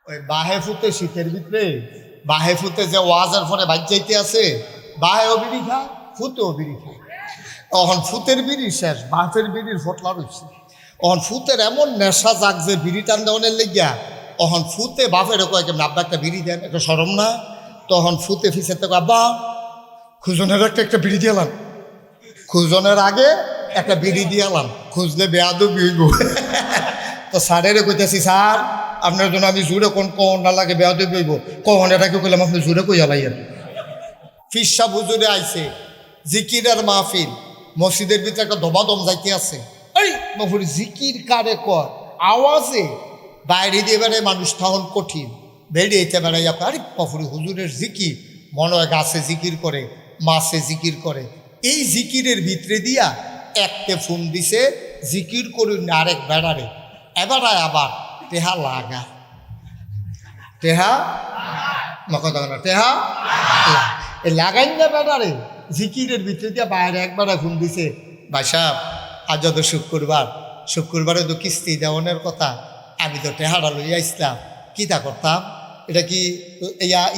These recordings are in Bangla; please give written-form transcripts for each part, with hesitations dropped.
ওই বাহে ফুতে শীতের ভিতরে বাহে ফুতে যে ওয়াজের ফোনে বাজ যাইতে আছে, বাহেও বিড়ি খায়, ফুতেও বিড়ি খায়। তখন ফুতের বিড়ি শেষ, বাফের বিড়ির ফটলা রয়েছে। তখন ফুতের এমন নেশা যাক যে বিড়ি টান দেওয়ানের লেগিয়া তখন ফুতে বাপের কয়েক আব্বা একটা বিড়ি দেন, একটা সরম না? তখন ফুতে ফিসের থেকে আব্বা খুঁজনের একটা বিড়ি দিয়ালাম, খুঁজনের আগে একটা বিড়ি দিয়ালাম, খুঁজলে বেয়াদু বিড়ি। তো স্যারের কইতেছি, স্যার আপনার জন্য আমি জুড়ে কোন না লাগে বেয়াদু বইব, কখন এটাকে কইলাম আপনি জুড়ে কই জ্বালাইয়েন। ফিসা বুজুরে আইছে, জিকিরের মাহফিল, মসজিদের ভিতরে একটা দমাদম যাইতে আছে। এই বাবুর জিকির কারে কর আওয়াজে বাইরে দিয়ে বেড়ায় মানুষ তখন কঠিন, বেরিয়েতে বেড়াই আপনার আরে বাবুর হুজুরের জিকির মনে হয় গাছে জিকির করে, মাছে জিকির করে। এই জিকিরের ভিতরে দিয়া একটা ফোন দিছে, জিকির করুন আরেক বেড়ারে, এবার আবার টেহা লাগা, টেহা কথা না, টেহা এই লাগাই না বেড়ারে জিকিরের ভিতরে দিয়া বাইরে একবার ফোন দিছে, ভাই সাহেব আজ যত শুক্রবারে তো কিস্তি দেওয়ানের কথা, আমি তো টেহারা লইয়া আসলাম, কী তা করতাম? এটা কি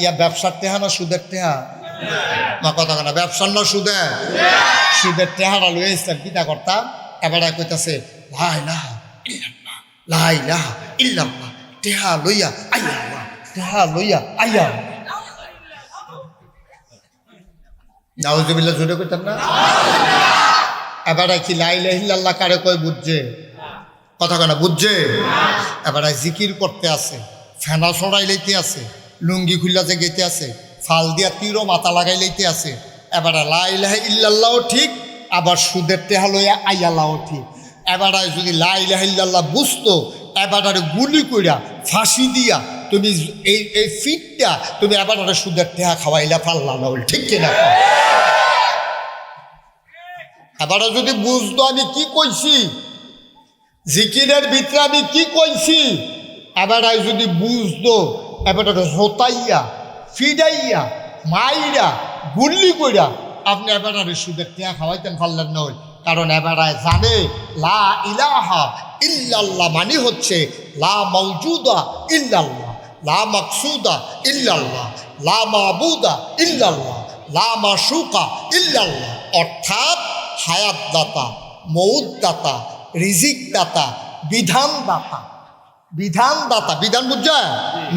ইয়া ব্যবসার টেহা না সুদের টেহা? মা কথা না, ব্যবসার না সুদের, সুদের টেহারা লইয়া আসলাম, কী তা করতাম? এবার কইতাছে লাই লাহা ইল্লাল্লাহ, লাই লাহা ইল্লাল্লাহ, টেহা লইয়া আইয়া, টেহা লইয়া আইয়া। নাউজুবিল্লাহ জোরে করতাম না? এবার কি লা ইলাহা ইল্লাল্লাহ কারে কয় বুঝছে? কথা কেনা বুঝছে? এবার জিকির করতে আছে, ফেনা সরাই লইতে আছে, লুঙ্গি খুল্লা যে গেতে আছে, ফাল দিয়া তীরও মাথা লাগাই লইতে আছে। এবার লা ইলাহা ইল্লাল্লাহও ঠিক, আবার সুদের টেহা লইয়া আইয়াল্লাহও ঠিক। এবার যদি লা ইলাহা ইল্লাল্লাহ বুঝতো, এবার গুলি কইরা ফাঁসি দিয়া তুমি এই ফিটটা তুমি এবার সুদের টেহা খাওয়াইলা ফাল্লা না, ঠিক কিনা? এবারও যদি বুঝতো আমি কি কইছি, জিকিরের ভিতরে আমি কি কইছি, এবার যদি বুঝতো, এবার হতাইয়া ফিডাইয়া মাইরা গুল্লি কইরা আপনি এবার সুদের টেহা খাওয়াইতেন পারলেন না। কারণ এবার জানে লা ইলাহা ইল্লাল্লাহ মানে হচ্ছে লা মাওজুদা ইল্লাল্লাহ, লা মাকসুদা ইল্লাল্লাহ, লা মাবুদা ইল্লাল্লাহ, লা মাশুকা ইল্লাল্লাহ। অর্থাৎ হায়াত দাতা, মৌত দাতা, রিজিক দাতা, বিধান দাতা, বিধান দাতা, বিধান বুঝা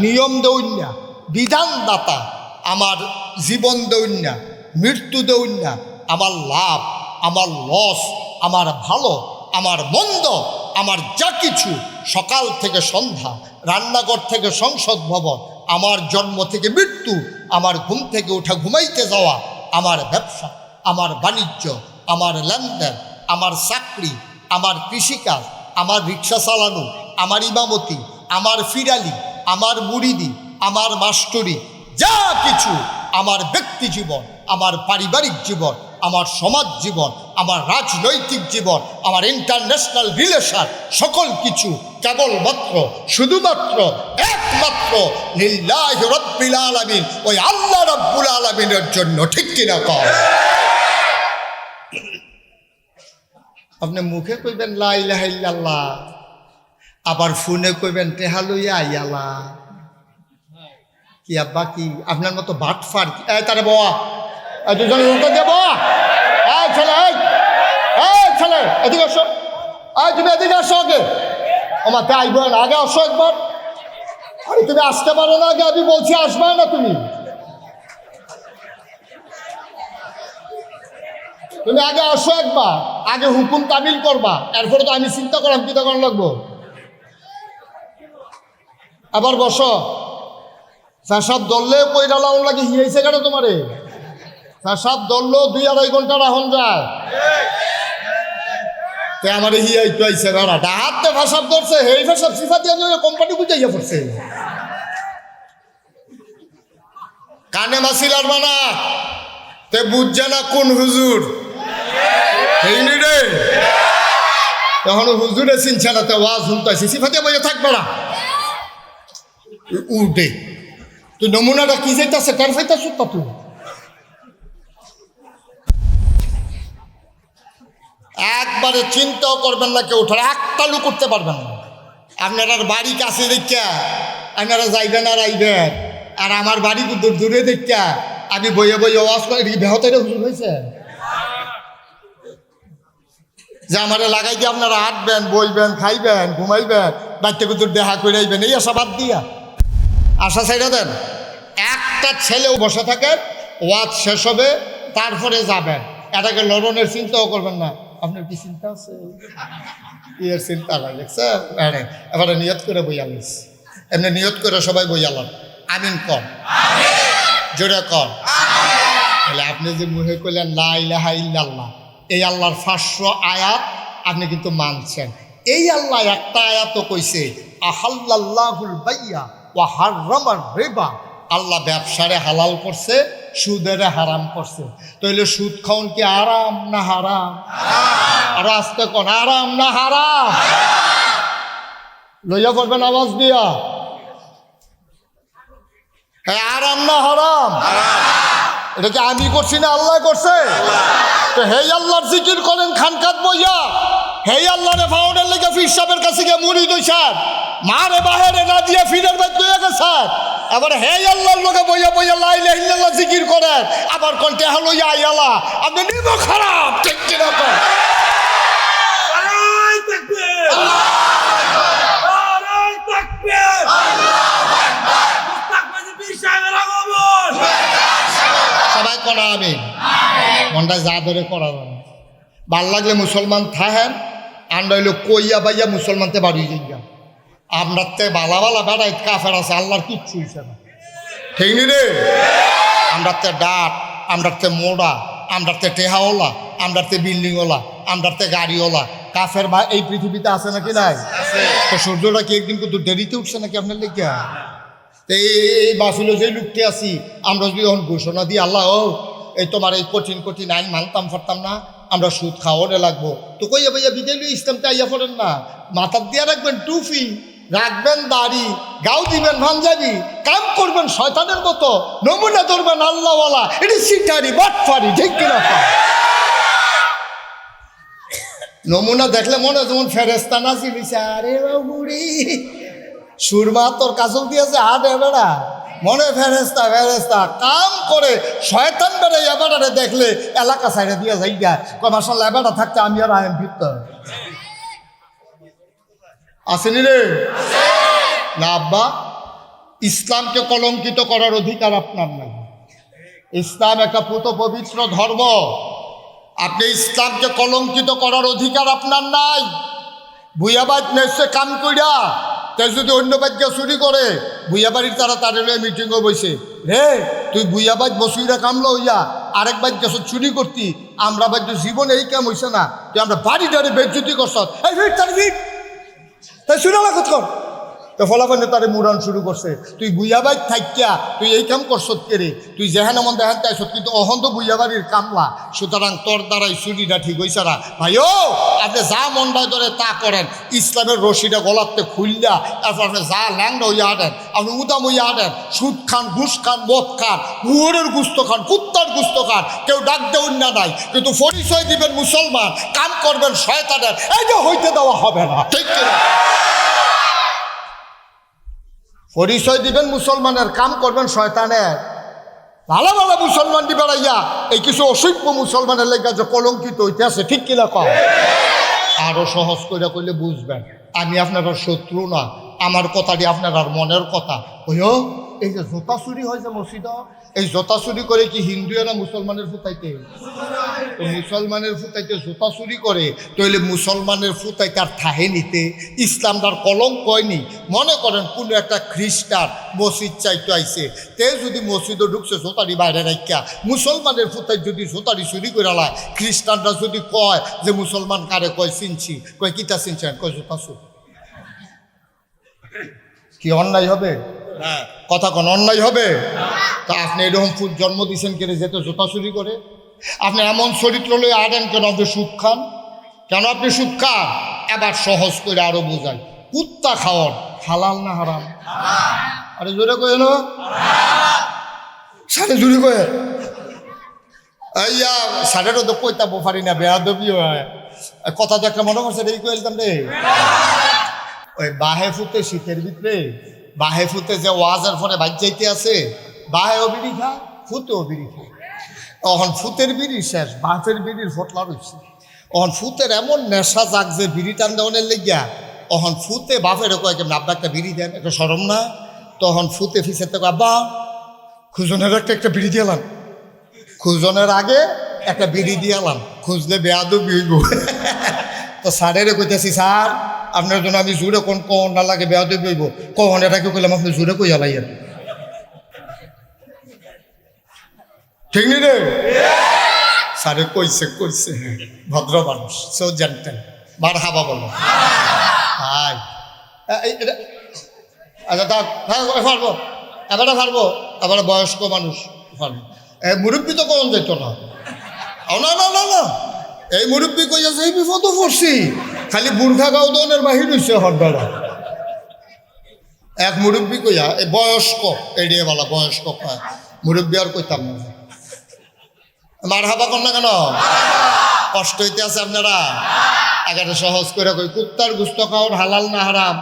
নিয়ম দৌন্যা, বিধান দাতা, আমার জীবন দৌন্যা, মৃত্যু দৌন্যা, আমার লাভ, আমার লস, আমার ভালো, আমার মন্দ, আমার যা কিছু, সকাল থেকে সন্ধ্যা, রান্নাঘর থেকে সংসদ ভবন, আমার জন্ম থেকে মৃত্যু, আমার ঘুম থেকে ওঠা ঘুমাইতে যাওয়া, আমার ব্যবসা, আমার বাণিজ্য, আমার লেনদেন, আমার চাকরি, আমার কৃষিকাজ, আমার রিক্সা চালানো, আমার ইমামতি, আমার ফিরালি, আমার মুরিদি, আমার মাস্টরি, যা কিছু, আমার ব্যক্তি জীবন, আমার পারিবারিক জীবন, আমার সমাজ জীবন, আমার রাজনৈতিক জীবন, আমার ইন্টারন্যাশনাল রিলেশন, সকল কিছু কেবলমাত্র শুধুমাত্র একমাত্র লিল্লাহি রাব্বিল আলামিন, ওই আল্লাহ রাব্বুল আলামিনের জন্য, ঠিক কিনা কও? আপনি মুখে কইবেন লা ইলাহা ইল্লাল্লাহ, আবার ফোনে কইবেন টেহা লইয়া আইয়ালা। কি আব্বা কি আপনার মতো বাটফার? তারে বাবা দুজন উল্টো দেব, ছেলে ছেলে এদিকে আসো, তুমি এদিকে আসো আগে, আমার তাই আইবেন আগে আসো একবার। আরে তুমি আসতে পারো না আগে, আমি বলছি আসবে না তুমি, তুমি আগে আসো একবার, আগে হুকুম তামিল করবা, এরপরে তো আমি চিন্তা করলাম কি তখন লাগবো। আবার বসো, পেশাব ধরলে কইরা লাউন লাগে হিয়াইছে কেন তোমারে? পেশাব ধরলো 2-2.5 ঘন্টা রাহন যায়, তে আমার হিয়াই তো আইছে বেড়া ডাহাতে পেশাব ধরছে, হেই পেশাব সিফা দিয়ে কোম্পানি বুঝাইয়া পড়ছে। কানে মাসিল আর মানা তে বুঝছে না কোন হুজুর, এইনি রে তখন হুজুরে চিনছে না, তে ওয়াজ শুনতেছি সিফা দিয়ে বইয়া থাকবে না উঠে। তুই নমুনাটা কি যাইতেছে কার ফাইতাছ তা তুই? একবারে চিন্তাও করবেন না, কেউ ওঠার একটা লুক করতে পারবেন না। আপনার বাড়ি কাছে দেখা আপনারা যাইবেন আর আইবেন, আর আমার বাড়ি দূরে দেখা আমি বইয়ে বইয়ে ওয়াজ করে বেহতের হুজুর হয়েছে যে আমার লাগাই দিয়ে আপনারা হাঁটবেন, বইবেন, খাইবেন, ঘুমাইবেন, বাচ্চা কুতুর দেখা করে আইবেন, এই আশা বাদ দিয়া আশা ছেড়ে দেন। একটা ছেলেও বসে থাকেন, ওয়াজ শেষ হবে তারপরে যাবেন, এটাকে লড়নের চিন্তাও করবেন না। আপনার কি চিন্তা আছে? ইয়ের চিন্তা নাই, দেখছেন? এবারে নিয়ত করে বইয়ালিস, এমনি নিয়ত করে সবাই বইয়ালাম, আমিন কম জোরে কম। তাহলে আপনি যে মুহে কইলেন লা ইলাহা ইল্লাল্লাহ, এই আল্লাহর 500 আয়াত আপনি কিন্তু মানছেন। এই আল্লাহ একটা আয়াতও কইছে আহাল্লাল্লাহুল বাইয়া ওয়া হাররামার রিবা, আল্লাহ ব্যবসারে হালাল করছে, সুদেরে হারাম করছে। তাইলে সুদ খাওন কি আরাম না হারাম? আর আজকে কোন আরাম না হারাম? লইয়া করবেন আওয়াজ দিয়া, হ্যাঁ আরাম না হারাম? এটা কি আমি করছি না আল্লাহ করছে? তো হে আল্লাহর জিকির করেন খানকাত বইয়া, হে আল্লাহরে ফাউন্ডের লেগে ফির সাহেবের কাছে গিয়ে মুড়ি দইছেন, মারে বাহিরে না দিয়ে ফিরের বাইত লইয়া গেছেন। এবার হে আল্লাহর লোকে বইয়া বইয়া লা ইলাহা ইল্লাল্লাহ জিকির করেন, আবার কোনটা হলো ইয়া আল্লাহ, আপনি নিব খারাপ ঠিক কি না? নারায়ে তাকবীর, নারায়ে তাকবীর, আল্লাহু আকবার। মুস্তাকবিল ফির সাহেবের আগমন, সবাই কোন আমিন। মনটা যা ধরে করা যাবে, ভাল লাগলে মুসলমান থাহেন, আন্ডা হইলো কইয়া বাইয়া মুসলমানতে বাড়ি যাইয়া। আপনার তে বালা বালা বেড়াই কাফের আছে, আল্লাহর কিচ্ছু হইছে না, ঠিক নি রে? আমরার তে ডাট, আমরার তে মোড়া, আমরার তে টেহাওয়ালা, আমরার তে বিল্ডিংওয়ালা, আমরার তে গাড়িওয়ালা, কাফের বা এই পৃথিবীতে আছে নাকি নাই? তো সূর্যটা কি একদিন কিন্তু দেরিতে উঠছে নাকি আপনার লেগিয়া? এই বাসুলো যে লুকতে আসি, আমরা যদি এখন ঘোষণা দিই আল্লাহ ও এই তোমার এই কঠিন কঠিন আইন মানতাম পারতাম না, আমরা সুদ খাওয়ারে লাগবো, তো কইয়া ভাইয়া বিদায় লই ইসলামতে আইয়া পড়েন না। মাথার দিয়া রাখবেন টুপি, রাখবেন দাড়ি, গাও দিবেন ভাঞ্জাবি, কাম করবেন শয়তানের মতো, নমুনা ধরবেন আল্লাহওয়ালা, এটি সিটারি বাটফারি, ঠিক কিনা? নমুনা দেখলে মনে হয় যেমন ফেরেস্তা নাচি দিছে, আরে বাবুরি সুরমা তোর কাজল দিয়েছে হাটে বেড়া, মনে ফেরেস্তা ফেরেস্তা কাম করে শয়তান বেড়ে এবারে দেখলে এলাকা সাইডে দিয়ে যাই গা, মাসাল্লাহ এবারটা থাকতে আমি আর আইন ফিরতে আসেনি রে না আব্বা। ইসলামকে কলঙ্কিত করার অধিকার আপনার নাই। ইসলাম একটা পুত পবিত্র ধর্ম, আপনি ইসলামকে কলঙ্কিত করার অধিকার আপনার নাই। ভুইয়াবাদ নেছে কাম কইরা তাই যদি অন্য বাচ্চা চুরি করে, ভুইয়া বাড়ির তারা তারে লয়ে মিটিংও বসে, রে তুই ভুইয়াবাদ বসুইরা কামলো হইয়া আরেক বাচ্চা চুরি করতি, আমরা বাচ্চা জীবনে এই কাম হইছে না, তুই আমরা বাড়ি ডাড়ি বেজ্জতি করছ, এই ভিড় তার ভিড় তাই শুনে না কত কর, তো ফলাফলে তারে মুরান শুরু করছে। তুই বুইয়াবাড়ি থাকিয়া তুই এই কাম করছত কেরে, তুই যেহান মন দেখান চাইছ, কিন্তু অহন তো বুইয়াবাড়ির কামলা, সুতরাং তোর দ্বারাই চুরিটা ঠিক হয়েছে না। ভাইও আপনি যা মনটায় ধরে তা করেন, ইসলামের রশিটা গলাতে খুললা, তারপর আপনি যা ল্যাংডা হইয়া আনেন, আপনি উদাম হইয়া আনেন, সুদ খান, ঘুষ খান, মদ খান, হুয়ারের গুস্ত খান, কুত্তার গুস্ত খান, কেউ ডাক দেউন না নাই, কিন্তু পরিচয় দিবেন মুসলমান, কাম করবেন শয়তানের, এই যে হইতে দেওয়া হবে না, ঠিক কিনা? পরিচয় দিবেন মুসলমানের, কাম করবেন শয়তানের। ভালো ভালো মুসলমান দি বেড়াইয়া এই কিছু অসভ্য মুসলমানের লেগে যে কলঙ্কিত হইতে আছে, ঠিক কিনা কম? আরো সহজ করে কইলে বুঝবেন, আমি আপনার শত্রু না, আমার কথাটি আপনার মনের কথা। ওইও এই যে জোতা চুরি হয় যে মসজিদ, এই জোতা চুরি করে কি হিন্দুয়েরা মুসলমানের ফুটাইতে? মুসলমানের ফুটাইতে জোতা চুরি করে, তাইলে মুসলমানের ফুটাইতে আর থাহে নিতে ইসলামটার কলঙ্ক হয়নি। মনে করেন কোনো একটা খ্রিস্টান মসজিদ চাইতে আইছে, তে যদি মসজিদও ঢুকছে জোতারি বাইরে রাখিয়া, মুসলমানের ফুটাই যদি জোতারি চুরি করে লায়, খ্রিস্টানরা যদি কয় যে মুসলমান কারে কয় চিনছি, কয় কিতা চিনছেন, কয় জোতা চুরি, কি অন্যায় হবে? কথা কোন অন্যায় হবে? তা আপনি এরকম ফুট জন্ম দিচ্ছেন কেন যেতে জোতা চুরি করে? আপনি এমন চরিত্র লয়ে আনেন কেন? আপনি সুদ খান কেন? আপনি সুদ খান। এবার সহজ করে আরো বোঝাই, কুত্তা খাওয়ার হালাল না হারাম? আরে জোরে কয়ে না, সাড়ে জোরে কয়ে আইয়া সাড়েরও তো কইতাম পারি না, বেয়াদবি হয় কথা তো একটা মনে করছে এই কইলাম রে। ওই বাহে ফুটে শীতের ভিতরে বাহে ফুতে যে ওয়াজের ফলে বাজ যাইতে আছে বাহেও বিড়ি খায় ফুতেও বিড়ি খায়। তখন ফুতের বিড়ি শেষ, বাফের বিড়ির ফটলা রয়েছে। তখন ফুতের এমন নেশা যাক যে বিড়ি টান দেওয়ানের লেগিয়া তখন ফুতে বাপের কয় কেমন আব্বা একটা বিড়ি দেন, একটা সরম না? তখন ফুতে ফিসেতে আব্বা খুজনের একটা বিড়ি দিয়ালাম, খুজনের আগে একটা বিড়ি দিয়ালাম, খুঁজলে বেয়াদু বিড়ব। তো স্যারেরে কইতেছি স্যার আপনার জন্য আমি জোরে কোন কখন না লাগে বেয়াদু বিড়ব, কখন এটাকে কইলাম আপনি জোরে কই আলাইয়েন, ঠিক নি রে? স্যারে কইছে কইছে, ভদ্র মানুষ, সো জানতেন। বার হাবা বলো হাই। আচ্ছা তা পারবো, এবারে পারবো, এবারে বয়স্ক মানুষ পারবো। মুরব্বী তো কখন যেত না। না না না না, এই মুরব্বী কইয়াছে এই বিপদ পড়ছি, খালি বুর্খা গাও দনের বাহির হইছে হরবেলা। এক মুরব্বী কইয়া এই বয়স্ক এড়িয়ে বলা বয়স্ক কয়, মুরব্বী আর কইতাম না। মার হাবা কর না কেন? কষ্ট হইতে আছে আপনারা? আগাটা সহজ করে কই, কুত্তার গুস্ত খাওয়ান হালাল না হারাম?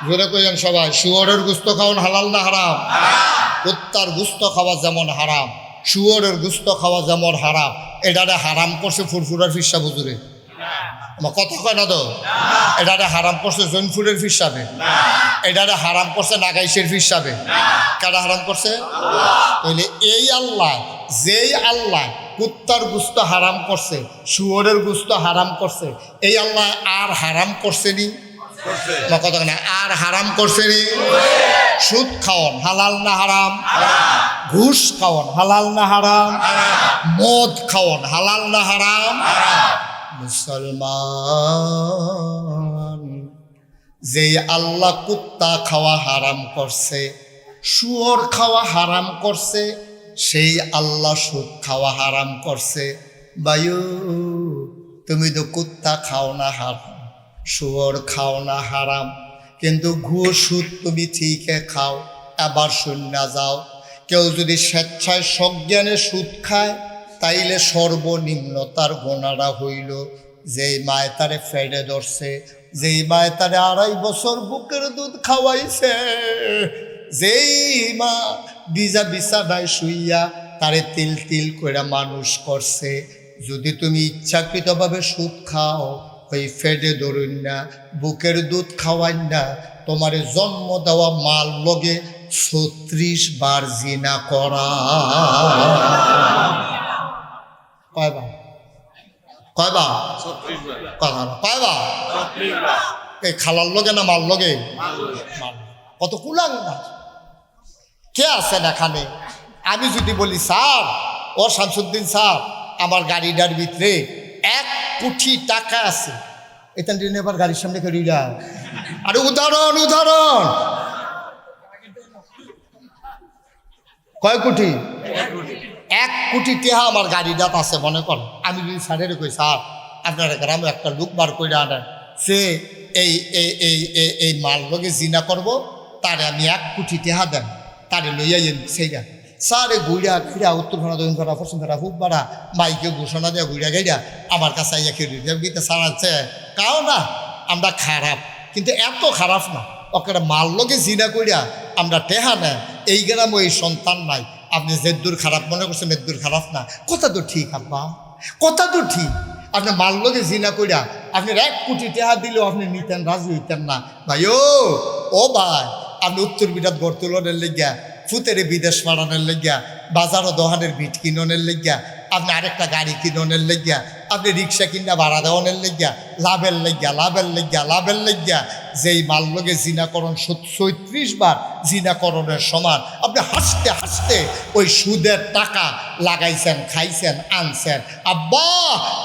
জোরে কইলেন সবাই। শুয়োরের গুস্ত খাওয়ান হালাল না হারাম? কুত্তার গুস্ত খাওয়া যেমন হারাম, শুয়োরের গুস্ত খাওয়া যেমন হারাম। এটারে হারাম করছে ফুরফুরার ফিসা বুজুরে, আমার কথা কয় না তো? এটারে হারাম করছে জৈনপুরের ফিসাবে, এটারে হারাম করছে নাগাইশের ফিসাবে। কারা হারাম করছে? তাইলে এই আল্লাহ, যেই আল্লাহ কুত্তার গুস্ত হারাম করছে, শুয়োরের গুস্ত হারাম করছে, এই আল্লাহ আর হারাম করছে নি? কথা না, আর হারাম করছে নি? সুদ খাওয়ান হালাল না হারাম? ঘুষ খাওয়ান হালাল না হারাম? মদ খাওয়ান হালাল না হারাম? মুসলমান, যেই আল্লাহ কুত্তা খাওয়া হারাম করছে, শুয়োর খাওয়া হারাম করছে, সেই আল্লাহ সুদ খাওয়া হারাম করছে। বায়ু তুমি তো কুত্তা খাও না হারাম, শুয়োর খাও না হারাম, কিন্তু ঘুষ সুদ তুমি ঠিকই খাও। এবার শূন্য যাও, কেউ যদি স্বেচ্ছায় সজ্ঞানে সুদ খায় তাইলে সর্বনিম্ন তার গোনাটা হইল যেই মায় তারে ফেড়ে ধরছে, যেই মায় তারে 2.5 বছর বুকের দুধ খাওয়াইছে, যেই মা ভিজা বিছানায় শুইয়া তারে তিল তিল করে মানুষ করছে। যদি তুমি ইচ্ছাকৃতভাবে সুদ খাও, ওই ফেডে ধরুন না, বুকের দুধ খাওয়াই না, তোমার জন্ম দেওয়া মাল লগে 36 বার জিনা করা। কয়বার? কয়বার? কথা না, কয়বার? এই খালার লগে না মাল লগে? কত কুলাং না কে আছেন এখানে? আমি যদি বলি স্যার ও শামসুদ্দিন স্যার আমার গাড়িটার ভিতরে 1 কোটি টাকা আছে, এটা এবার গাড়ির সামনে করিলা। আরে উদাহরণ উদাহরণ, কয় কোটি? 1 কোটি টাকা আমার গাড়িটাত আছে মনে কর। আমি যদি স্যারের কই স্যার আপনার গ্রামে একটা লোক বার করে আনেন, সে এই এই এই এই মাল লগে জিনা করব, তারে আমি 1 কোটি টাকা দেন, তারে লইয়া সেইটা স্যারে ঘুরিয়া ঘুরিয়া উত্তর ভাড়া দক্ষিণ ভাড়া পশ্চিম ভাড়া পূব ভাড়া মাইকে ঘোষণা দেওয়া ঘুরিয়া গাইয়া আমার কাছে আইয়া খেয়ে গীতে সারাচ্ছে। কাও না আমরা খারাপ, কিন্তু এত খারাপ না, ওকে মাল লগে জিনা করিয়া আমরা টেহা নেয় এই গ্রামে এই সন্তান নাই। আপনি যেদূর খারাপ মনে করছেন এদূর খারাপ না। কথা তো ঠিক আব্বা, কথা তো ঠিক। আপনি মাল লগে জিনা করিয়া আপনার 1 কোটি টাকা দিলেও আপনি নিতেন, রাজি হইতেন না। ভাই ও ভাই, আপনি উত্তর বিরাট বর্তলনের লেগিয়া, ফুতেরে বিদেশ পাড়ানোর লেগিয়া, বাজারও দোকানের বিট কিননের লেগিয়া, আপনি আরেকটা গাড়ি কিননের লেগিয়া, আপনি রিক্সা কিনা ভাড়া দেওয়ানের লেগিয়া, লাভের লেগিয়া লাভের লেগিয়া লাভের লেগিয়া যেই মাল লগে জিনাকরণ 36 বার জিনাকরণের সমান। আপনি হাসতে হাসতে ওই সুদের টাকা লাগাইছেন, খাইছেন, আনছেন। আব্বা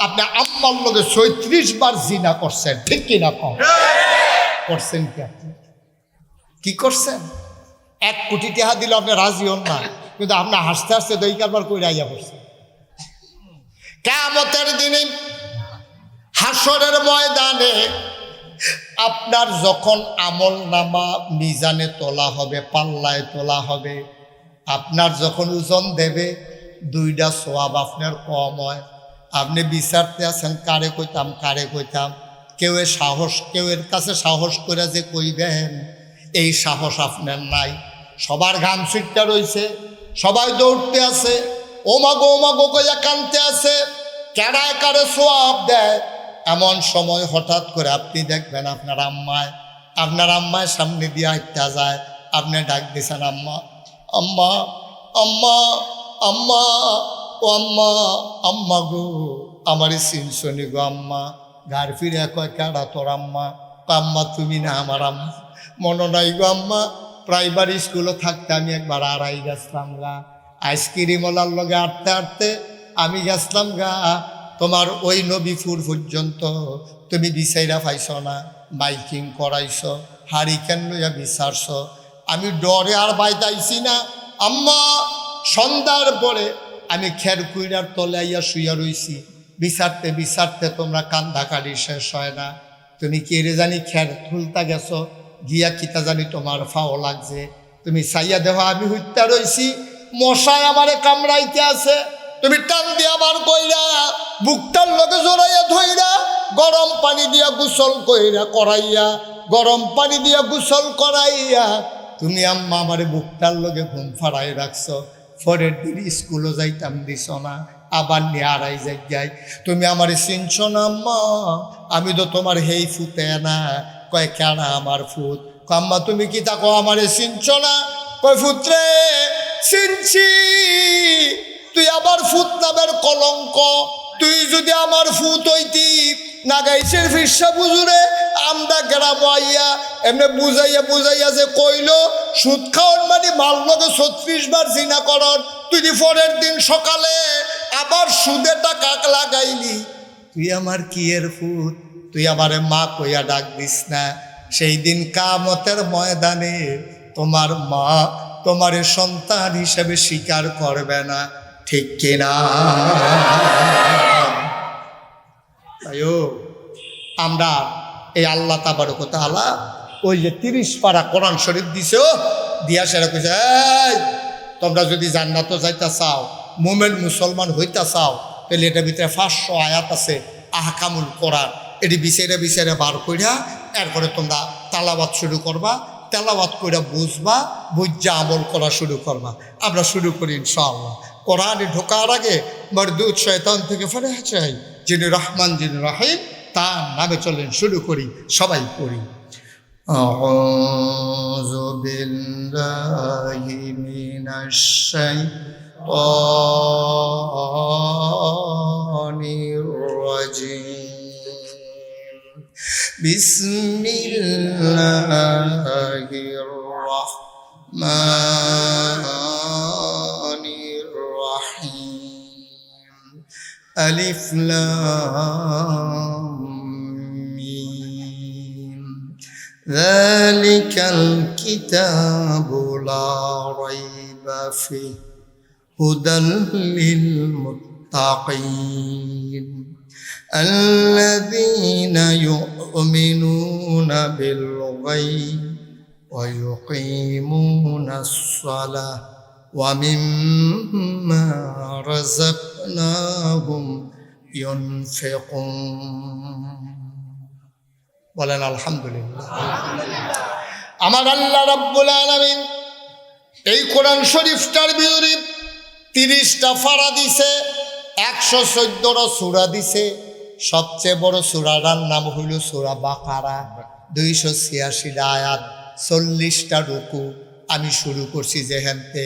আপনি আম্মার লগে 36 বার জিনা করছেন, ঠিক কিনা কম করছেন? কি আপনি কি করছেন? 1 কোটি টাকা দিলে আপনি রাজি হন না, কিন্তু আপনার হাসতে হাসতে দই কারবার করে আইয়া পড়ছেন। কিয়ামতের দিনে হাসরের ময়দানে আপনার যখন আমল নামা মিজানে তোলা হবে, পাল্লায় তোলা হবে, আপনার যখন ওজন দেবে 2টা সোয়াব আপনার কম হয়। আপনি বিচারতে আছেন কারে কইতাম কারে কইতাম, কেউ এর কাছে সাহস করে যে কইবেন এই সাহস আপনার নাই। সবার ঘাম ছিটটা রয়েছে, সবাই দৌড়তে আছে, ওমাগো কইয়া কানতে আছে, কেডায় কারে সোয়াব দেয়। এমন সময় হঠাৎ করে আপনি দেখবেন আপনার আম্মায় সামনে দিয়ে হাঁটতে যায়। আপনি ডাক দিয়েছেন, আম্মা আম্মা আম্মা আম্মা ও আম্মা, আম্মা গো আমারই চিনছনি গো আম্মা। ঘর ফিরে কয়, কেডা তোর আম্মা? আম্মা তুমি না আমার আম্মা। মনে নাই গো আম্মা, প্রাইমারি স্কুলে থাকতে আমি একবার আড়াই গেছিলাম গা, আইসক্রিমওয়ালার লগে আটতে আটতে আমি গেছিলাম গা তোমার ওই নবীপুর পর্যন্ত। তুমি বিচাইরা পাইছ না, বাইকিং করাইছ, হারিকেন লইয়া বিচারছ। আমি ডরে আর বাইতাইছি না আম্মা। সন্ধ্যার পরে আমি খেরকুইরার তলে আইয়া শুইয়া রইছি, বিচারতে তোমরা কান্দাকাটি শেষ হয় না। তুমি কে রে জানি খের তুলতা গেছো, গিয়া কিতা জানি তোমার ফাও লাগছে। তুমি চাইয়া দেহ আমি হইতা রইছি, মশায় আমারে কামড়াইতে আছে। তুমি টান দিয়া বার কইরা বুকটার লগে জড়াইয়া ধইরা গরম পানি দিয়া গোসল করাইয়া গরম পানি দিয়া গোসল করাইয়া তুমি আম্মা আমারে বুকটার লগে ঘুম ফাড়াই রাখছো। পরের দিন স্কুলও যাইতাম দিছ না, আবার নিয়ে আড়াই যাই। তুমি আমারে চিনছ না আম্মা? আমি তো তোমার হেই ফুতে না। কয়, কেনা আমার ফুত? আম্মা তুমি কি তা কো আমারে চিনছ না? কয়, ফুতরে চিনছি, তুই আবার ফুত নামের কলঙ্ক। তুই যদি আমার ফুত হইতি, নাগাইছের ফিরসা বুঝুরে আমরা গ্রাম আইয়া এমনি বুঝাইয়া যে কইল সুদ খাওয়ার মানে মাল লগে 36 বার জিনা করন। তুই পরের দিন সকালে আবার সুদে টাকা লাগাইলি। তুই আমার কি এর ফুত? তুই আমারে মা কইয়া ডাক দিস না। সেই দিন কিয়ামতের ময়দানে তোমার মা তোমার সন্তান হিসেবে স্বীকার করবে না, ঠিক কিনা? তাইও আমরা এই আল্লাহ তাবারক ওয়া তাআলা ওই যে 30 পারা কোরআন শরীফ দিছে, দিয়া সেরা কইছে, এই তোমরা যদি জান্নাতে যাইতা চাও, মুমিন মুসলমান হইতা চাও, তাহলে এটার ভিতরে 500 আয়াত আছে আহকামুল কোরআন। এটি বিচারে বার কইরা এরপরে তোমরা তালাওয়াত শুরু করবা, তেলাওয়াত কইরা বুঝবা, বুঝা আমল করা শুরু করবা। আমরা শুরু করি ইনশাআল্লাহ। কোরআনে ঢোকার আগে মরদুদ শয়তান থেকে ফারেহা চাই, যিনি রহমান যিনি রহিম, তার নামে চলেন শুরু করি, সবাই পড়ি। আউযু বিল্লাহি মিনাশ শাইতানির রাজিম। বিসমিল্লাহির রাহমানির রাহিম। আলিফ লাম মিম। যালিকাল কিতাবু লা রাইবা ফিহি হুদাল লিল মুত্তাকিন الذين يؤمنون بالغيب ويقيمون الصلاة ومما رزقناهم ينفقون বলেন আলহামদুলিল্লাহ। আমার আল্লাহ রাব্বুল আলামিন এই কোরআন শরীফটার ভিতরে 30টা ফারা দিছে, 114টা সূরা দিছে। সবচেয়ে বড় সূরাটার নাম হইল সূরা বাকারা, 286টা আয়াত, 40টা রুকু। আমি শুরু করছি যেহেনতে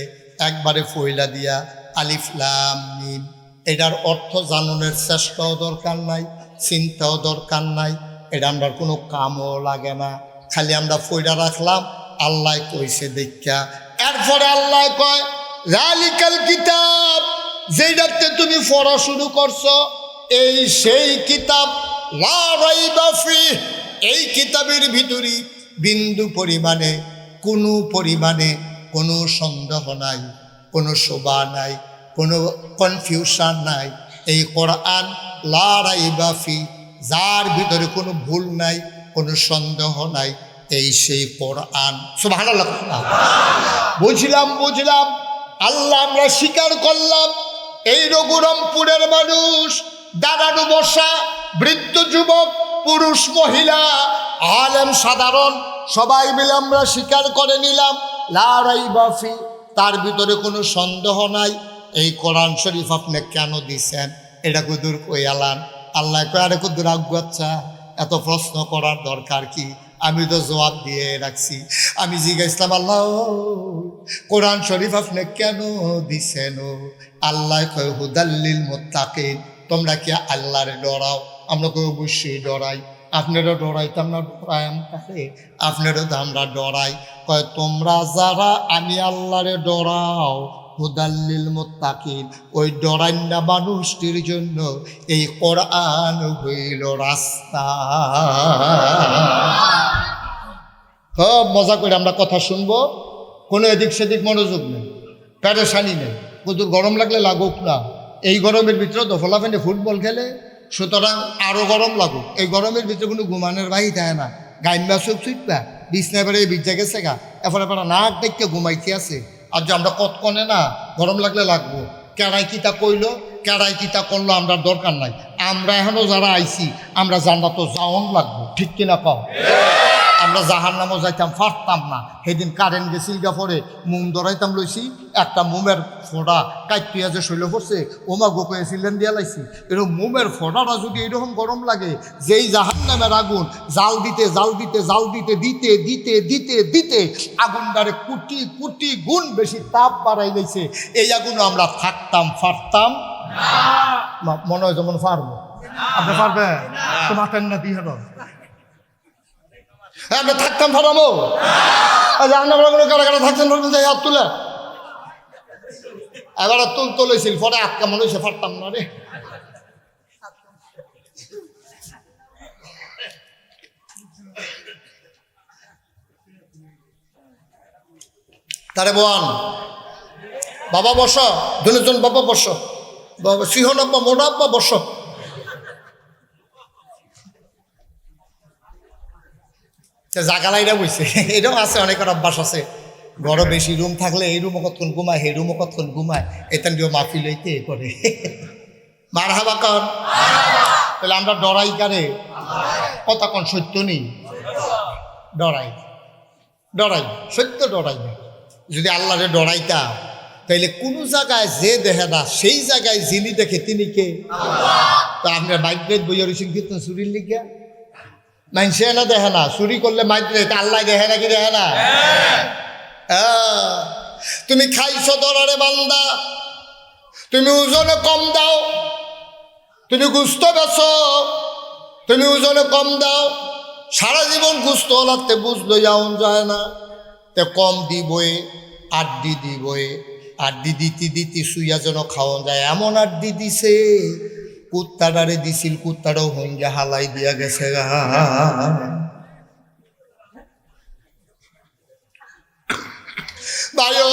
একবারে ফয়লা দিয়া আলিফ লাম মিম। এটার অর্থ জানানোর চেষ্টাও দরকার নাই, চিন্তাও দরকার নাই, এটা আমরা কোনো কামও লাগে না, খালি আমরা ফয়লা রাখলাম। আল্লাহ কইছে দেখা, এরপরে আল্লাহ কয় যালিকাল কিতাব, যেটাতে তুমি পড়া শুরু করছো এই সেই কিতাব, লা রাইবা ফিহি, এই কিতাবের ভিতরে বিন্দু পরিমাণে কোনো সন্দেহ নাই, কোনো শোভা নাই, কোনো কনফিউশন নাই। এই কোরআন লা রাইবা ফিহি, যার ভিতরে কোনো ভুল নাই, কোনো সন্দেহ নাই, এই সেই কোরআন। সুবহানাল্লাহ। বুঝলাম আল্লাহ, আমরা স্বীকার করলাম এই রঘুরামপুরের মানুষ, দাঁড়ানো বসা, বৃদ্ধ যুবক, পুরুষ মহিলা, আলেম সাধারণ, সবাই মিলে আমরা স্বীকার করে নিলাম লা রাইবা ফি, তার ভিতরে কোনো সন্দেহ নাই। এই কোরআন শরীফ আপনি কেন দিছেন এটা কুদুর কই আলান? আল্লাহ কয় আরে কুদুর আজ্ঞা, আচ্ছা এত প্রশ্ন করার দরকার কি? আমি তো জবাব দিয়ে রাখছি। আমি জিজ্ঞাসলাম আল্লাহ কোরআন শরীফ আপনি কেন দিছেন? আল্লাহ কয় হুদাল্লিল মুত্তাকিন, তোমরা কি আল্লাহরে ডরাও? আমরা কই অবশ্যই ডরাই। আপনারও ডরাইতাম না? ডরাইম তাকে আপনারও তো আমরা ডরাই। কয় তোমরা যারা আমি আল্লাহরে ডরাও হুদাল্লিল মুত্তাকিন, ওই ডরাইন্না মানুষটির জন্য এই কোরআন হইল রাস্তা। খুব মজা করে আমরা কথা শুনবো, কোনো এদিক সেদিক মনোযোগ নেই, প্যারেশানি নেই। প্রচুর গরম লাগলে লাগুক না, এই গরমের ভিতরে তো ফলাফেনে ফুটবল খেলে, সুতরাং আরও গরম লাগুক। এই গরমের ভিতরে কোনো ঘুমানোর বাহি থাকে না, গাইম্বা চোখ ছুটবা বিছনায় বেড়ে ভিজা গেছে গা, এরপরে পরে নাক দেখতে ঘুমাইতে আছে। আর যে আমরা কতক্ষণে না গরম লাগলে লাগবো, কেড়াই কিতা কইলো কেড়াই কিতা করলো আমরা দরকার নাই। আমরা এখনও যারা আইছি আমরা জান্নাত তো যাওন লাগবো, ঠিক কিনা কম? আমরা জাহান্নামও যাইতাম পারতাম না। সেদিন কারেন্ট গেছিল গা, পরে মোম ধরাইতাম লইছি, একটা মোমের ফোড়া কাইটিয়া যে শৈল পড়ছে ওমা গোকয়ে সিলেন দিয়া লাইছি। এরকম মোমের ফোড়াটা যদি এরকম গরম লাগে, যেই জাহান্নামের আগুন জাল দিতে জাল দিতে জাল দিতে দিতে দিতে দিতে দিতে আগুনটারে কোটি কোটি গুণ বেশি তাপ বাড়াই লইছে, এই আগুনও আমরা থাকতাম পারতাম না। মনে হয় যেমন পারবো। আপনি পারবেন তো? মাতেন না দিয়ে আমরা থাকতাম ফারামো, আমরা কারা কারা থাকতেন হাত তুলে, এবার তুলেছিল পরে আটকা মনে হয়েছে পারতাম না রে। তারে বোন বাবা বস, দুজন বাবা বস, বাবা সিংহন আব্বা মোটা আব্বা বস। জাগালাইরা বইছে, এটাও আছে, অনেকের অভ্যাস আছে। ঘরে বেশি রুম থাকলে এই রুমও কতক্ষণ ঘুমায়, সেই রুমও কতক্ষণ ঘুমায়, এতেন দিয়েও মাফি লইতে করে। মার হাবা কন, তাহলে আমরা ডরাই কারে? কথা কন সত্য নেই, ডরাই ডরাই সত্য ডরাই না। যদি আল্লাহরে ডরাইতাম তাইলে কোনো জায়গায় যে দেখে না সেই জায়গায় যিনি দেখে তিনি কে? তা আপনার বাইক বইয়া রয়েছেন কিন্তু চুরির লিগা মানুষে না দেখে না, চুরি করলে মাইরে আল্লাহ দেখে নাকি দেখে না? তুমি খাইছো দরারে বান্দা, তুমি ওজনে কম দাও, তুমি গুস্ত বেছো, তুমি ওজনে কম দাও, সারা জীবন গুস্ত লাগতে বুঝলো যাওন যায় না, তে কম দিবই আড্ডি দিবই, আড্ডি দিতে দিতে শুইয়া যেন খাওয়া যায় এমন আড্ডি দিছে, কুত্তাটারে দিছিল কুত্তাটাও হইয়া হালাই দিয়া গেছে। ভাইও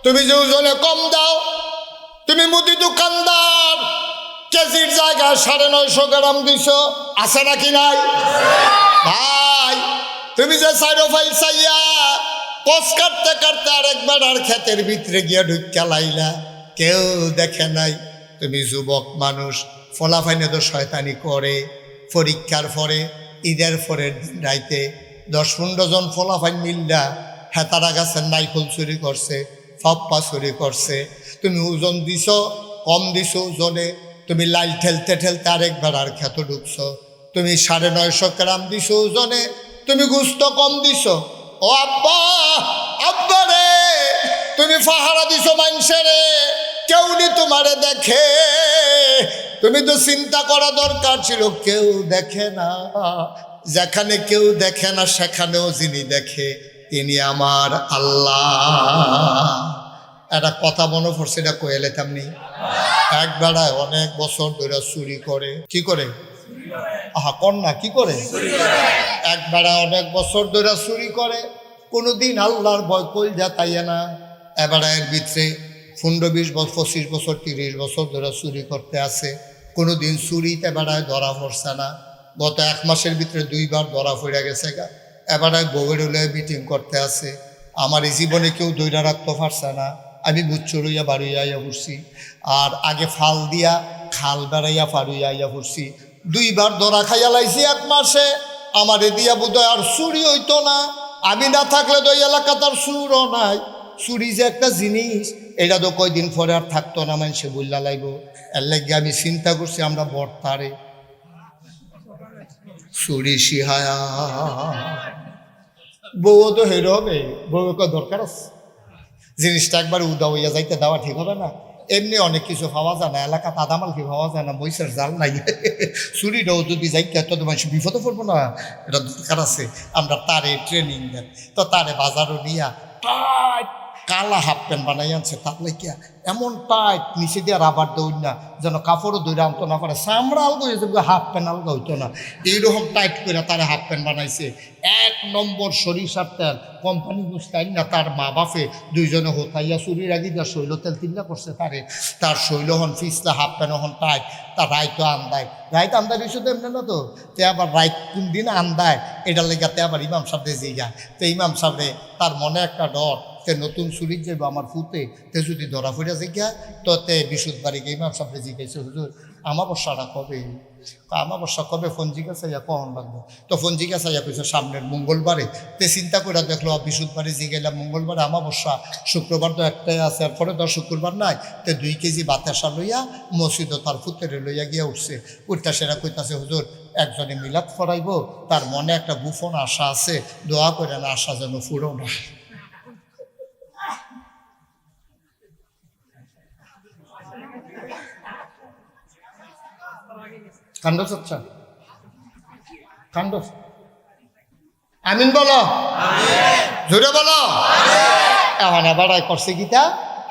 তুমি যে ওজনে কম দাও, তুমি মুদি দোকানদার, কেজির জায়গায় 950 গ্রাম দিছ, আছে নাকি নাই? ভাই তুমি যে সাইডো ফাইল চাইয়া কস কাটতে কাটতে আরেকবার আর ক্ষেতের ভিতরে গিয়া ঢুকা লাইলা, কেউ দেখে নাই। তুমি যুবক মানুষ, ফলাফাইনে তো শয়তানি করে। পরীক্ষার পরে ঈদের পরের দিন রাইতে 10-15 জন ফলাফাইন মিল্লা হেতারা গাছের নাইফল চুরি করছে, ফাপ্পা চুরি করছে। তুমি ওজন দিছ, কম দিছ ওজনে, তুমি লাইল ঠেলতে ঠেলতে আরেকবার আর ক্ষেত ঢুকছ। তুমি 950 গ্রাম দিছ ওজনে, তুমি গুস্ত কম দিছ। ও আব্বা, আব্বা রে, তুমি পাহারা দিছ মানুষেরে, কেউ নি তোমারে দেখে। তুমি তো চিন্তা করা দরকার ছিল, কেউ দেখে না। যেখানে কেউ দেখে না সেখানেও যিনি দেখে তিনি আমার আল্লাহ। একটা কথা মনে পড়ছে, এটা কয়ে লেতাম নি। এক বেড়ায় অনেক বছর ধরে চুরি করে। কি করে? আহা কন্যা কি করে? এক বেড়ায় অনেক বছর ধরে চুরি করে, কোনোদিন আল্লাহর ভয় কইল যাতাইয়ে না। এবারের ভিতরে 15-20 বছর 25 বছর 30 বছর ধরে চুরি করতে আছে, কোনোদিন চুরিতে বেড়ায় ধরা পড়ছে না। গত 1 মাসের ভিতরে 2 বার ধরা পড়ে গেছে গা। এবারে বউয়ের হলে মিটিং করতে আছে, আমার এই জীবনে কেউ দৈরা রাখতে পারছে না, আমি বুচ্চু রইয়া বাড়িয়া আইয়া পড়ছি। আর আগে ফাল দিয়া খাল বেড়াইয়া পাড়ুইয়া আইয়া পড়ছি। 2 বার ধরা খাইয়া লাইছি 1 মাসে। আমারে দিয়া বোধহয় আর চুরি হইতো না, আমি না থাকলে তো এই এলাকা তার চুরও নাই। চুরি যে একটা জিনিস এটা তো কয়দিন পরে আর থাকতো না, মানুষে বললা লাগবো। এর লাগে আমি চিন্তা করছি আমরা বর্তারে চুরি শিহায়া বউ তো হেরো হবে, বউ দরকার আছে, জিনিসটা একবার উদা হইয়া যাইতে দেওয়া ঠিক হবে না। এমনি অনেক কিছু পাওয়া যায় না, এলাকা তাদামাল কি পাওয়া যায় না, মহিষের জাল নাই, চুরিটাও যদি যাইতে তো মানুষ বিপদে পড়বো না, এটা দরকার আছে। আমরা তারে ট্রেনিং দেন, তো তারে বাজারও নিয়া টাইট কালা হাফ প্যান্ট বানাই আনছে, তার লাগিয়া এমন টাইট নিচে দিয়ে রাবার দৌড় না, যেন কাপড়ও দৌড়ে আনতো না পারে, চামড়া আলগা হয়েছে, হাফ প্যান্ট আলগা হইতো না, এইরকম টাইট করে তারে হাফ প্যান্ট বানাইছে। 1 নম্বর সরিষার তেল কোম্পানি বুঝতেই না, তার মা বাপে দুইজনে হোতাইয়া চুরির আগে দিয়া শৈল তেল তিনটা করছে তারে, তার শৈল হন ফিসলা হাফ প্যান্ট হন টাইট, তার রাইতো আন্দায়, রাইত আন্দায় শুধু এমনি না তো, তে আবার রাইত কোন দিন আন্দায় এটার লেগাতে আবার ইমাম সাহেব জিগা, তো ইমাম সাহেবে তার মনে একটা ডর, তে নতুন চুরির যাইব আমার ফুতে, তে যদি ধরা ফুটে জিজ্ঞা, তো তে বিশুদ্ধ বাড়িকে ইমাম সাহেব জিজ্ঞাসা, হুজুর আমাবস্যাটা কবে? আমাবস্যা কবে? ফোন জিজ্ঞাসা ইয়া কখন লাগবে? তো ফোন জিজ্ঞাসা ইয়া কইছে সামনের মঙ্গলবারে। তে চিন্তা করে দেখলো বিশুদ্ধ বাড়ি জিগাইলাম মঙ্গলবারে আমাবস্যা, শুক্রবার তো একটাই আছে, এরপরে তো শুক্রবার নাই, তে 2 কেজি বাতাসা লইয়া মসজিদ তার ফুতেরে লইয়া গিয়া উঠছে, উঠটা সেরা কইতাছে, হুজুর একজনে মিলাদ ফরাইব, তার মনে একটা গোপন আশা আছে, দোয়া করে না, আশা যেন ফুরো না। কাণ্ড চর্চা, কাণ্ড, আমিন বলো, জোরে বলো। এখন এবার করছে গীতা,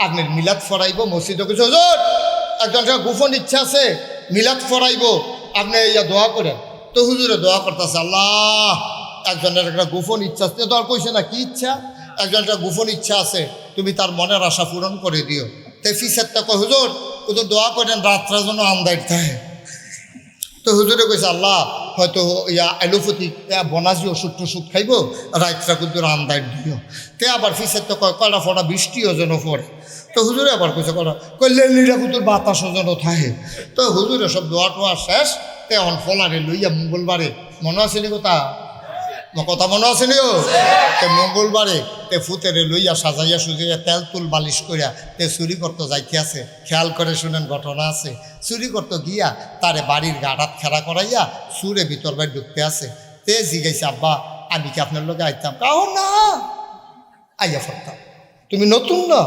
আপনার মিলাদ ফরাইব মসজিদে কিছু, হুজুর একজন গোপন ইচ্ছা আছে, মিলাদ ফরাইব, আপনি ইয়া দোয়া করেন। তো হুজুরে দোয়া করতেছে, আল্লাহ একজনের একটা গোপন ইচ্ছা আছে, তো আর কইছে না কি ইচ্ছা, একজনের গোপন ইচ্ছা আছে, তুমি তার মনের আশা পূরণ করে দিও। তো ফিসেরটা কয়, হুজুর হুজুর দোয়া করেন রাত্রা যেন আন্দায় থাকে। তো হুজুরে কইছে, আল্লাহ হয়তো ইয়া এলোপ্যাথিক বনাজি ওষুধ টষুধ খাইব, রাত্রা কিন্তু আন্দায় দিও। তে আবার ফিসের তো কয় কয়টা ফোটা বৃষ্টিও যেন পড়ে। তো হুজুরে আবার কইছে কইলে লিরা কুতুর বাতাসও যেন থাকে। তো হুজুরে সব দোয়া টোয়া শেষ, তে এখন ফলারে লইয়া মঙ্গলবারে, মনে আসেনি কথা, কথা মনে আসেনি ও, তে মঙ্গলবারে তে ফুতেরে লইয়া সাজাইয়া সুজাইয়া তেল তুল বালিশ করিয়া তে চুরি করতে যাইতে আছে। খেয়াল করে শুনেন, ঘটনা আছে, চুরি করতে গিয়া তারে বাড়ির গাড়াত খেলা করাইয়া সুরে ভিতর বাড়ি ঢুকতে আছে। তে জিগাইছে, আব্বা আমি কি আপনার লোকে আইতাম? কাহ না, আইয়া ফরতাম, তুমি নতুন না,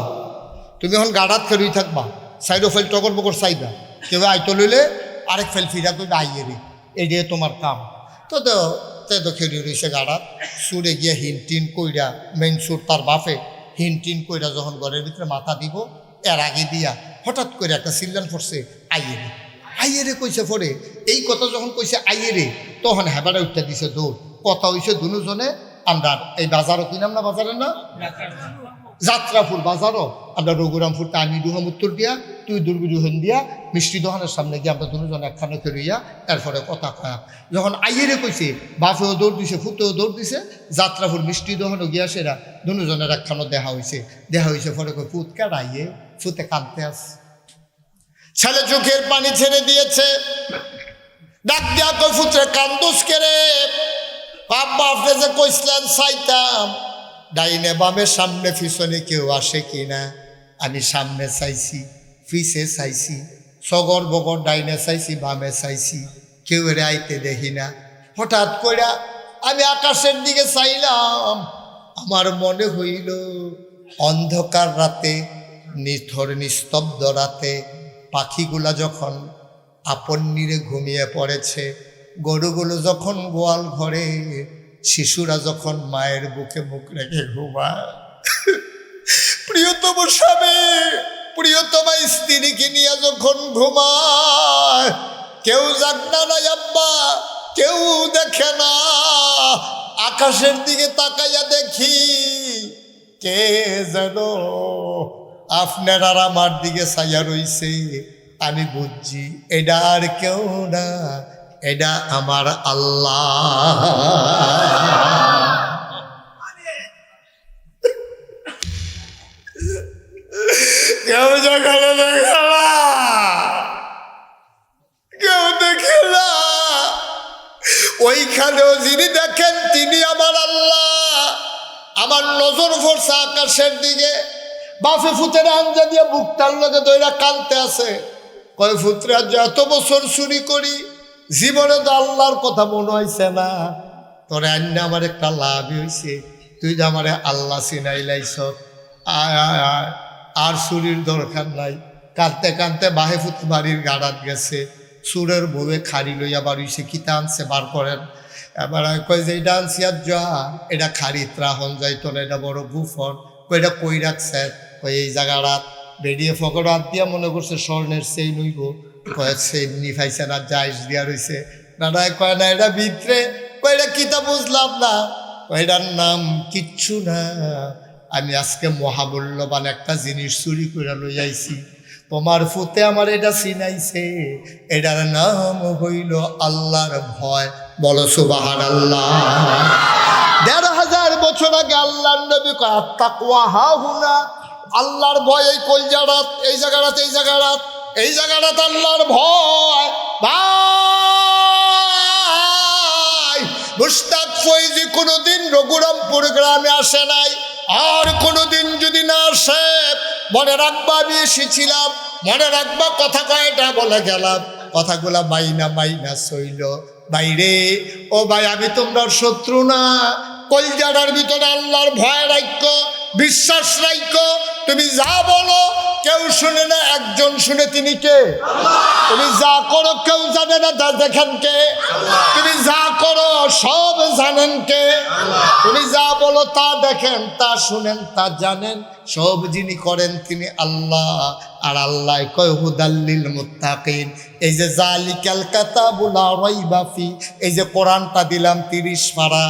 তুমি এখন গাড়াত খেলুই থাকবা, সাইডো ফেল টগর বগর চাইবা, কেউ আইতো লইলে আরেক ফেল ফিরা করবে, আইয়ে রে, এই দিয়ে তোমার কাম। তো তো খেলি রয়েছে গাড়াত, সুরে গিয়া হিনটিন কইরা, মেইন সুর তার বাপে হিনটিন কইরা যখন ঘরের ভিতরে মাথা দিব, এর আগে দিয়া হঠাৎ করে একটা সিল্লান পড়ছে, আইয়ে রে, আইয়ে রে কইছে পরে, এই কথা যখন কইছে আইয়ে রে, তখন হেবাটা উঠতে দিছে দৌড়। কথা হইছে দুজনে, আমরা এই বাজারও কিনাম না, বাজারে না যাত্রাপুর বাজারও, আমরা রঘুরামপুরটা আমি ডুহাম উত্তর দিয়া, তুই দুর্গুজুহেন দিয়া, মিষ্টি দোকানের সামনে গিয়ে আমরা দুজন একখানে করিয়া এরপরে কথা কয়া। যখন আইয়েরে কইছে, বাপেও দৌড় দিছে, ফুতেও দৌড় দিছে, যাত্রাপুর মিষ্টি দোকানও গিয়া সেরা দুজনের একখানো দেখা হয়েছে পরে কই, ফুত কার আইয়ে, ফুতে কাঁদতে আস, ছেলে চোখের পানি ছেড়ে দিয়েছে, ডাক দিয়া কই, ফুতরে কান্দুস কেরে, বাবা আপনি যে কইসলেন চাইতাম, ডাইনে বামে সামনে পিছনে কেউ আসে কিনা, আমি সামনে চাইছি, পিছে চাইছি, সগর বগর ডাইনে চাইছি, বামে চাইছি, কেউ এর আইতে দেখি না। হঠাৎ করে আমি আকাশের দিকে চাইলাম, আমার মনে হইল অন্ধকার রাতে, নিথর নিস্তব্ধ রাতে পাখিগুলা যখন আপন নিরে ঘুমিয়ে পড়েছে, গরুগুলো যখন গোয়াল ঘরে, শিশুরা যখন মায়ের বুকে মুখ রেখে ঘুমায়, প্রিয়তম স্বামী প্রিয়তমা স্ত্রীকে নিয়ে যখন ঘুমায়, কেউ জাগনা নাই আব্বা, কেউ দেখে না, আকাশের দিকে তাকাইয়া দেখি কে যেন আপনার আর আমার দিকে ছায়া রইছে। আমি বুঝছি এটা আর কেউ না, এটা আমার আল্লাহ। কেউ যেখানে দেখে না, কেউ দেখে না, ওইখানেও যিনি নজর পড়ছে আকাশের দিকে। বাপে ফুতের আঞ্জা দিয়ে বুকটার লগে দইরা কানতে আছে। কয় ফুতরে আজ এত বছর চুরি করি, জীবনে তো আল্লাহর কথা মনে হয়েছে না। তোরে আন্না আমার একটা লাভই হয়েছে, তুই যে আমারে আল্লাহ চিনাই লাইছ। আয় আয় আয়, আর চুরির দরকার নাই। কাঁদতে কাঁদতে বাহে ফুতে বাড়ির গাড়াত গেছে। সুরের বউয়ে খাড়ি লইয়া বাড়িছে, কিতা আনছে বার করেন। এবার কয় যে এটা আনছি আর যা, এটা খাড়ি ত্রাহন যাইতো না, এটা বড় গুফর। কই এটা কই রাখছে? কই এই জায়গাটাত। বেরিয়ে ফকর হাত দিয়া মনে করছে স্বর্ণের সেই নইব। কয় সেই নিফাইছে না, জাইস দিয়া রয়েছে। দাদা কয় না এটা ভিতরে। কয় এটা কিতা বুঝলাম না। কয় এটার নাম কিচ্ছু না, আমি আজকে মহামূল্যবান একটা জিনিস চুরি করে লই আইছি। তোমার ফুতে আমার এটা চিনাইছে, এটার নাম হইল আল্লাহর ভয়। বলো সুবহানাল্লাহ। ১,৫০০ বছর আগে আল্লাহর নবী কয় আত্তাকওয়া হাহুনা, আল্লাহর ভয় এই কলজারাত, এই জায়গাটাত, এই জায়গাটাত, এই জায়গাটাত আল্লাহর ভয়। ভাই মুশতাক ফৈজি কোনোদিন রঘুরামপুর গ্রামে আসে নাই, আর কোনোদিন যদি না আসে মনে রাখবা আমি এসেছিলাম, মনে রাখবা কথা কয়টা বলে গেলাম, কথাগুলা মাইনা মাইনা সইল। বাইরে ও ভাই, আমি তোমরা শত্রু না। কলজাটার ভিতরে আল্লাহর ভয় রাখো, বিশ্বাস রাখো। তুমি যা বলো কেউ শুনে না, একজন শুনে, তিনি কে? তুমি যা করো কেউ জানে না, তা দেখেন কে? তুমি যা করো সব জানেন কে? তুমি যা বলো তা দেখেন, তা শুনেন, তা জানেন, সব যিনি করেন তিনি আল্লাহ। আর আল্লাহ কয় হুদাল্লিল মুত্তাকিন। এই যে জালিকাল কিতাবু লা রাইবা ফি, এই যে কোরআনটা দিলাম ৩০ পারা,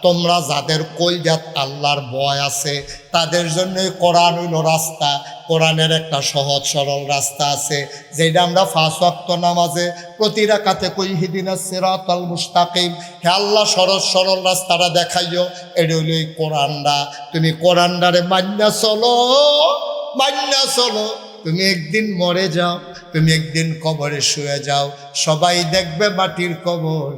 তোমরা যাদের কলজাত আল্লাহর ভয় আছে তাদের জন্য কোরআন হইল রাস্তা। কোরআনের একটা সহজ সরল রাস্তা আছে, যেটা আমরা ৫ ওয়াক্ত নামাজে প্রতি রাকাতে কই ইহদিনাস সিরাতাল মুস্তাকিম। হে আল্লাহ সহজ সরল রাস্তাটা দেখাইও, এটা হইল এই কোরআনটা। তুমি কোরআনটারে মান্না চলো, মান্না চলো। তুমি একদিন মরে যাও, তুমি একদিন কবরে শুয়ে যাও, সবাই দেখবে মাটির কবর।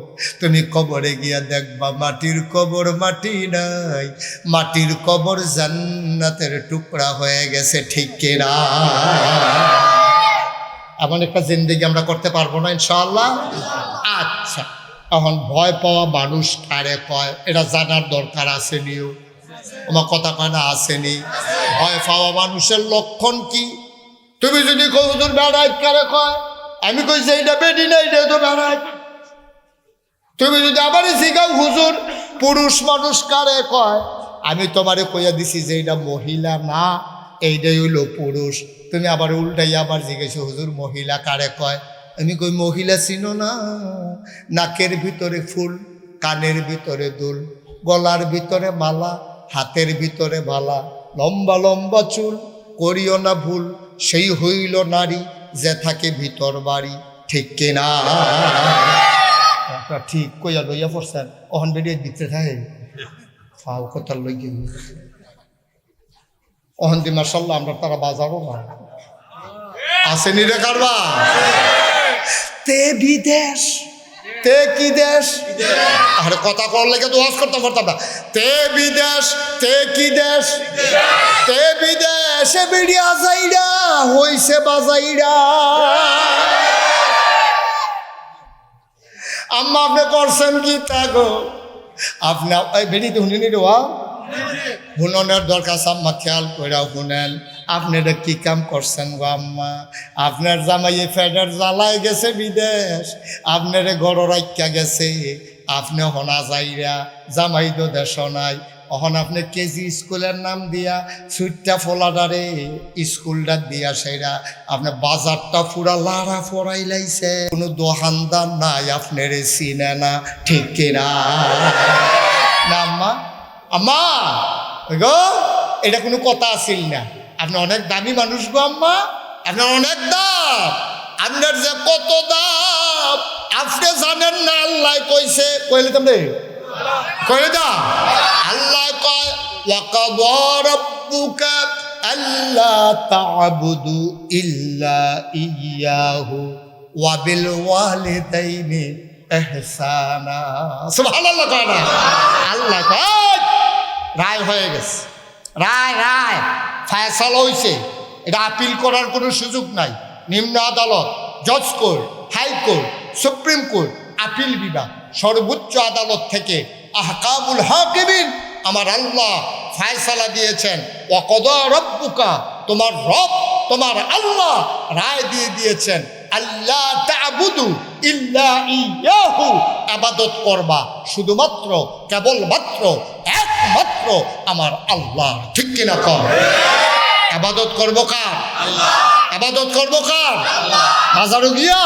তুমি কবরে গিয়া দেখবা মাটির কবর মাটি নাই, মাটির কবর জান্নাতের টুকরা হয়ে গেছে। ঠিক কিনা? এমন একটা জিন্দেগি আমরা করতে পারবো না ইনশাআল্লাহ। আচ্ছা, এখন ভয় পাওয়া মানুষ কারে কয় এটা জানার দরকার আছে নিও। আমার কথা কয় না আসেনি? ভয় পাওয়া মানুষের লক্ষণ কি? তুমি যদি কই হুজুর বেড়াইত কারে কয়, আমি কই যে এইটা বেডি না, এইটা তো বেড়াইত। তুমি যদি আবারই শিখাও হুজুর পুরুষ মানুষ কারে কয়, আমি তোমারে কইয়া দিছি যে এইটা মহিলা না, এইটাই হইল পুরুষ। তুমি আবার উল্টাই আবার জিজ্ঞেস হুজুর মহিলা কারে কয়, আমি কই মহিলা চিনো না? নাকের ভিতরে ফুল, কানের ভিতরে দুল, গলার ভিতরে মালা, হাতের ভিতরে মালা, লম্বা লম্বা চুল, করিও না ভুল, সেই হইল নারী যে থাকে ভিতর বাড়ি। ঠিক কিনা? ঠিক কইয়া লইয়া পড়ছেন। অহন বেরিয়ে দিতে থাকে ফাও কথা লই গেল। অহন দি মাশাআল্লাহ আমরা তারা বাজারও না আসেনি রে কারবা। তে বিদেশ, তে কি দেশ? আরে কথা কর লেগে তো ওয়াজ করতে পারতাম না। তে বিদেশ, তে কি দেশ? তে বিদেশে বেরিয়া যাইরা হইছে বাজাইরা। আম্মা আপনি করছেন কি তা গো? আপনি বেরিয়ে শুনিনি রে ওয়া হুননের দরকার, আম্মা খেয়াল করে শুনেন। আপনি এটা কি কাম করছেন গো আম্মা? আপনার জামাইয়ে ফেডার জ্বালায় গেছে বিদেশ, আপনার ঘর রাইকা গেছে, আপনি হনা যাইরা জামাই তো দেশ নাই। অহন আপনি কেজি স্কুলের নাম দিয়া সুইটটা ফোলাডারে স্কুলটা দিয়া সেরা আপনি বাজারটা পুরা লাড়া ফরাই লাইছে। কোনো দোকানদার নাই, আপনার চিনে না। ঠিক কিনা? না আম্মা, আম্মা গো এটা কোনো কথা আসিল না। আপনি অনেক দামি মানুষ গো আম্মা, আপনার অনেক দাম। আপনার যে কত দাম আপনি জানেন না। আল্লাহ কইছে, কইলে তুমি কইলে দা আল্লাহ কয় ওয়াকাদা রাব্বুকা আল্লা তা'বুদু ইল্লা ইয়্যাহু ওয়া বিল ওয়ালিদাইনি ইহসানা। সুবহানাল্লাহ কয় না? আল্লাহ কয় রায় হয়ে গেছে। রায় রায় ফায়সালা হয়েছে, এটা আপিল করার কোনো সুযোগ নাই। নিম্ন আদালত, জজ court, high court, supreme court, appeal বিভাগ, সর্বোচ্চ আদালত থেকে আহকামুল হাকিমিন আমার আল্লাহ ফায়সালা দিয়েছেন। ওয়াকদা রব্বুকা, তোমার রব তোমার আল্লাহ রায় দিয়ে দিয়েছেন, আল্লাহ তা'বুদু ইল্লা ইয়াহু, ইবাদত করবা শুধুমাত্র কেবলমাত্র একমাত্র আমার আল্লাহ। ঠিক কিনা কর? ইবাদত করব কার? আল্লাহ। ইবাদত করব কার? আল্লাহ। মাজারু গিয়া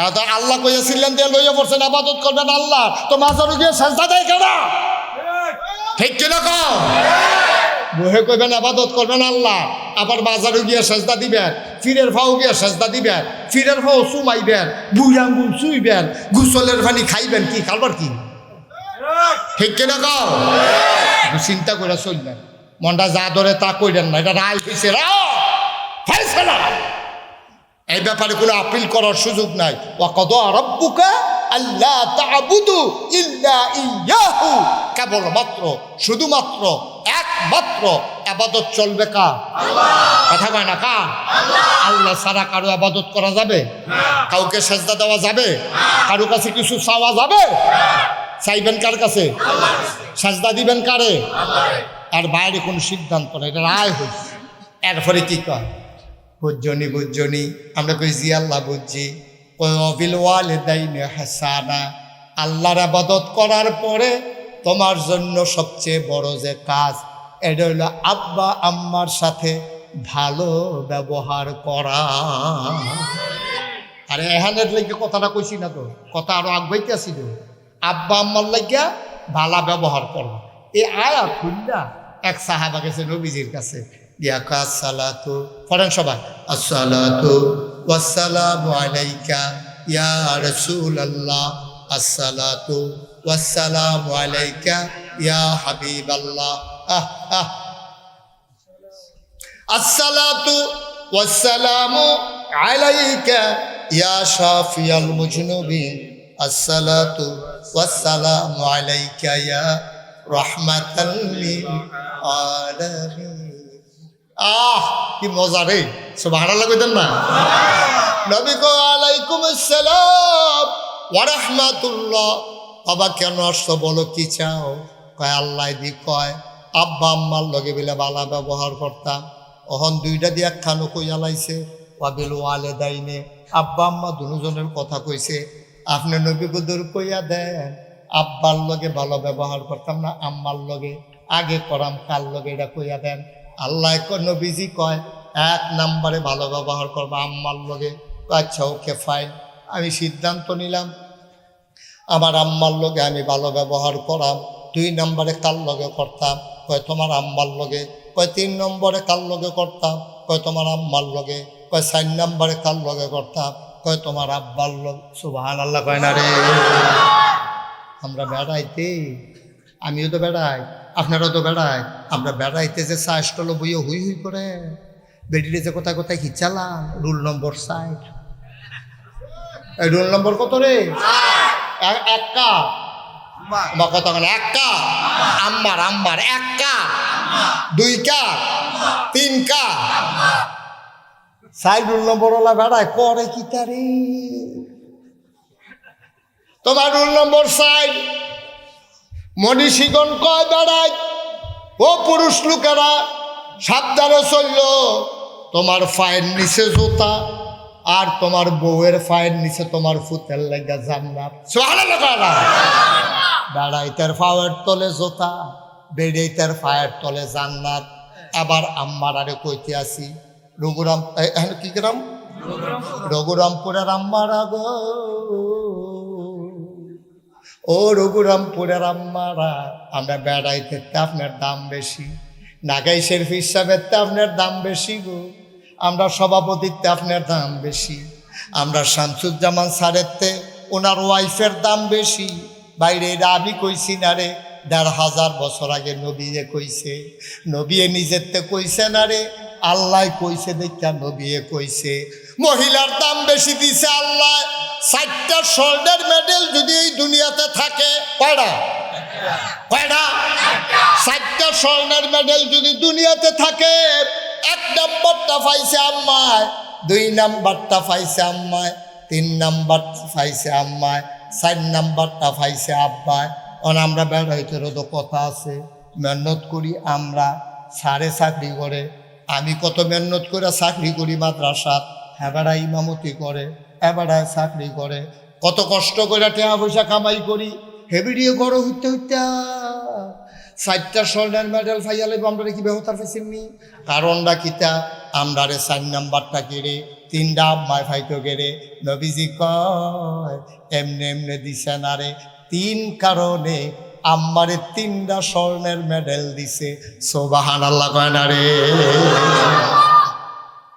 এত আল্লাহ কইয়াছিলেন দিয়ে লইয়া পড়ছেন ইবাদত করবেন আল্লাহ, তো মাজারু গিয়া সাজদা দেয় কেন? ঠিক কিনা কর? বহে কইবেন ইবাদত করবেন আল্লাহ, আবার বাজারু গিয়া সাজদা দিবেন, ফিরের ফাও গিয়া সাজদা দিবেন, ফিরের ফাও চুমাইবেন, বুই আঙ্গুল চুইবেন, গুসলের পানি খাইবেন, কি খাবার কি? ঠিক কিনা কর? চিন্তা করে চলবেন, মনটা যা ধরে তা কইলেন না, এটা রায় হয়েছে, ফায়সালা। এই ব্যাপারে কোনো আপিল করার সুযোগ নাই। ওয়াকদা রব্বুকা আল্লাহ তা'বুদু ইল্লা ইয়াহু, কেবলমাত্র শুধুমাত্র একমাত্র ইবাদত চলবে কার? আল্লাহ। কথা কয় না কার? আল্লাহ। আল্লাহ ছাড়া কারো ইবাদত করা যাবে? কাউকে সেজদা দেওয়া যাবে? কারো কাছে কিছু চাওয়া যাবে? চাইবেন কার কাছে? সেজদা দিবেন কারে? আর বাইরে কোনো সিদ্ধান্ত নেই, এটা রায় হয়েছে। এরপরে কি কয়? বুঝজনি বুঝজনি, আমরা কই জি আল্লাহ বুঝছি। ওয়াবিল ওয়ালিদাইনি হাসানা, আল্লাহর ইবাদত করার পরে তোমার জন্য সবচেয়ে বড় যে কাজ, এটা হলো আব্বা আম্মার সাথে ভালো ব্যবহার করা। আরে এখানের লাগে কথাটা কইছি না তো, কথা আরো আগবাইতে আসি তো। আব্বা আম্মার লাগিয়া ভালো ব্যবহার করো। এই আয়া খুললা এক সাহাবা গেছে নবীজির কাছে, আসসালাতু, পড়েন সবাই, আসসালাতু ওয়াসসালামু আলাইকা ইয়া রাসূলুল্লাহ, আসসালাতু ওয়াসসালামু আলাইকা ইয়া হাবিবাল্লাহ। আসসালাতু ওয়াসসালামু আলাইকা ইয়া শাফিয়াল মুজনুবিন, আসসালাতু ওয়াসসালামু আলাইকা ইয়া রাহমাতাল লিল আলামিন। কি মজা রে, সুবহানাল্লাহ কইতেন না? নবী কো আলাইকুম আসসালাম ওয়া রাহমাতুল্লাহ। বাবা কেন আসছো, বলো কি চাও? কয় আল্লাহ দি কয় আব্বা আম্মার লগে বিলে বালা ব্যবহার করতাম, ওহন দুইটা দিয়ে একখানো কইয়া লাইছে। ওয়াবিল ওয়ালিদাইনি, আব্বা আম্মা দুজনের কথা কইছে। আপনি নবী গুদুর কইয়া দেন, আব্বার লগে ভালো ব্যবহার করতাম না, আম্মার লগে আগে করাম, কার লগে এটা কইয়া দেন। আল্লাহ নবীজি কয় এক নম্বরে ভালো ব্যবহার করবো আম্মার লগে। আচ্ছা ওকে ফাইন, আমি সিদ্ধান্ত নিলাম আমার আম্মার লগে আমি ভালো ব্যবহার করাম। 2 নম্বরে কার লগে করতাম? কয় তোমার আম্মার লগে। কয় 3 নম্বরে কার লগে করতাম? কয় তোমার আম্মার লগে। কয় 4 নম্বরে কার লগে করতাম? কয় তোমার আব্বার লগে। সুবহানাল্লাহ কয় না রে? আমরা বেড়াইতে, আমিও তো বেড়াই, আপনারাও তো বেড়াই, আমরা বেড়াইতে যে চা স্টলে বইয়ে হুই হুই করে বেডিরে যে কোথায় কোথায় খিচালাম। রুল নম্বর 60, এই রুল নম্বর কত রে? এক কাপ বা কত এক কাপ আম্মার, আম্মার 1 কাপ, 2 কাপ, 3 কাপ। 4 রুল নম্বর ওলা বেড়ায় করে কি তারে? তোমার রুল নম্বর 60 মনীষীগণ কয় বেড়ায়, ও পুরুষ লোকেরা সাবধানে চলল, তোমার পায়ের নিচে জুতা, আর তোমার বউয়ের পায়ের নিচে তোমার ফুতের লাগা জান্নাত। সুবহানাল্লাহ। বেড়াইতের পায়ের তলে জুতা, বেড়াইতের পায়ের তলে জান্নাত। আবার আম্মার আরে কইতে আসি, রঘুরাম কি গ্রাম? রঘুরামপুরের আম্মারা গো, ও রঘুরামপুরের আম্মারা, আমরা বেড়াইতে আপনার দাম বেশি, নাগাইশের হিসাবের আপনার দাম বেশি গো, আমরা সভাপতিত্বে আপনার দাম বেশি, আমরা শামসুজ্জামান স্যারেরতে ওনার ওয়াইফের দাম বেশি। বাইরে এটা আমি কইছি না রে, 1500 বছর আগে নবীয়ে কইছে, নবীয়ে নিজেরতে কইছে না রে, আল্লাহ কইছে দেখা নবীয়ে কইছে। মহিলার দাম বেশি দিছে আল্লাহ। 4টা শোল্ডার মেডেল যদি এই দুনিয়াতে থাকে, কয়টা? কয়টা? 4টা স্বর্ণের মেডেল যদি দুনিয়াতে থাকে, 1 নাম্বারটা পাইছে আম্মায়, 2 নাম্বারটা পাইছে আম্মায়, 3 নাম্বারটা পাইছে আম্মায়, 4 নাম্বারটা পাইছে আব্বায়। আমরা বেড়াইতে তো কথা আছে, মেহনত করি আমরা, সারে চাকরি করে, আমি কত মেহনত করে চাকরি করি মাদ্রাসাত, এবারা ইমামতি করে, এবারায় চাকরি করে, কত কষ্ট করে টাকা পয়সা কামাই করি, হেবিডিও গড় হইতে হইতে 4টা স্বর্ণের মেডেল ফাইয়া লাগবে। আমরা কি ব্যবহার পেয়েছি? কারণটা কিতা? আমরা 4 নাম্বারটা কেড়ে 3টা আম্মায় ফাইতো কেড়ে নবীজি কয় এমনি এমনি দিছে না রে, 3 কারণে আম্মারে 3টা স্বর্ণের মেডেল দিছে। সুবহানাল্লাহ কয় না রে?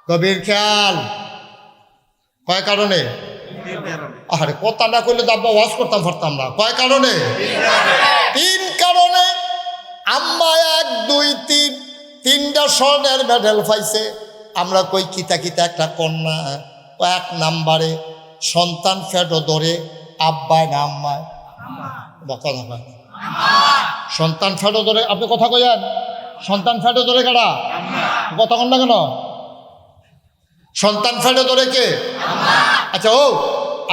কবির খেয়াল, কয় কারণে? আরে কথা না করলে তো আব্বা ওয়াজ করতাম পারতাম না। কয় কারণে? 3 কারণে আম্মা 1 2 3 3টা স্বর্ণের মেডেল পাইছে। আমরা কই কিতা কিতা একটা কন্যা। 1 নাম্বারে সন্তান ফেটো ধরে আব্বায় না আম্মায়? কথা কয় সন্তান ফেটো ধরে। আপনি কথা কইেন সন্তান ফেটো ধরে কারা? কথা কন না কেন? সন্তান ফেটো ধরে কে? আচ্ছা ও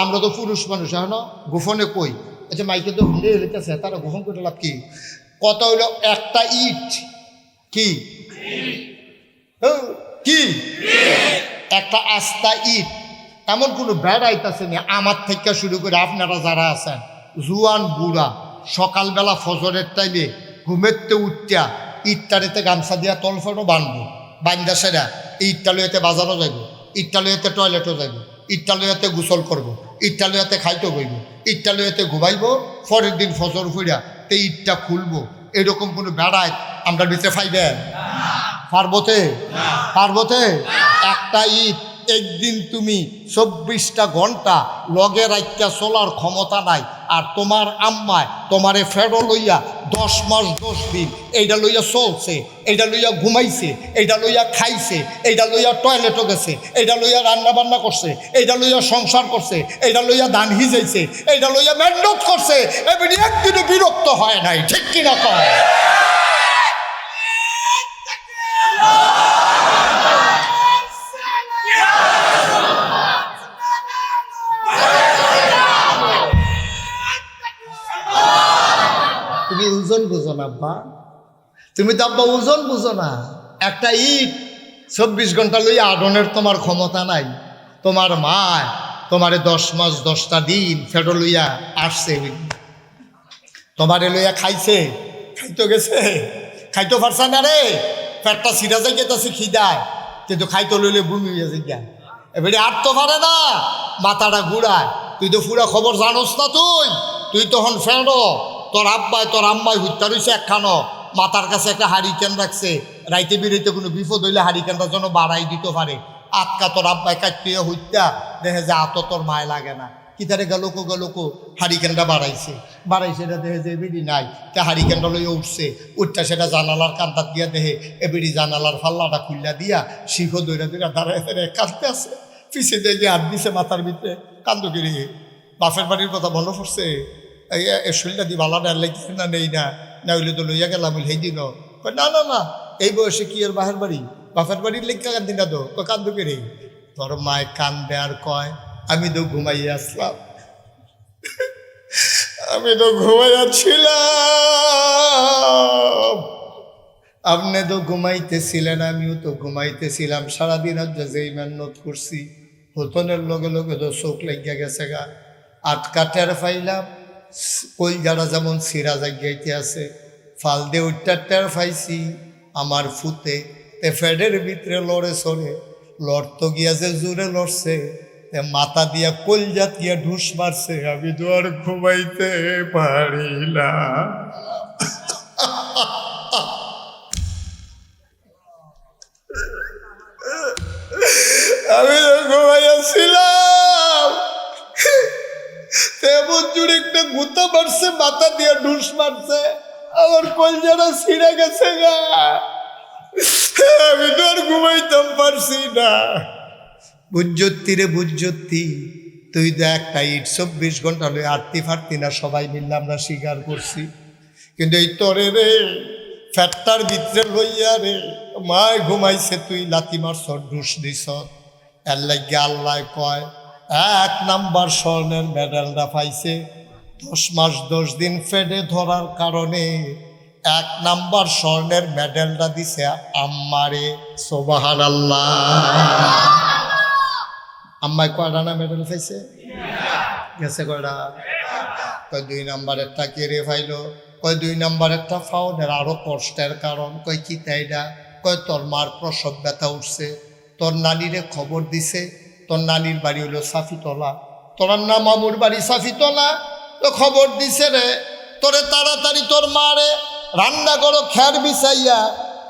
আমরা তো পুরুষ মানুষ, এখন গোপনে কই। আচ্ছা মাইকে তো হুলে হেলেছে, তারা গোপন করে লাভ কি? কথা হইল একটা ইট কি কি একটা আস্তা ইট। এমন কোনো বেড়াইতেছে না আমার থেকে শুরু করে আপনারা যারা আছেন জুয়ান বুড়া, সকালবেলা ফজরের টাইমে ঘুমেরতে উঠতিয়া ইটটারেতে গামছা দিয়া তলফানো বানবো, বান্দা সেরা ইটটা লইতে বাজারও যাইব, ইটটা লইতে টয়লেটও যাইব, ইটটা লইতে গোসল করব, ইটটা লইতে খাইতে বইব, ইটটা লইতে ঘুমাইব, পরের দিন ফজর ফুইরা তে ইটটা খুলবো। এরকম কোনো বেড়ায় আমরা নিতে পাইবেন? পার্বতে পার্বতে একটা ইট একদিন তুমি 24টা ঘন্টা লগে রাইকা চলার ক্ষমতা নাই। আর তোমার আম্মায় তোমারে ফেরো লইয়া 10 মাস 10 দিন এইটা লইয়া চলছে, এইটা লইয়া ঘুমাইছে, এইটা লইয়া খাইছে, এইটা লইয়া টয়লেটও গেছে, এইটা লইয়া রান্না বান্না করছে, এইটা লইয়া সংসার করছে, এইটা লইয়া ধান ভিজাইছে, এইটা লইয়া মেহনত করছে। এমনি একদিনও বিরক্ত হয় নাই, ঠিক কিনা কয়? তুমি ওজন বুঝো না আব্বা, তুমি তো আব্বা ওজন বুঝো না। একটা ইট 24 ঘন্টা লইয়া আডনের তোমার ক্ষমতা নাই। তোমার মা তোমারে 10 মাস 10টা দিন ফেটো লইয়া আসছে, তোমারে লইয়া খাইছে, খাইতে গেছে, খাইতে পারছে না রে, পেটটা সিরা যাই গেছে খিদায়, কিন্তু খাইতে লইলে বমি হইয়া যাই। এবারে আর তো পারে না, মাথাটা ঘুরায়। তুই তো পুরা খবর জানোস না, তুই তখন ফেরো তোর আব্বাই তোর আম্মাই হুত্তা রয়েছে একখানো, মাথার কাছে একটা হারিকেন রাখছে, রাইতে বেরোইতে কোনো বিপদ হইলে হারিকেনটা যেন বাড়াই দিতে পারে। আটকা তোর আব্বাই কাটিয়ে হুত্তা দেখে যে আত তোর মায় লাগে না, কিতারে গেলোকো হারিকেনটা বাড়াইছে এটা দেখে যে এবিডি নাই, তা হারিকেনটা লইয়া উঠছে, উঠটা সেটা জানালার কান্তার দিয়া দেখে এবিডি জানালার ফাল্লাটা খুললা দিয়া শিখো দৈরা দাঁড়ায় কাঁদতে আছে। পিছিয়ে দিয়ে হাত দিছে মাথার ভিতরে, কান্দ গিরি বাপের বাড়ির কথা মনে পড়ছে, এই শরীরটা দিয়ে ভালো ডাল লাগছে না, নেই না, না হইলে তো লইয়া গেলাম সেই দিন। না না না, এই বয়সে কি আর বাপের বাড়ি, বাপের বাড়ির লেখা কান্দি না তো কান্দ কেড়ে। তোর মায় কান্দে আর কয় আমি তো ঘুমাইয়ে আসলাম, আমি তো ঘুমাইয়াছিলাম, আপনি তো ঘুমাইতেছিলেন, আমিও তো ঘুমাইতেছিলাম। সারাদিন আজ যেই মেহনত করছি হতনের লগে লগে তো চোখ লাগিয়া গেছে গা, আটকা টের পাইলাম ওই যারা যেমন সিরা জাগিয়াইতে আছে, ফাল দিয়ে উঠটা টের পাইছি আমার ফুতে ফেডের ভিতরে লড়ে সরে, লড়তো গিয়া যে জোরে লড়ছে, মাথা দিয়া কলজাত গিয়া ঢুস মারছে, আমি তো আর ঘুমাইতে পারিলাম। আমি তো ঘুমাইয়াছিলাম, তেমন জুড়ে একটা গুতা মারছে, মাথা দিয়া ঢুস মারছে, আমার কলজাটা ছিঁড়ে গেছে গা, আমি তো আর ঘুমাইতাম পারছি না। বুঝ্যতি রে বুঝ্যতি, তুই তো একটা ইট 24 ঘন্টা লই আটতি ফাটতি না, সবাই মিললে আমরা স্বীকার করছি। কিন্তু এই তোরে রে ফ্যাটটার ভিতরে লইয়া রে মায় ঘুমাইছে তুই লাথি মারছ ঢুস দিছ এর লাগে আল্লাহ কয় 1 নাম্বার স্বর্ণের মেডেলটা পাইছে 10 মাস 10 দিন ফেডে ধরার কারণে 1 নাম্বার স্বর্ণের মেডেলটা দিছে আম্মারে সুবহানাল্লাহ। আম্মায় কয়টা না মেডেল পাইছে গেছে কয়টা কয় 2 নাম্বারেরটা কেড়ে ফাইলো কয় 2 নাম্বারেরটা ফাউনের আরো কষ্টের কারণ কয় কি তাইডা কয় তোর মার প্রসব ব্যথা উঠছে তোর নানিরে খবর দিছে তোর নানির বাড়ি হলো সাফিতলা তোর না মামুর বাড়ি সাফিতলা তো খবর দিছে রে তোরে তাড়াতাড়ি তোর মারে রান্না করো খের বিছাইয়া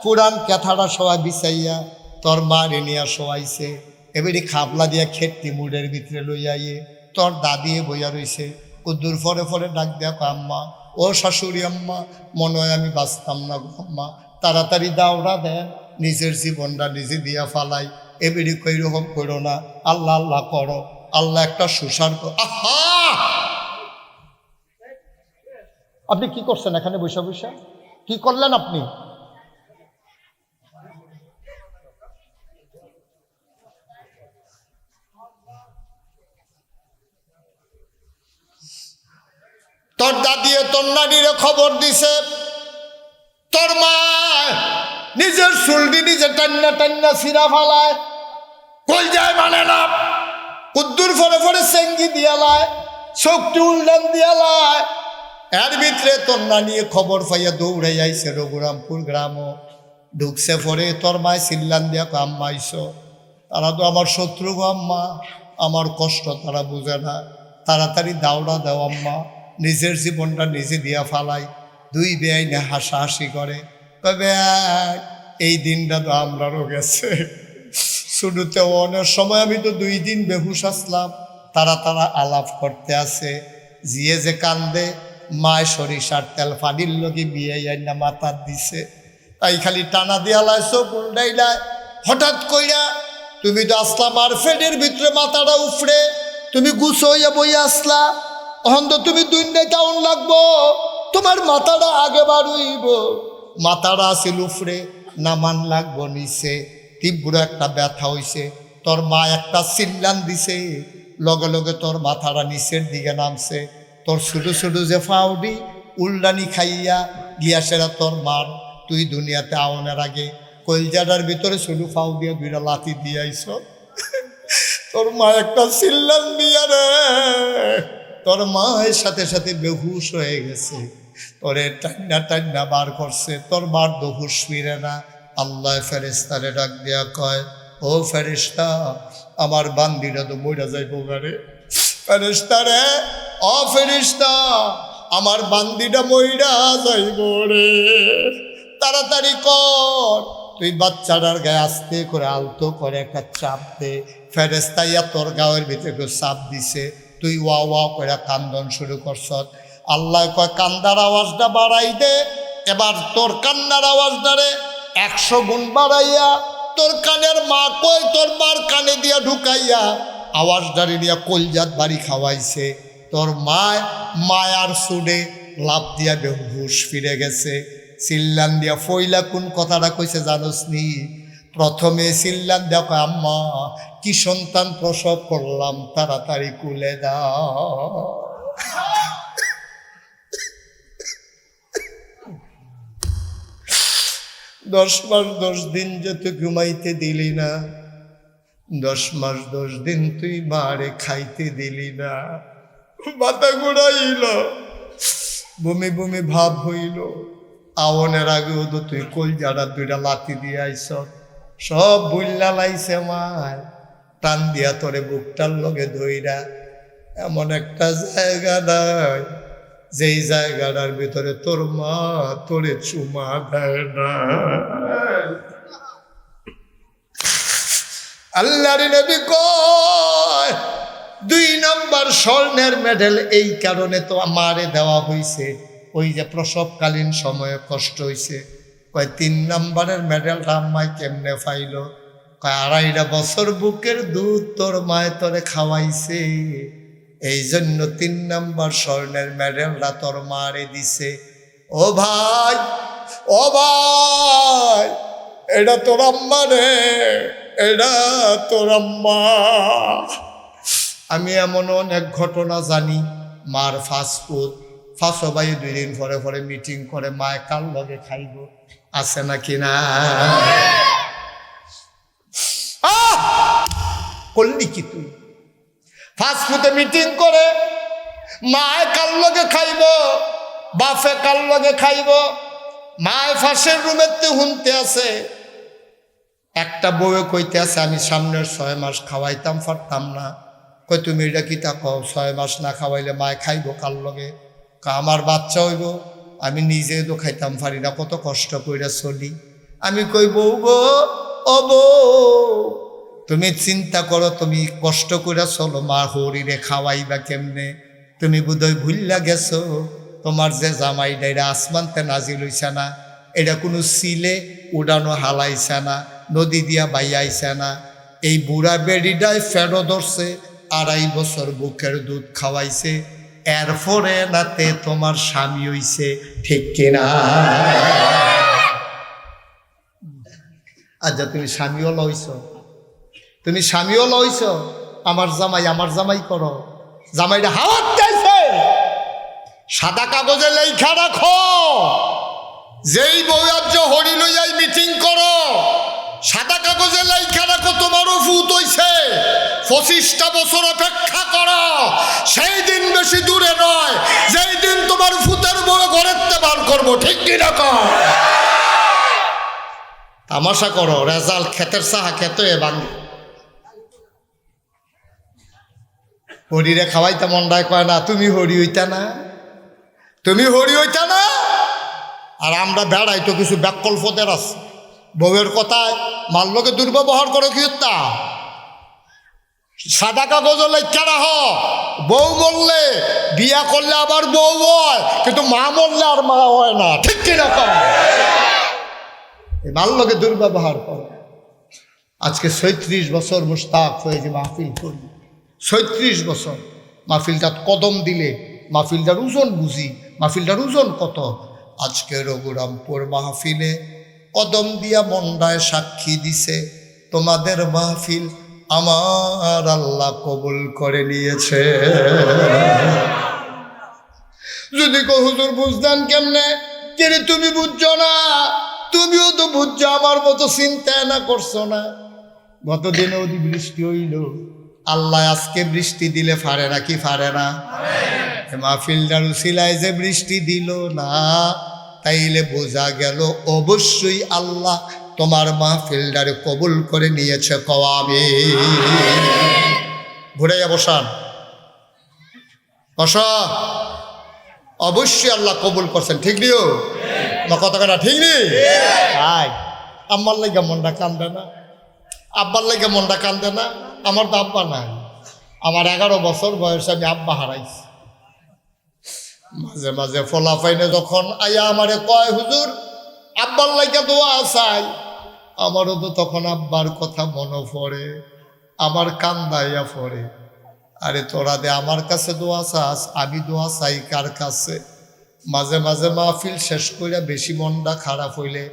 পুরান ক্যাথাটা সবাই বিছাইয়া তোর মারে নিয়ে শোয়াইছে এবারে খাবলা দিয়া খেটটি মুড়ের ভিতরে লইয়া তোর দাদি বইয়া রইছে কুদ্দুর ফরে ফরে ডাক দেয়া আম্মা ও শাশুড়ি আম্মা মনে হয় আমি বাঁচতাম না গো আম্মা তাড়াতাড়ি দাওড়া দেন নিজের জীবনটা নিজে দিয়া ফালাই এবারে কই রকম করো না আল্লাহ আল্লাহ করো আল্লাহ একটা সুসার আহা আপনি কি করছেন এখানে বৈশা বৈশা কি করলেন আপনি তোর দাদি তোর নানিরে খবর দিছে তোর মা নিজের চুলটি নিজে টান্না টান্না সিরা ফালায় কই যায় মানে না কুদ্দুর ফরে ফরে সেঙ্গি দিয়ালায় শক্তি উল্টান দিয়ালায় এর ভিতরে তোর নানিয়ে খবর পাইয়া দৌড়ে যাইছে রঘুরামপুর গ্রাম ঢুকছে পরে তোর মায় চিল্লান দিয়া আম্মা আইসো তারা তো আমার শত্রু গো আম্মা আমার কষ্ট তারা বুঝে না তাড়াতাড়ি দাওড়া দাও আম্মা নিজের জীবনটা নিজে দিয়া ফালাই 2 বেআইনে হাসাহাসি করে তবে এই দিনটা তো আমরারও গেছে শুরুতে অনেক সময় আমি তো 2 দিন বেহুশ আসলাম তারা আলাপ করতে আছে জিয়ে যে কান্দে মায় সরিষার তেল ফাডির লগে বিয়ে না মাথার দিছে তাই খালি টানা দিয়া লাইছো উল্টাইলায় হঠাৎ কইরা তুমি তো আসলা মার ফেডের ভিতরে মাথাটা উফরে তুমি গুছো হইয়া বইয়া আসলা তখন তো তুমি 2 টাউন লাগবো তোমার মাথাটা আগে বাড়ুইব মাথাটা আসিল উফরে নামান লাগবো নিচে তীব্র একটা ব্যথা হইছে তোর মা একটা চিল্লান দিছে লগে লগে তোর মাথাটা নিচের দিকে নামছে তোর ছোটো ছোটো যে ফাউডি উল্লানি খাইয়া গিয়া সেরা তোর মার তুই দুনিয়াতে আওয়ানোর আগে কলজাটার ভিতরে ছোটো ফাউ দিয়া 2টা লাথি দিয়ে আইস তোর মা একটা চিল্লান দিয়া রে তোর মায়ের সাথে সাথে বেহুশ হয়ে গেছে তোরে টান্না টান্না বার করছে তোর মার তো হুশ ফিরে না আল্লাহ ফেরেশতারে ডাক দিয়া কয় ও ফেরেশতা আমার বান্দিরা তো মইরা যাইব গারে ফেরেশতা রে ও ফেরেশতা আমার বান্দিটা মইরা যাইব রে তাড়াতাড়ি কর তুই বাচ্চাটার গায়ে আস্তে করে আলতো করে একটা চাপ দে ফেরেশতা ইয়া তোর গায়ের ভিতরে কেউ চাপ দিছে তুই ওয়া ওয়া করে কান্দন শুরু করছ আল্লাহ কয় কান্দার আওয়াজটা বাড়াই দে এবার তোর কান্নার আওয়াজটারে 100 গুণ বাড়াইয়া তোর কানের মা কই তোর মার কানে দিয়া ঢুকাইয়া আওয়াজটারে দিয়া কলজাত বাড়ি খাওয়াইছে তোর মায়ার সুডে লাভ দিয়া বেহুশ ফিরে গেছে চিল্লান দিয়া ফইলা কোন কথাটা কইছে জানোস নি প্রথমে চিল্লান দিয়া কয় আম্মা কি সন্তান প্রসব করলাম তাড়াতাড়ি কুলে দাও 10 মাস 10 দিন যে তুই ঘুমাইতে দিলি না 10 মাস 10 দিন তুই মারে খাইতে দিলি না মাথা ঘুরাইল বমি বমি ভাব হইল আওনের আগেও তো তুই কলজাটা 2টা লাথি দিয়ে আইস সব বুল্লা লাইছে মার টান দিয়া তোরে বুকটার লগে ধইরা এমন একটা জায়গা নাই যেই জায়গাটার ভিতরে তোর মা তোরে চুমা দেয় না আল্লাহর নবী কয় 2 নম্বর স্বর্ণের মেডেল এই কারণে তো আমারে দেওয়া হইছে ওই যে প্রসবকালীন সময়ে কষ্ট হইছে কয় 3 নম্বরের মেডেলটা আম্মায় কেমনে পাইলো কয় 2.5 বছর বুকের দুধ তোর মায় তোরে খাওয়াইছে এই জন্য 3 নম্বর স্বর্ণের মেডেলটা তোর মারে দিছে ও ভাই, ও ভাই, এটা তোর আম্মা রে, এটা তোর আম্মা। আমি এমন অনেক ঘটনা জানি। মার ফাস্টফুড, ফাঁসো ভাই 2 দিন পরে পরে মিটিং করে মায় কার লগে খাইব, আছে নাকি না? করলি কি তুই? ফাস্টফুডে মিটিং করে মায় কার লগে খাইব, বাফে কার লগে খাইব, মায় ফাঁসের রুমেতে হুনতে আছে। একটা বউয়ে কইতে আছে আমি সামনের 6 মাস খাওয়াইতাম পারতাম না। কই তুমি এটা কি তা কও? 6 মাস না খাওয়াইলে মায় খাইব কার লগে? আমার বাচ্চা হইব, আমি নিজে তো খাইতাম পারি না, কত কষ্ট কইরা চলি। আমি কই বউ গো, ও বউ, তুমি চিন্তা করো, তুমি কষ্ট করে চলো, মা হরিরে খাওয়াইবা কেমনে? তুমি বোধহয় ভুললা গেছো তোমার যে জামাই ডাইরা আসমানতে নাজিল হইছে না, এটা কোনো সিলে উড়ানো হালাইছে না, নদী দিয়া বাইয়াইছে না। এই বুড়া বেডিটায় ফেরো ধরছে, 2.5 বছর বুকের দুধ খাওয়াইছে, এরপরে নাতে তোমার স্বামী হইছে, ঠিক কিনা? আচ্ছা, তুমি স্বামীও লইছ, তুমি স্বামীও লইছ, আমার জামাই করো। জামাইটা হাওয়াত চাইছে, সাদা কাগজে লেখা রাখো, যেই বউ আজ হরি লইয়াই মিটিং করো, সাদা কাগজে লেখা রাখো তোমারও ফুত হইছে, 25টা বছর অপেক্ষা করো। সেই দিন বেশি দূরে নয়, যেই দিন তোমার ফুতের বউ ঘরেতে বার করবো, ঠিক কি রকম? তামাশা করো, রেজাল্ট ক্ষেতের সাহা খেতে বাঙ্গে। হরিরে খাওয়াইতে মন্ডায় কয় না, তুমি হরি হইতা না, তুমি হরি হইতা না। আর আমরা বেড়াই তো কিছু ব্যাকল্পদের আছে, বউয়ের কথায় মাল্যকে দুর্ব্যবহার করে কি তা? সাদা কাগজ লেখা রাখ, বউ মরলে বিয়া করলে আবার বউ হয়, কিন্তু মা মরলে আর মা হয় না, ঠিক কিরকম? মাল্যকে দুর্ব্যবহার করে। আজকে 36 বছর মুস্তাক হয়ে যে মাহফিল করি, 36 বছর মাহফিলটা কদম দিলে মাহফিলটার ওজন বুঝি, মাহফিলটার ওজন কত। আজকে রঘুরামপুর মাহফিলে কদম দিয়া মন্ডায় সাক্ষী দিছে, তোমাদের মাহফিল আমার আল্লাহ কবুল করে নিয়েছে। যদি কো হুজুর বুঝতেন কেমনে? কেরে তুমি বুঝছো না? তুমিও তো বুঝছো, আমার মতো চিন্তা না করছো না। গতদিনে ওদি বৃষ্টি হইল, আল্লাহ আজকে বৃষ্টি দিলে ফারে না কি ফারে না? মাহফিলটার উসিলায় যে বৃষ্টি দিল না, তাইলে বোঝা গেল অবশ্যই আল্লাহ তোমার মাহফিলটারে কবুল করে নিয়েছে। কওয়াবে ঘুরে বসান, বসা, অবশ্যই আল্লাহ কবুল করছেন, ঠিক নিও না? কথাটা ঠিক নেই? তাই আম্মার লাগে মনটা কান্দে না, আব্বার লাগে মনটা কান্দে না? আমার তো আব্বা নাই, আমার 11 বছর বয়সে আমি আব্বা হারাইছি। মাঝে মাঝে ফলাফাইনে যখন আয়া আমারে কয় হুজুর আব্বার লাগে দোয়া চাই, আমারও তো তখন আব্বার কথা মনে পড়ে, আমার কান্দাইয়া পড়ে। আরে তোরা দে আমার কাছে দোয়া চাস, আমি দোয়া চাই কার কাছে? মাঝে মাঝে মাহফিল শেষ কইরা বেশি মনটা খারাপ হইলে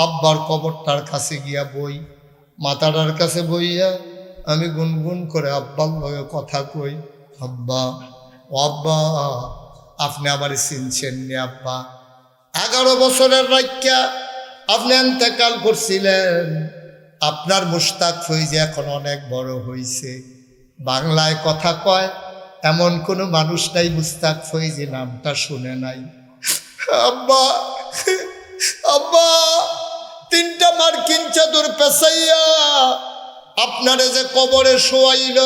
আব্বার কবরটার কাছে গিয়া বই, মাতাটার কাছে বইয়া আমি গুনগুন করে আব্বার লগে কথা কই, আব্বা ও আব্বা, আপনি আমার চিনছেন নি আব্বা? 11 বছরের রাইক্যা আপনি ইন্তেকাল করছিলেন, আপনার মুশতাক ফৈজি এখন অনেক বড় হইছে, বাংলায় কথা কয় এমন কোনো মানুষ নাই মুশতাক ফৈজি নামটা শুনে নাই। আব্বা, আব্বা, 3টা মার্কিন চাদর পেছাইয়া আপনারে যে কবরে শোয়াইল,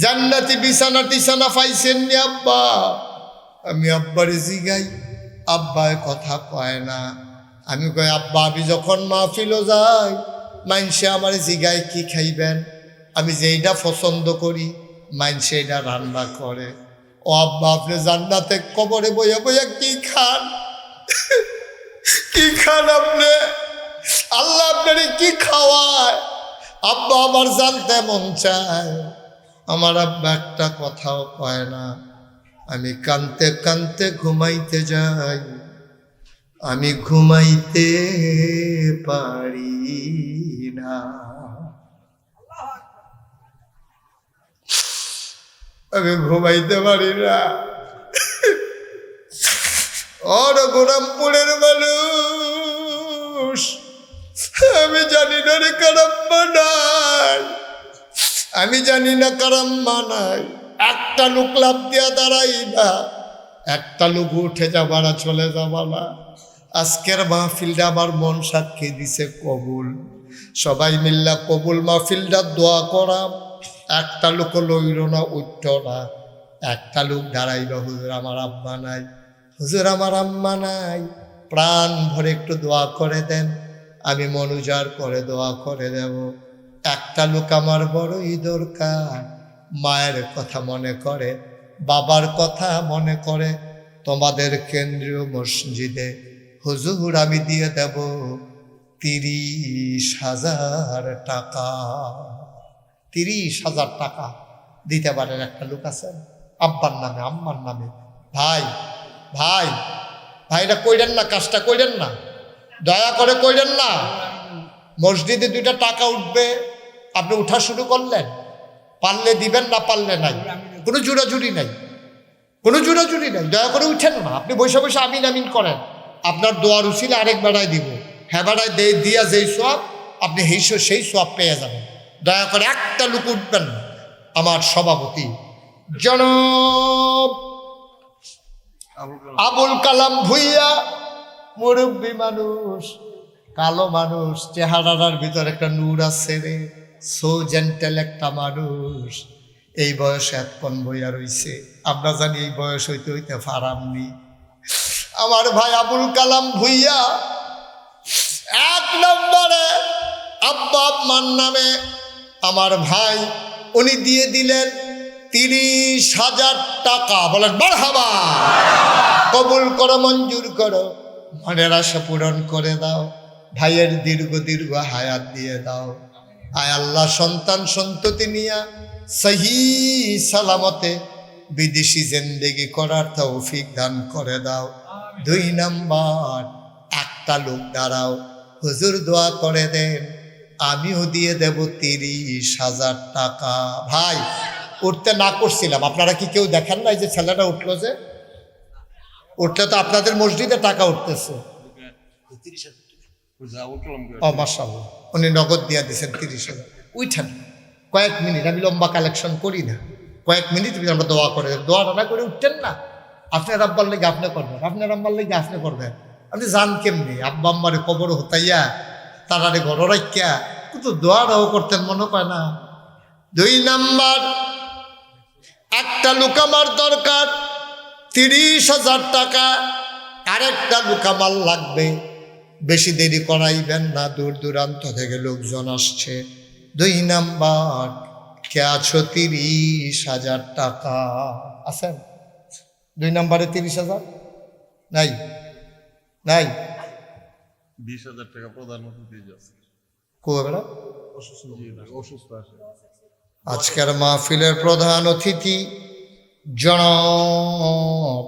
জান্নাতি বিছানা টিছানা পাইছেন নি আব্বা? আমি আব্বারে জিগাই, আব্বায় কথা কয় না। আমি কই আব্বা, আমি যখন মাহফিলও যাই মাইনসে আমার জিগায় কি খাইবেন, আমি যেইটা পছন্দ করি মাইনসে এটা রান্না করে। ও আব্বা, আপনি জান্নাতে কবরে বইয়া বইয়া কি খান? কি খান আপনি? আল্লাহ আপনারে কি খাওয়ায়? আব্বা, আমার জানতে মন চায়। আমার আব্বা একটা কথাও কয় না। আমি কানতে কানতে ঘুমাইতে যাই, আমি ঘুমাইতে পারি না। আমি ঘুমাইতে পারি না। গোরামপুরের মানুষ, আমি জানি না রে কারাম্মা নাই, আমি জানি না কারাম্মা নাই। একটা লোক লাভ দিয়া দাঁড়াই না, একটা লোক উঠে যাবা না, চলে যাবা না। আজকের মাহফিলটা আমার মন সাক্ষী দিছে কবুল। সবাই মিল্লা কবুল মাহফিলটা দোয়া করা। একটা লোক লইল না, উঠত না। একটা লোক দাঁড়াইল, হুজুর আমার আব্বা নাই, হুজুর আমার আম্মা নাই, প্রাণ ভরে একটু দোয়া করে দেন, আমি মনুজার করে দোয়া করে দেব। একটা লোক আমার বড়ই দরকার, মায়ের কথা মনে করে, বাবার কথা মনে করে। তোমাদের কেন্দ্রীয় মসজিদে হুজুর আমি দিয়ে দেব 30,000 টাকা। 30,000 টাকা দিতে পারেন? একটা লোক আছেন আব্বার নামে, আম্মার নামে? ভাই ভাই ভাই, এটা কইরেন না, কাজটা কইরেন না, দয়া করে কইরেন না। মসজিদে 2টা টাকা উঠবে, আপনি উঠা শুরু করলেন, পারলে দিবেন, না পারলে নাই। কোনো জোরাজুরি নাই, কোনো জোরাজুরি নাই। দয়া করে উঠেন না, আপনি বসে বসে আমিন আমিন করেন। আপনার দোয়ার উচিলে আরেক বেড়ায় দিব, হ্যাঁ বেড়ায় দিয়া যেই সোয়াব আপনি সেই সোয়াব পেয়ে যাবেন। দয়া করে একটা লোক উঠবেন না। আমার সভাপতি জনাব আবুল কালাম ভুইয়া, মুরব্বী মানুষ, কালো মানুষ, চেহারার ভিতরে একটা নূর আছে রে, সো জেন্টেল একটা মানুষ। এই বয়সে এতক্ষণ বইয়া রইছে, আমরা জানি এই বয়স হইতে হইতে ফারামনি। আমার ভাই আবুল কালাম ভুইয়া 1 নম্বরে আব্বা আম্মার নামে আমার ভাই, উনি দিয়ে দিলেন 30,000 টাকা। বলেন মারহাবা। কবুল করো, মঞ্জুর করো, মনের আশা পূরণ করে দাও, ভাইয়ের দীর্ঘ দীর্ঘ হায়াত দিয়ে দাও। আয় আল্লাহ, সন্তান সন্ততি নিয়া সহি সালামতে বিদেশি জিন্দেগি করার তৌফিক দান করে দাও। 2 নম্বর, একটা লোক দাঁড়াও, হুজুর দোয়া করে দেন, আমিও দিয়ে দেব 30,000 টাকা। ভাই উঠতে না করছিলাম, আপনারা কি কেউ দেখেন না? এই যে ছেলেটা উঠলো, যে উঠলে তো আপনাদের মসজিদে টাকা উঠতেছে। ও মাশাআল্লাহ, উনি নগদ দিয়া দিয়েছেন 30,000। উঠেন কয়েক মিনিট, আমি লম্বা কালেকশন করি না, কয়েক মিনিট আমরা দোয়া করে, দোয়াটা না করে উঠতেন না। আপনার আব্বার লেগে আপনি করবেন, আপনার আম্মার লেগে আপনি করবেন। আপনি জান কেমনি আব্বা আম্মারে কবর হতাইয়া তারারে ঘর রাখিয়া কিন্তু দোয়াটাও করতেন, মনে পায় না। 2 নম্বর, একটা লোক আমার দরকার 30,000 টাকা, আরেকটা লোক আমার লাগবে। বেশি দেরি করাইবেন না, দূর দূরান্ত থেকে লোকজন আসছে। 2 নম্বর, কে আছো? 30,000 টাকা আছেন? 2 নম্বরে 30,000 নাই? নাই? 20,000 টাকা প্রধানমন্ত্রী দিয়ে যাচ্ছে। কোবেলা অসুস্থ আছে। আজকের মাহফিলের প্রধান অতিথি জনাব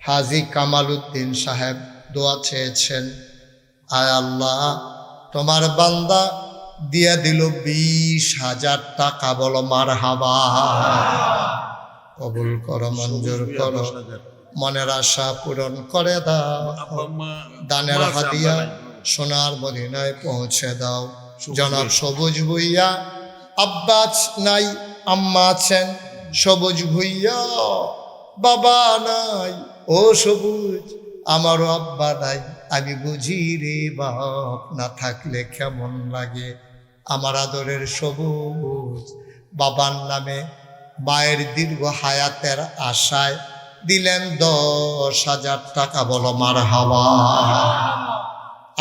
হাজী কামাল উদ্দিন সাহেব দোয়া চেয়েছেন। আয় আল্লাহ, তোমার বান্দা দিয়া দিল 20,000 টাকা। বলো মারহাবা। কবুল করো, মঞ্জুর করো, মনের আশা পূরণ করে দাও। দানের হাদিয়া সোনার মদিনায় পৌঁছে দাও। জনাব সবুজ ভুইয়া, আব্বা নাই, আম্মা আছেন। সবুজ ভুইয়া, বাবা নাই, ও সবুজ আমারও আব্বা নাই। আমি বুঝি রে বাপ না থাকলে কেমন লাগে। আমার আদরের সবুজ বাবার নামে মায়ের দীর্ঘ হায়াতের আশায় দিলেন 10,000 টাকা। বলো মারহাবা।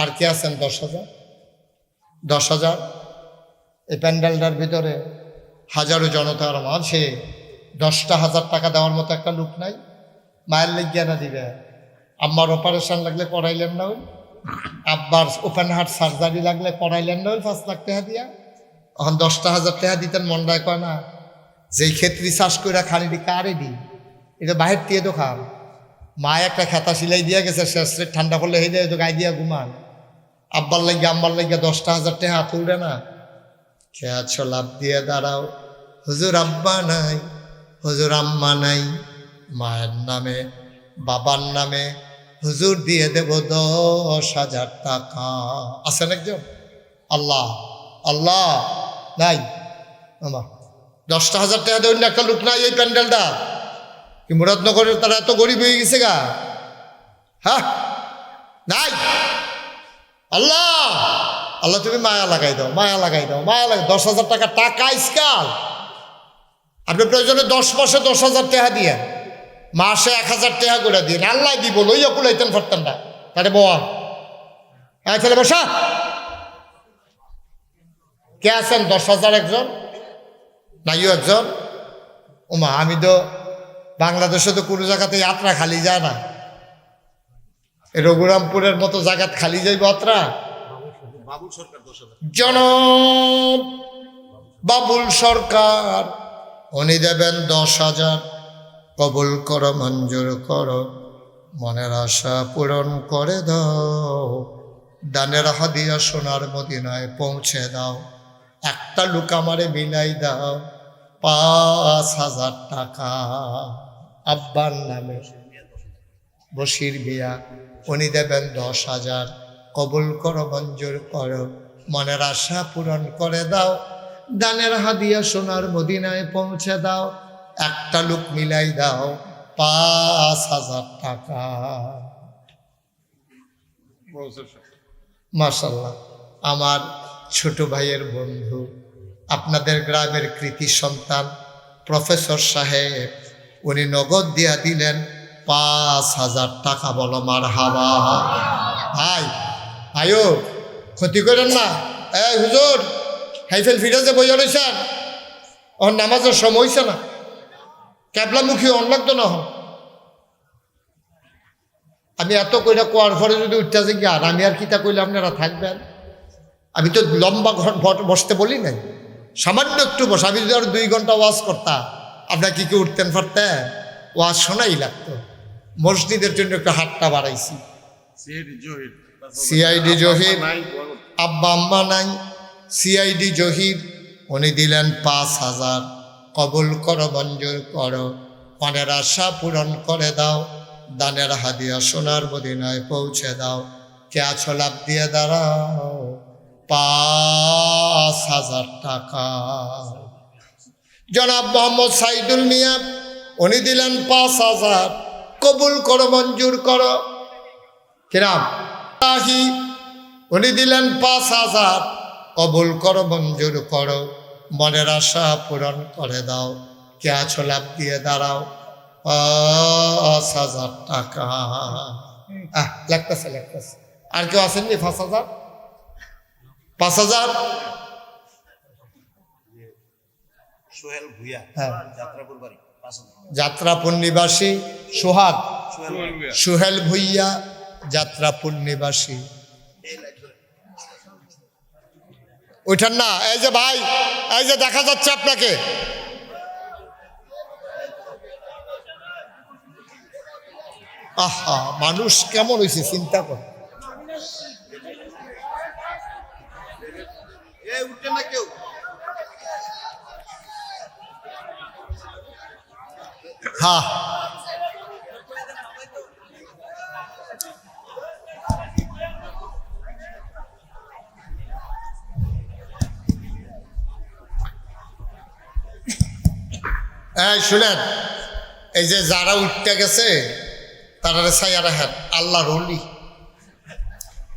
আর কে আছেন? 10,000 10,000। এই প্যান্ডেলটার ভিতরে হাজারো জনতার মাঝে 10,000 টাকা দেওয়ার মতো একটা লোক নাই? মায়ের লেগিয়া না দিবে? আম্মার অপারেশন লাগলে করাইলেন না? ওই আব্বার ওপেন হার্ট সার্জারি লাগলে করাইলেন না? ওই 5 লাখ টাকা দিয়া। এখন 10,000 টাকা দিতেন, মনটায় কয় না? যেই ক্ষেত্রে চাষ করে খালি কারে দি, এটা বাহির দিয়ে তো খান। মা একটা খেতা সিলাই দিয়া গেছে, শেষ ঠান্ডা পড়লে হয়ে যায় তো গায়ে দিয়া ঘুমান। আব্বার লাগিয়া আম্বার লাগিয়া 10,000 টাকা হাত উঠে না, খেয়াছ লাভ দিয়ে দাঁড়াও। হুজুর আব্বা নাই, হুজুর আম্মা নাই, মায়ের নামে বাবার নামে হুজুর দিয়ে দেব 10,000 টাকা। আছেন একজন? আল্লাহ আল্লাহ নাই আমা 10,000 টাকা দেবেন একটা লোক নাই এই প্যান্ডেলটা কি মুরাদনগরের? তারা এত গরিব হয়ে গেছে গা? হ্যাঁ নাই। আল্লাহ আল্লাহ তুমি মায়া লাগাই দাও, মায়া লাগাই দাও, মায়া লাগাই। 10,000 টাকা টাকা ইসকাল। আপনি প্রয়োজনে 10 মাসে 10,000 টাকা দিয়ে, মাসে 1,000 টাকা করে দিয়ে আল্লাহ দিব, লইয়া কুলাইতেন পারতেন না। তাহলে বোয়া হ্যাঁ ছেলে বসা কে আছেন? 10,000 একজন নাইও একজন? ওমা আমি তো বাংলাদেশে তো কোনো জায়গাতে যাত্রা খালি যায় না। রঘুরামপুরের মতো জায়গাত খালি যাইব যাত্রা? জনাব বাবুল সরকার উনি দেবেন 10,000। কবুল করো, মঞ্জুর করো, মনের আশা পূরণ করে দাও, দানের হাদিয়া সোনার মদিনায় পৌঁছে দাও। একটা লোক আমারে মিলাই দাও 5,000 টাকা। আব্বার নামে বশির মিয়া, উনি দেবেন 10,000। কবুল করো, মঞ্জুর করো, মনের আশা পূরণ করে দাও, দানের হাদিয়া সোনার মদিনায় পৌঁছে দাও। একটা লোক মিলাই দাও 5,000 টাকা। মাশাআল্লাহ, আমার ছোট ভাইয়ের বন্ধু, আপনাদের গ্রামের কৃতি সন্তান প্রফেসর সাহেব, উনি নগদ দিয়া দিলেন 5,000 টাকা। বলো মারহাবা। ভাই আয়ো ক্ষতি করেন না। এই হুজুর হাইফেল ফিরাজে বইয়া রয়েছেন, ওর নামাজের সময় হয়েছে না, ক্যাবলামুখী অন লাগতো না। আমি এত কইরা কোয়ার পরে যদি উঠতেছে কি আর আমি আর কিতা কইলে আপনারা থাকবেন? আমি তো লম্বা বসতে বলি নাই, সামান্য একটু বস। আমি যদি আর 2 ঘন্টা ওয়াজ করতাম আপনার কি উঠতেন পারতেন? ওয়াজ শোনাই লাগতো। মসজিদের জন্য একটু হাতটা বাড়াইছি। সিআইডি জহির, আব্বা আম্মা নাই, সিআইডি জহির উনি দিলেন 5,000। কবুল করো, মঞ্জুর করো, মনের আশা পূরণ করে দাও, দানের হাদিয়া সোনার মদিনায় পৌঁছে দাও। কে আছো লাভ দিয়ে দাঁড়াও 5,000 টাকা। জনাব মোহাম্মদ সাইদুল মিয়া উনি দিলেন 5,000। কবুল করো, মঞ্জুর করো। কিরাম উনি দিলেন 5,000। কবুল করো, মঞ্জুর করো, মনের আশা পূরণ করে দাও। কে আছো লাভ দিয়ে দাঁড়াও 5,000 টাকা। লাগতেছে লাগতেছে। আর কেউ আসেননি? 5,000 5,000। সোহেল ভুইয়া, হ্যাঁ, যাত্রাপুর বাড়ি, 5,000। যাত্রাপুর নিবাসী সোহাগ, সোহেল ভুইয়া যাত্রাপুর নিবাসী। ওইটার না, এই যে ভাই, এই যে দেখা যাচ্ছে আপনাকে, আহা মানুষ কেমন হয়েছে চিন্তা কর। উঠে না কেউ। হ্যাঁ এই শুনেন, এই যে যারা উঠতে গেছে তারা সাইয়ারা হ্যাঁ আল্লাহর ওলি,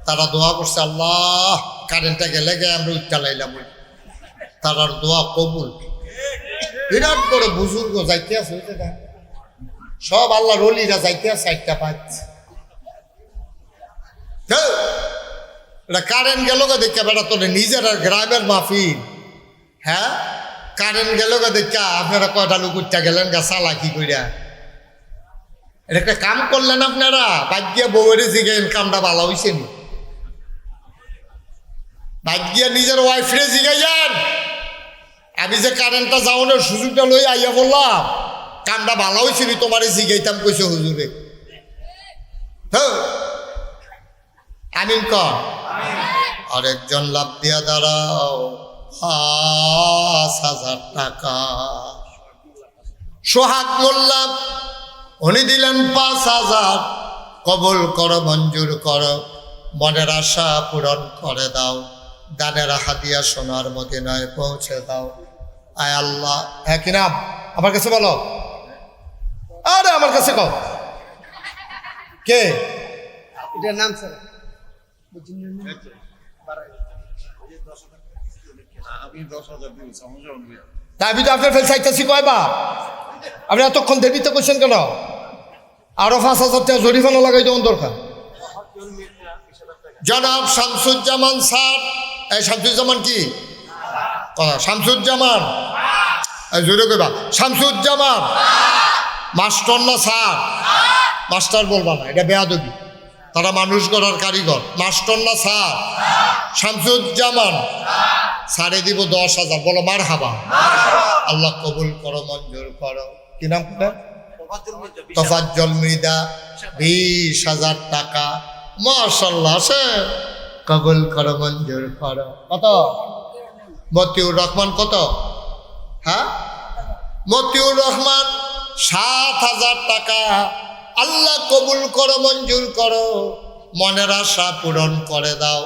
তারা দোয়া করছে আল্লাহ কারেন্টটা গেলে গে আমরা উঠতে লাইলাম, তারার দোয়া কবুল। বিরাট বড় বুজুর্গ যাইতে আছে, সব আল্লাহর ওলিরা যাইতে আছে। 4টা 5 এটা কারেন্ট গেল গা দেখা বেড়া তোলে নিজের আর গ্রামের মাহফিল। হ্যাঁ কারেন্ট গেল গা দেখা আপনারা কয়টা লোক উঠতে গেলেন গা চালাকি কইরা। এটা একটা কাম করলেন আপনারা, ভাগ্যা বউয়েরে জিগাইন কামটা ভালো হয়েছে নি? ভাগ্যা নিজের ওয়াইফরে জিগাইয়ান আমি যে কারেন্টটা যাওয়ানোর সুযোগটা লই আইয়া বললাম কামটা ভালো হয়েছিল তোমার জিগাইতাম কইছে হুজুরে। হ্যাঁ আমিন কর। আরেকজন লাভ দিয়া দাঁড়াও 5,000 টাকা। সোহাগ মোল্লা উনি দিলেন 5,000। কবুল করো, মঞ্জুর করো, মনের আশা পূরণ করে দাও, দানের হাদিয়া সোনার মদিনায় পৌঁছে দাও। আয় আল্লাহ। হ্যাঁ কি নাম? আমার কাছে বলো। আরে আমার কাছে কও। কে এটার নাম স্যার আমি 10,000 দিন সমস্যা হবে। তাই আমি তো আপনার ফেল চাইতেছি কয়বা, আপনি এতক্ষণ দেরিতে করছেন কেন? আরো 5,000 টাকা জরিমানা লাগাই দেওয়ার দরকার। জনাব শামসুজ্জামান স্যার। এই শামসুজ্জামান কি শামসুজ্জামান? জোরে কইবা শামসুজ্জামান। মাস্টার না স্যার? মাস্টার বলবা না, এটা বেয়াদবি। তারা মানুষ গড়ার কারিগর। মাস্টার না স্যার? শামসুজ্জামান সারে দিব 10,000। বলো মার হাবা। আল্লাহ কবুল করো, মঞ্জুর করো। কি নাম? তোফাজ্জল মৃদা 20,000 টাকা। মাশাআল্লাহ, সে কবুল করো, মঞ্জুর করো। কত? মতিউর রহমান কত? হ্যাঁ মতিউর রহমান 7,000 টাকা। আল্লাহ কবুল করো, মঞ্জুর করো, মনের আশা পূরণ করে দাও,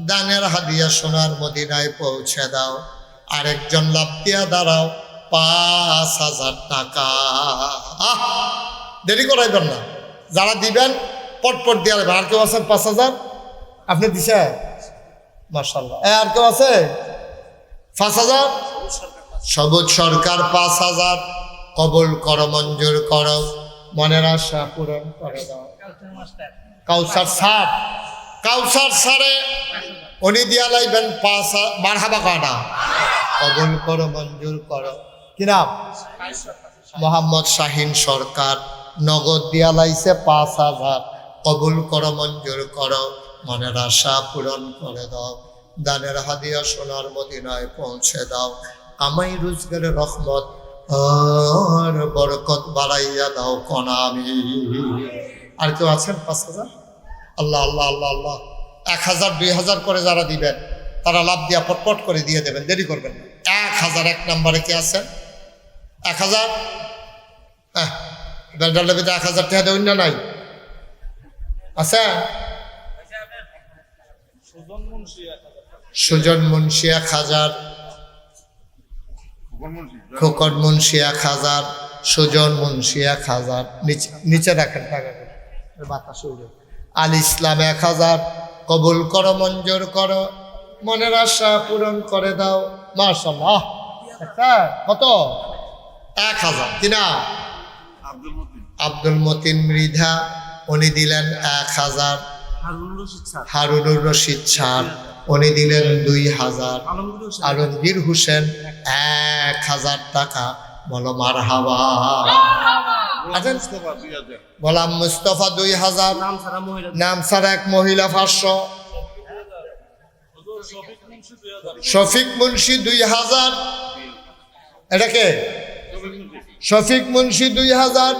দানের হাদিয়া সোনার মদিনায় পৌঁছে দাও। আরেকজন লাভ দিয়া দাঁড়াও 5,000 টাকা। দেরি করাইবেন না, যারা দিবেন পটপট দিয়া দেবেন। আর কেউ আছেন 5,000? আপনি দিছে? মাশাআল্লাহ। আর কেউ আছে 5,000? সবুজ সরকার 5,000। কবুল করো, মঞ্জুর করো, মনের আশা পূরণ করে দাও। কাউসার স্যার, কাউসার স্যারে উনি দিয়া লাইবেন 5,000। মারহাবা কাটা। কবুল করো, মঞ্জুর করো। কি নাম? মোহাম্মদ শাহিন সরকার নগদ দিয়া লাইছে 5,000। কবুল করো, মঞ্জুর করো, মনের আশা পূরণ করে দাও, দানের হাদিয়া সোনার মদিনায় পৌঁছে দাও। আমাই রোজগারের রহমত আর বরকত বাড়াইয়া দাও কোনা আমি। আর কেউ আছেন 5,000? আল্লাহ আল্লাহ আল্লাহ আল্লাহ। 1,000 2,000 করে যারা দিবেন তারা লাভ দিয়া পটপট করে দিয়ে দেবেন, দেরি করবেন না। 1,000 এক নম্বরে কে আছেন? 1,000? হ্যাঁ, বেলডাল লেবিতে 1,000 টাকা দেবেন না? নাই আছে? সুজন মুন্সি 1,000, খোকন মুন্সি 1,000, সুজন মুন্সি 1,000। নিচে রাখেন টাকা বাতাস উড়ে। আল ইসলাম 1,000। কবুল করো, মঞ্জুর করো, মনের আশা পূরণ করে দাও। মাশাআল্লাহ। কত? 1,000। কিনা? আব্দুল মতিন মৃধা উনি দিলেন 1,000। হারুনুর রশিদ স্যার উনি দিলেন 2,000। আলমগীর হোসেন 1,000 টাকা। বলো মারহাবা। গোলাম মুস্তফা 2,000। নাম ছাড়া এক মহিলা 500। শফিক মুন্সি 2,000। এটাকে শফিক মুন্সি 2,000।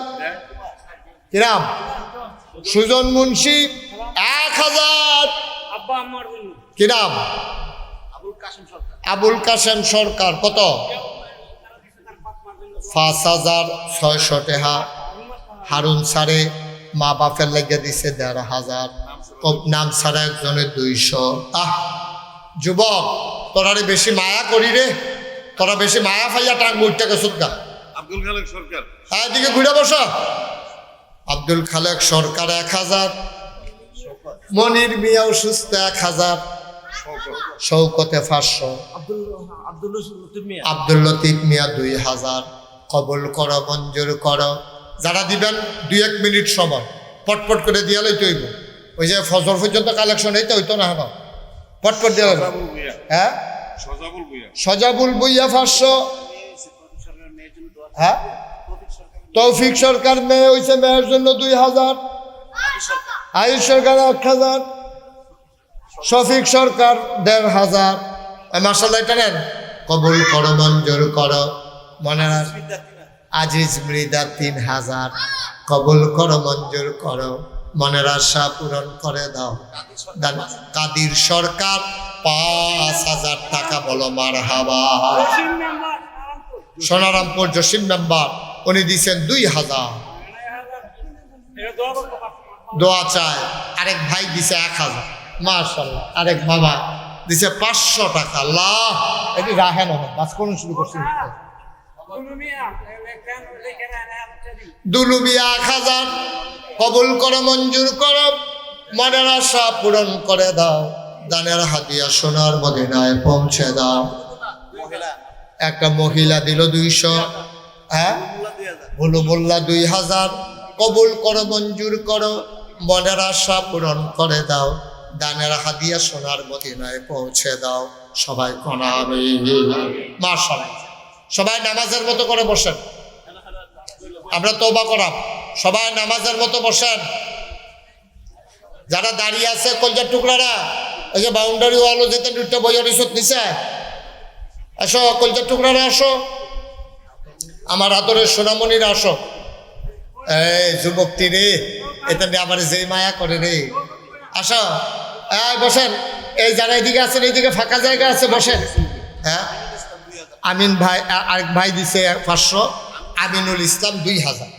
কিরাম? সুজন মুন্সি 1,000। কিরাম? আবুল কাসেম সরকার কত? 5,600 টাকা। হারুন সারে মা বাপের লেগে দিছে 1,500। নাম ছাড়া একজনের 200। যুবক তোরারে বেশি মায়া করি রে, তোরা বেশি মায়া ফাইয়া টাঙ্গ উঠতে গেছত গা। আব্দুল খালেক সরকার এদিকে ঘুরে বসো। আব্দুল খালেক সরকার 1,000। মনির মিয়াও সুস্থ 1,000। শৌকতে 500। আব্দুল লতিফ মিয়া 2,000। কবুল করো, মঞ্জুর করো। যারা দিবেন 2-1 মিনিট সময় পটপট করে দিয়া লইতে হইব। ওই যে ফজর পর্যন্ত কালেকশন হইতে হইতো না। হ্যাঁ পটপট দিয়া লাগবে। হ্যাঁ সজাবুল বইয়া 500। হ্যাঁ তৌফিক সরকার মেয়ে হয়েছে, মেয়ের জন্য 2,000। আয়ুষ সরকার 1,000। শফিক সরকার 1,500। মাসাল্লাহ এটা নেন। কবুল করো, মঞ্জুর করো, মনে আজিজ মৃদা 3000, কবুল করো মঞ্জুর করো, মনের আশা পূরণ করে দাও। কাদির সরকার 5000 টাকা, বলো মারহাবা। সোনারামপুর জসিম মেম্বার উনি দিয়েছেন 2000, দোয়া চায়। আরেক ভাই দিছে 1000, মাশাআল্লাহ। আরেক বাবা দিছে 500 টাকা। আল্লাহ, এটি রাখেন বাস করুন, শুরু করছি। দুলুমিয়া 1000, কবুল করো মঞ্জুর করো, মনের আশা পূরণ করে দাও। দানের হাদিয়া সোনার মদিনায় পৌঁছে দাও। একটা মহিলা দিল 200, হ্যাঁ ভুলু মোল্লা 2000, কবুল করো মঞ্জুর করো, মনের আশা পূরণ করে দাও। দানের হাদিয়া সোনার মদিনায় পৌঁছে দাও। সবাই কোনাবে মাশাআল্লাহ। সবাই নামাজের মতো করে বসেন, আমরা তওবা করাম। সবাই নামাজের মতো বসেন। যারা দাঁড়িয়ে আছে কলজার টুকরারা, ওই যে বাউন্ডারি ওয়ালও যেতে দুটো বইয়ের ইস্যুত নিছে, আসো কলজার টুকরারা আসো, আমার আদরের সোনামণিরা আসো। এই যুবকটি রে, এটা নিয়ে আমার যেই মায়া করে রে, আসো বসেন। এই যারা এদিকে আছেন, এইদিকে ফাঁকা জায়গা আছে, বসেন। হ্যাঁ, আমিন ভাই, আরেক ভাই দিছে 500, আমিনুল ইসলাম 2000,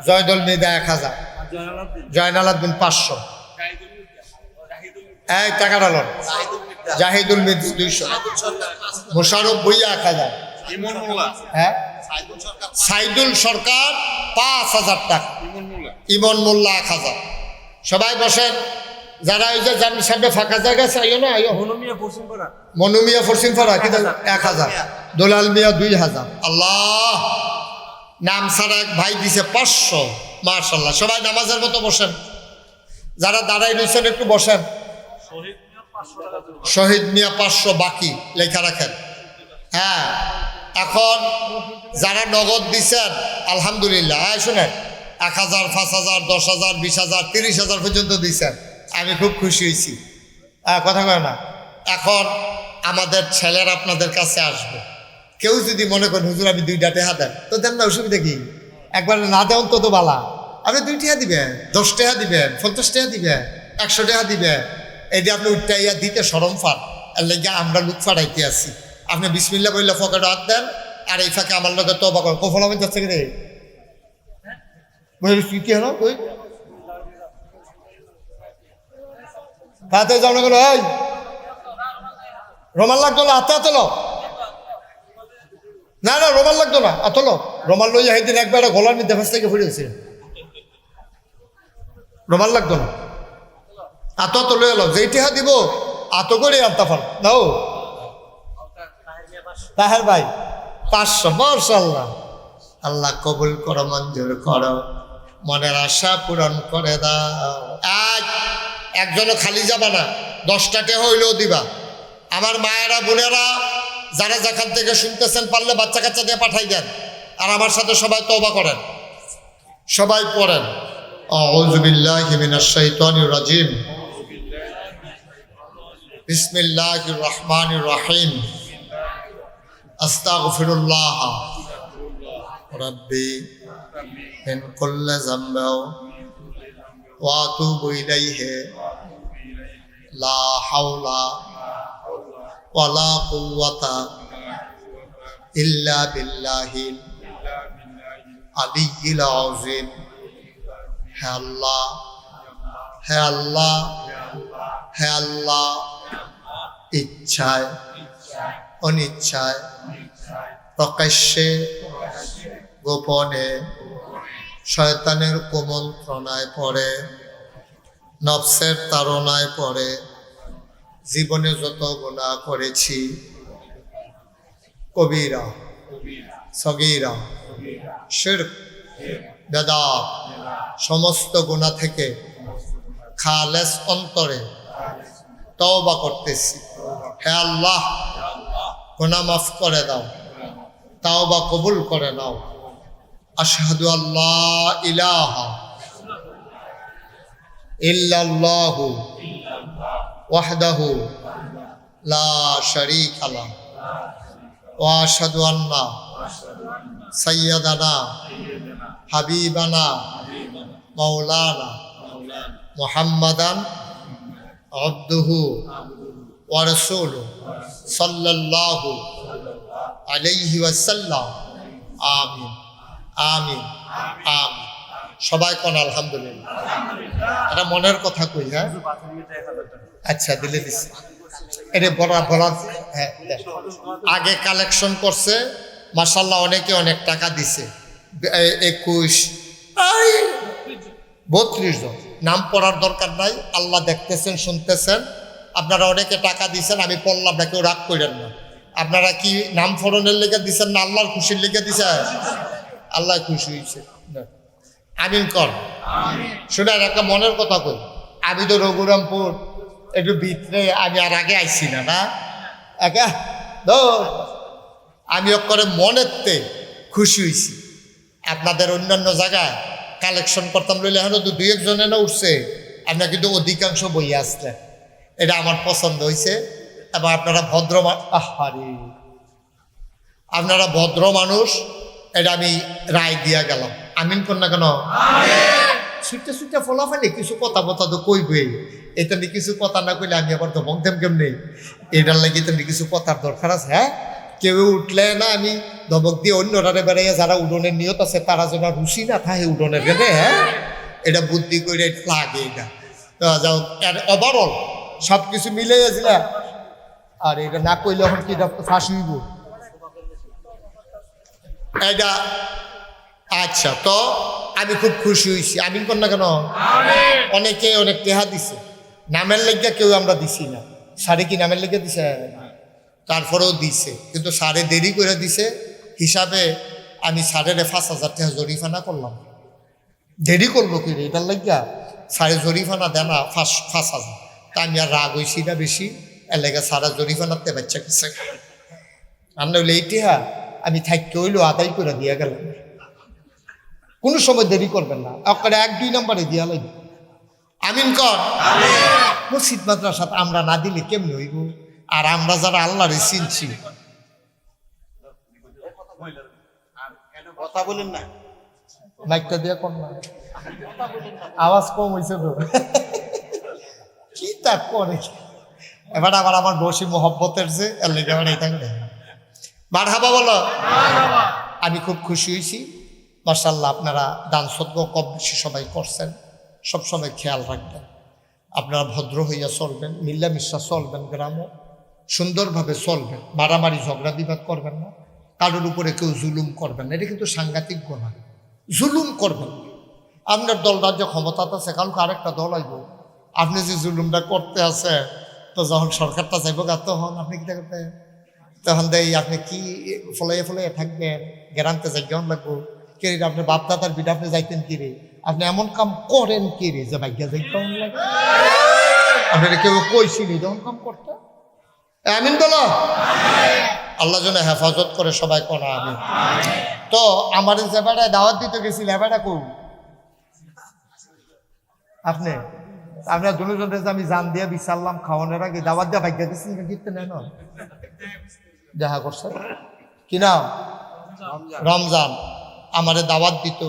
জয়দুল মিদা 1000, জয়নাল আব্দিন 500, এই টাকা ডালন, জাহিদুল মিদ 200, মোশারফ ভুইয়া 1000, হ্যাঁ সাইদুল সরকার 5000 টাকা, ইমন মোল্লা 1000। সবাই বসেন। যারা ওই যে সামনে ফাঁকা জায়গা আছে, আইও না, আইও। মনুমিয়া ফরসিন ফারা কিন্তু 1000, দোলাল মিয়া 2000। আল্লাহ, নাম ছাড়া এক ভাই দিছে 500, মাশাআল্লাহ। সবাই নামাজের মতো বসেন। যারা দাঁড়াই রয়েছেন একটু বসেন। শহীদ মিয়া 500 বাকি লেখা রাখেন। হ্যাঁ, এখন যারা নগদ দিচ্ছেন আলহামদুলিল্লাহ, শুনেন 1000, 5000, 10000, 20000, 30000 পর্যন্ত দিচ্ছেন, আমি খুব খুশি হয়েছি। কথা কয় না। এখন আমাদের ছেলেরা আপনাদের কাছে আসবে। কেউ যদি মনে করেন হুজুর আমি 2টা টাকা দেন, তো দেন না, অসুবিধা কি? একবার না দেন তো বালা। আপনি 2 টাকা দিবেন, 10 টাকা দিবেন, 50 টাকা দিবেন, 100 টাকা দিবেন। এই যে আপনি উঠটাইয়া দিতে সরম ফান, এর লেগে আমরা লুক ফাটাইতে আসি। আপনি বিসমিল্লাহ বললে পকেটে হাত দেন, আর এই ফাঁকে আমার লোকের তওবা করেন। কফল আমি যাচ্ছে কি রে, কি হলো? ওই তাতে যাও না, এই রোমাল লাগতো না, হাতে হাতে লো। না না, রোমাল লাগতো না, আতলো। রোমাল লইয়া সেদিন একবার গলার মধ্যে ফেস থেকে ফুড়ে গেছে, রোমাল লাগতো না। আত তো লয়ে এলো, যেইটা দিব আত করে আনতা ফাল নাও। তাহের ভাই 500, মাশাআল্লাহ। আল্লাহ কবুল করো, মঞ্জুর করো, মনের আশা পূরণ করে দাও। আজ একজনও খালি যাবা না, 10টা টাকা হইলেও দিবা। আমার মায়েরা বোনেরা যারা যেখান থেকে শুনতেছেন, পারলে বাচ্চা কাচ্চা দিয়ে পাঠাই দেন। আর আমার সাথে সবাই তওবা করেন, সবাই পড়েন আউযু বিল্লাহি মিনাশ শাইতানির রাজিম, বিসমিল্লাহির রহমানির রহিম, আস্তাগফিরুল্লাহ রাব্বি মিন কুল্লি যামবিন ওয়া আতুবু ইলাইহি লা হাওলা ওয়ালা কুওয়াতা ইল্লা বিল্লাহিল আলিয়্যিল আযীম। হে আল্লাহ, হে আল্লাহ, হে আল্লাহ, ইচ্ছায় অনিচ্ছায়, প্রকাশ্যে গোপনে, শয়তানের কুমন্ত্রণায় পড়ে, নফসের তাড়নায় পড়ে জীবনে যত গুনাহ করেছি, কবিরা সগীরা শিরক বেদাত, সমস্ত গুনাহ থেকে খালেস অন্তরে তওবা করতেছি। হে আল্লাহ, গুনাহ মাফ করে দাও, তওবা কবুল করে নাও। আশহাদু আল্লাহ ইলাহা ইল্লাল্লাহু ওয়াহদাহু লা শারীকা লাহু ওয়া আশহাদু আন্না সাইয়্যিদানা হাবিবানা মাওলানা মুহাম্মাদান আবদুহু ওয়া রাসূলুহু সাল্লাল্লাহু আলাইহি ওয়াসাল্লাম। আমিন আমিন আমিন। সবাই কোন আলহামদুলিল্লাহ। এটা মনের কথা কই, হ্যাঁ আচ্ছা দিলে দিছি। এটা বলা হ্যাঁ, আগে কালেকশন করছে মাশাআল্লাহ, অনেকে অনেক টাকা দিছে। 21 32 জন। নাম পড়ার দরকার নাই, আল্লাহ দেখতেছেন শুনতেছেন। আপনারা অনেকে টাকা দিছেন, আমি পড়লাম না, কেউ রাগ করেন না। আপনারা কি নাম ফোরনের লেগে দিছেন না আল্লাহর খুশির লেগে দিছেন? আল্লাহ খুশি হয়েছে। আমিন কর। শুনেন একটা মনের কথা কই, আমি তো রঘুরামপুর একটু ভিতরে, আমি আর আগে আইছি না না একা আমি করে মনেরতে খুশি হয়েছি। আপনাদের অন্যান্য জায়গায় কালেকশন করতাম লইলে এখন তো 2-1 জনে না উঠছে, আপনার কিন্তু অধিকাংশ বই আসলেন। এটা আমার পছন্দ হয়েছে। এবং আপনারা ভদ্র আপনারা ভদ্র মানুষ, এটা আমি রায় দিয়া গেলাম। আমিন কর না কেন? ছুটে ছুটে ফলাফালি কিছু কথা বতা তো কইবই, এটা নিয়ে কিছু কথা না কইলে আমি আবার তো বংদেম কেমনি, এটার লাগে তো কিছু কথার দরকার আছে। হ্যাঁ, কেউ উঠলে না আমি ধমক দিয়ে অন্যরারে বেড়াইয়া যারা উডনের নিয়ত আছে তারা যেন রুচি না থাকে উডনের গেলে। হ্যাঁ, এটা বুদ্ধি করে লাগে। এটা যাও ওভারঅল সব কিছু মিলে গেছিল। আর এটা না কইলে এখন কি ফাঁসি হইব এটা। আচ্ছা, তো আমি খুব খুশি হয়েছি। আমিন কর না কেন? অনেকে অনেক টেহা দিছে, নামের লেগে কেউ আমরা দিছি না। সারে কি নামের লেগে দিছে? তারপরেও দিছে, কিন্তু সারে দেরি করে দিছে হিসাবে আমি সারের 5,000 টাকা জরিফানা করলাম। দেরি করলো কি রে এটার লাগিয়া? সারে জরিফানা দেয় না 5,000। তা আমি আর রাগ হয়েছি না বেশি, এর লেগে সারা জরিফানাতে বাচ্চা কিছু আর নইলে এই টেহা আমি থাকতে হইলেও আদায় করে দিয়ে গেলাম। কোনো সময় দেরি করবেন না, আপনারা 1-2 নম্বরে দিয়া লাগবে। আমিন কর। মসজিদ মাদ্রাসাত আমরা না দিলে কেমনি হইব? আর আমরা যারা আল্লাহরে চিনছি, কথা বলেন না, মাইকটা দিয়ে কর না, আওয়াজ কম হয়েছে তো কি তা করে। এবার আবার আমার বসি মোহব্বতের যে এর লেগে আমার এই থাকবে মারহাবা বলো। আমি খুব খুশি হয়েছি মাশাআল্লাহ। আপনারা দান সদকা কম বেশি সবাই করছেন, সবসময় খেয়াল রাখবেন। আপনারা ভদ্র হইয়া চলবেন, মিল্লামিশা চলবেন, গ্রামে সুন্দরভাবে চলবেন, মারামারি ঝগড়া বিবাদ করবেন না, কারোর উপরে কেউ জুলুম করবেন না। এটা কিন্তু সাংঘাতিক গুনাহ, জুলুম করবেন। আপনার দল রাজ্য ক্ষমতাতে আছে, কালকে আরেকটা দল আইব, আপনি যে জুলুমটা করতে আছে, তো যখন সরকারটা যাইব গা তখন আপনি কি করতে, তখন দেই আপনি কি ফলাইয়া থাকবেন, গ্যারান্তে যাই কেমন লাগবো কে? আপনার বাপ দাদার বিটা আপনি যাইতেন কি রে? আপনি এমন কাম করেন কি রে যে ভাগ্যা যাই কেমন লাগে? আপনারা কেউ কইছিলি যখন কাম করতে? আমিন বলো। আল্লাহ যেন হেফাজত করে সবাই করা। আমিন। তো আমার যে বেড়ায় দাওয়াত দিতে গেছিল বেড়া কৌ আপনি, আপনার দুজন আমি জান দিয়ে বিচারলাম খাওয়ানোর আগে দাওয়াত দিয়ে ভাগ্যা দিচ্ছেন দিতে নেন দেখা করছে কি না? রমজান আমারে দাওয়াত দিত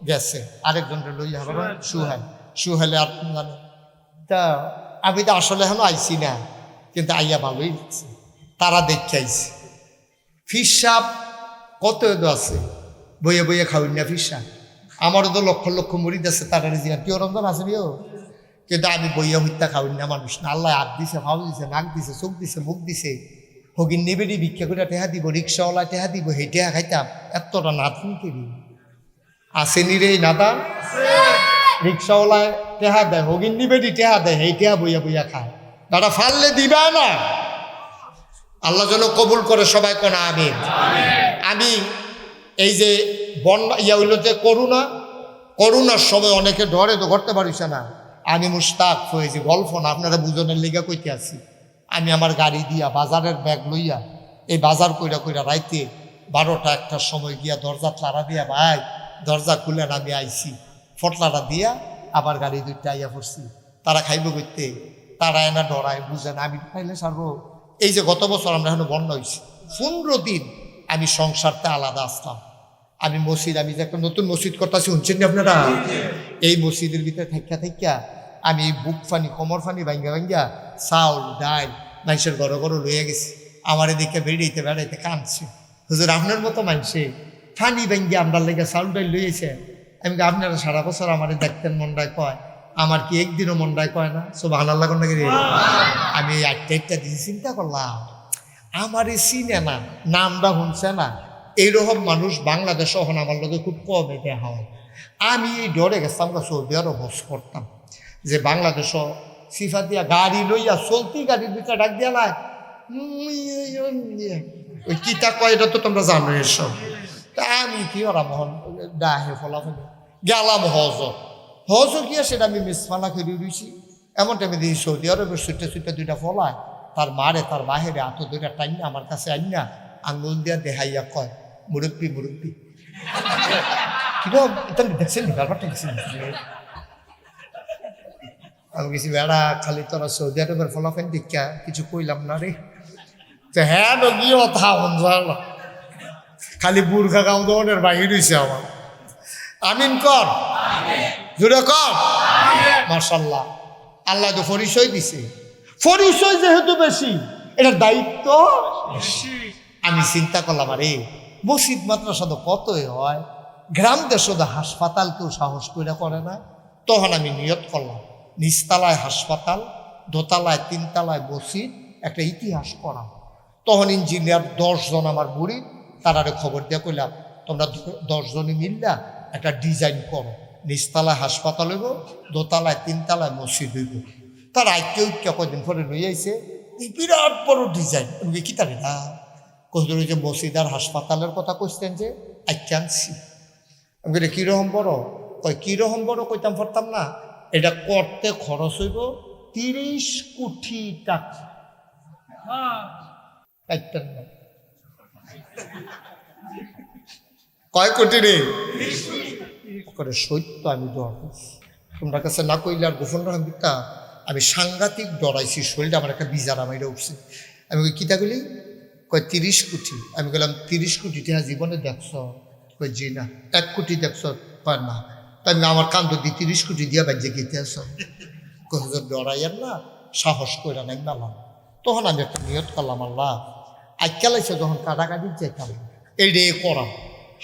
গেছে, আরেকজনের লইয়া হবে সুহেলে আর জানে। তা আমি তো আসলে এখন আইছি না, কিন্তু আইয়া ভালোই লাগছে। তারা দেখে আইছি ফিস সাপ কত এদো আছে, বইয়ে বইয়ে খাওয়াই না ফিস সাপ। আমারও তো লক্ষ লক্ষ মরিদ আছে, তারা জিয়া কেউ রমজান আছে রিও, কিন্তু আমি বইয়া হত্যা খাওয়াই না মানুষ না। আল্লাহ হাত দিছে, ভাও দিছে, নাক দিছে, চোখ দিছে, মুখ দিছে। হগিন নেবেরি ভিক্ষা করে টেহা দিব, রিক্সাওয়ালা টেহা দিব, হে টেহা খাইতাম। এতটা নাথুন কেবি আসেনি রে নাদা, রিক্সাওয়ালায় টেহা দেয়, হগিন নিবেরি টেহা দেয়, হে টেহা বইয়া বইয়া খায়। তারা ফাললে দিবা না। আল্লাহ যেন কবুল করে সবাই কোনা আমিন। আমি এই যে বন্যা হইল যে করোনার সময় অনেকে ডরে তো করতে পারিস না। আমি মুস্তাক হয়েছি, গল্প না, আপনারা বুঝনের লিগা কইতে আছি। আমি আমার গাড়ি দিয়া বাজারের ব্যাগ লইয়া এই বাজার কইরা রাইতে 12টা-1টার সময় গিয়া দরজা লাড়া দিয়া, ভাই দরজা খুলেন, আমি আইছি। ফটলাটা দিয়া আবার গাড়ি 2টা আইয়া পড়ছি। তারা খাইব করতে, তারা এনা ডরায়, বুঝেন আমি খাইলে সারবো। এই যে গত বছর আমরা এখন বন্যা হয়েছি, 15 দিন আমি সংসারতে আলাদা আসলাম। আমি যে একটা নতুন মসজিদ করতেছি, শুনছেন না আপনারা? এই মসজিদের ভিতরে থাইকা আমি বুক ফানি কোমর ফানি ভাঙ্গা চাউল ডাল মানুষের ঘর লইয়া গেছি। আমার এদিকে বেড়াইতে কাঁদছে। হুজুর আপনার মতো মানুষে ফানি ভাঙ্গি আমরা লেগে চাউল ডাল লইয়েছে। আমি আপনারা সারা বছর আমার দেখতেন মনটায় কয়, আমার কি একদিনও মনটায় কয় না? সব ভালো লাগো নাকি রে? আমি এই 8টা দিয়েছি, চিন্তা করলাম আমারে চিনে না, নামটা শুনছে না, এইরকম মানুষ বাংলাদেশ এখন আমার লোকে খুব কমে দেখা হয়। আমি এই ডরে গেছিলাম সৌদি আরব বস করতাম যে বাংলাদেশ সিফা দিয়া গাড়ি লইয়া চলতি গাড়ির ভিতরে ডাক দিয়া লাই ওই কিতা কয় এটা তো তোমরা জানো এসব। তা আমি কি ওরা মোহন ডাহে ফলাফলি গেলাম হজ গিয়া সেটা আমি মিসফালা করে রুইছি। এমন টাইমে দেখি সৌদি আরবের ছুটে দুইটা ফলায় তার মারে তার বাহিরে হাত দুইটা টাইনা আমার কাছে আইনা আঙ্গুল দিয়া দেখাইয়া কয় মুরব্বী কিরকম দেখছেন ব্যাপারটা গেছেন। আমি গেছি বেড়া খালি তোরা সৌদি আরবের ফলাফেন দীক্ষা কিছু কইলাম না রে। হ্যাঁ গিয়ে খালি বুর্খা গাও দৌড়ের বাহির হয়েছে আমার। আমিন কর, জুড়ে কর মাশাআল্লাহ। আল্লাহ তো পরিচয় দিছে, পরিচয় যেহেতু বেশি এটার দায়িত্ব বেশি। আমি চিন্তা করলাম আরে মসজিদ মাদ্রাসা তো কতই হয়, গ্রাম দেশে হাসপাতাল কেউ সাহস করে না। তখন আমি নিয়ত করলাম নিচতলায় হাসপাতাল, দোতলায় 3তলায় মসজিদ, একটা ইতিহাস করা। তখন ইঞ্জিনিয়ার 10 জন আমার বুড়ি তারারে খবর দিয়ে কইলাম তোমরা 10 জনে মিললা একটা ডিজাইন করো, নিচতলায় হাসপাতাল হইব, দোতলায় 3তলায় মসজিদ হইব। তার আইকে কদিন পরে লই আইছে এই বিরাট বড় ডিজাইন। আমি কি তারে না কহিল যে মসজিদ আর হাসপাতালের কথা কইতেন যে আইকে আনছি। আমি বলি কীরকম বড়? কয় কীরকম বড় কইতাম পারতাম না, এটা করতে খরচ হইব 30 কোটি টাকা। কয় কোটি রে? করে সত্য আমি ডর তোমরা কাছে না কইলে আর গোপন রাখা। আমি সাংঘাতিক ডরাইছি, শরীরটা আমার একটা বিজারা মাইরা উঠছে। আমি কই কিতাগুলি? কয় 30 কোটি। আমি বললাম 30 কোটি টাকা জীবনে দেখছ? কই জি না। 1 কোটি দেখছ? কয় না। তাই আমার কান্দ দিয়ে 30 কোটি দিয়া বাজ্যে গেতে আস। হুজুর ডরাইয়ার না, সাহস করে নাই নালাম। তখন আমি একটা নিয়ত করলাম আল্লাহ আজকালাইছে যখন কাটাকাটি যেতাম এই রে করা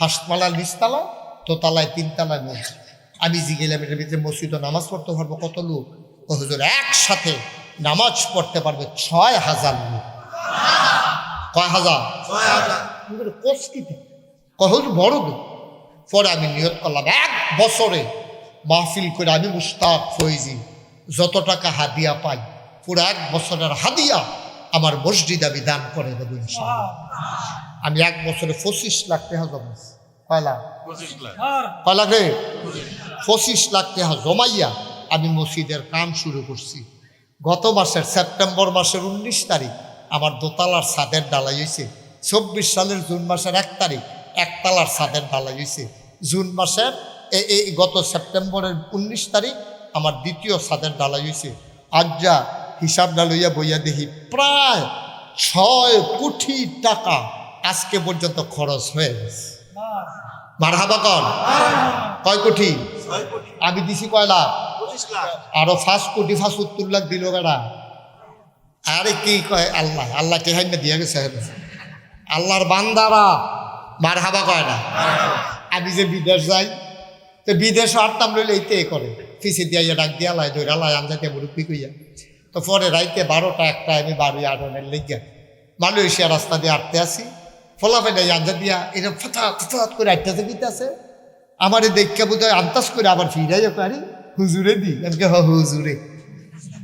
হাসপাতাল নিচতলা, দোতলায় 3তলায় মসজিদ। আমি গেলাম এটার ভিতরে মসজিদে নামাজ পড়তে পারবো কত লোক? ও হুজুর একসাথে নামাজ পড়তে পারবে 6000 লোক। কয় হাজার? 6000। কষ্টিতে কহুজ বড় লোক। পরে আমি নিয়ত করলাম 1 বছরে মাহফিল করে আমি মুস্তাক ফৈজি যত টাকা হাদিয়া পাই পুরো 1 বছরের হাদিয়া আমার মসজিদ আমি দান করে দেবো ইনশাআল্লাহ। আমি 1 বছরে 25 লাখ টাকা জমাইছি। কয় লাখ? 25 লাখ। কয় লাখ রে? 25 লাখ টাকা জমাইয়া আমি মসজিদের কাম শুরু করছি। গত মাসের সেপ্টেম্বর মাসের 19 তারিখ আমার দোতলার ছাদের ঢালাই হয়েছে। 24 সালের জুন মাসের 1 তারিখ 1 তলার ছাদের ঢালাই হয়েছে। জুন মাসের এই গত সেপ্টেম্বরের 19 তারিখ আমার 2য় ছাদের ঢালাই হয়েছে। আজ যা হিসাব ডালইয়া বইয়া দেখি প্রায় 6 কোটি টাকা আজকে পর্যন্ত খরচ হয়ে গেছে। মারহাবা কর। কয় কোটি? আমি দিছি কয় লাখ? 25 লাখ। আরো 5 কোটি 75 লাখ দিল বেড়া। আরে কি কয় আল্লাহ, আল্লাহ টেহাই না দিয়ে গেছে। আল্লাহর বান্দারা মারহাবা কয় না। আমি যে বিদেশ যাই তো বিদেশও আটতাম লইলে এইতে করে ফিসে দিয়া ডাক দিয়া লাই ধৈরা লাই আনজাতে মুরব্বী কইয়া। তো পরে রাইতে 12টা 1টা আমি বাড়ি আড়নের লেগিয়া মালয়েশিয়া রাস্তা দিয়ে আটতে আসি। ফলাফেলে আঞ্জা দিয়া এরকম ফঠাৎ করে আটটাতে দিতে আছে। আমার এই দেখা বোধ হয় আন্তাজ করে আবার ফিরাইয়া পারি হুজুরে দি। আমি হুজুরে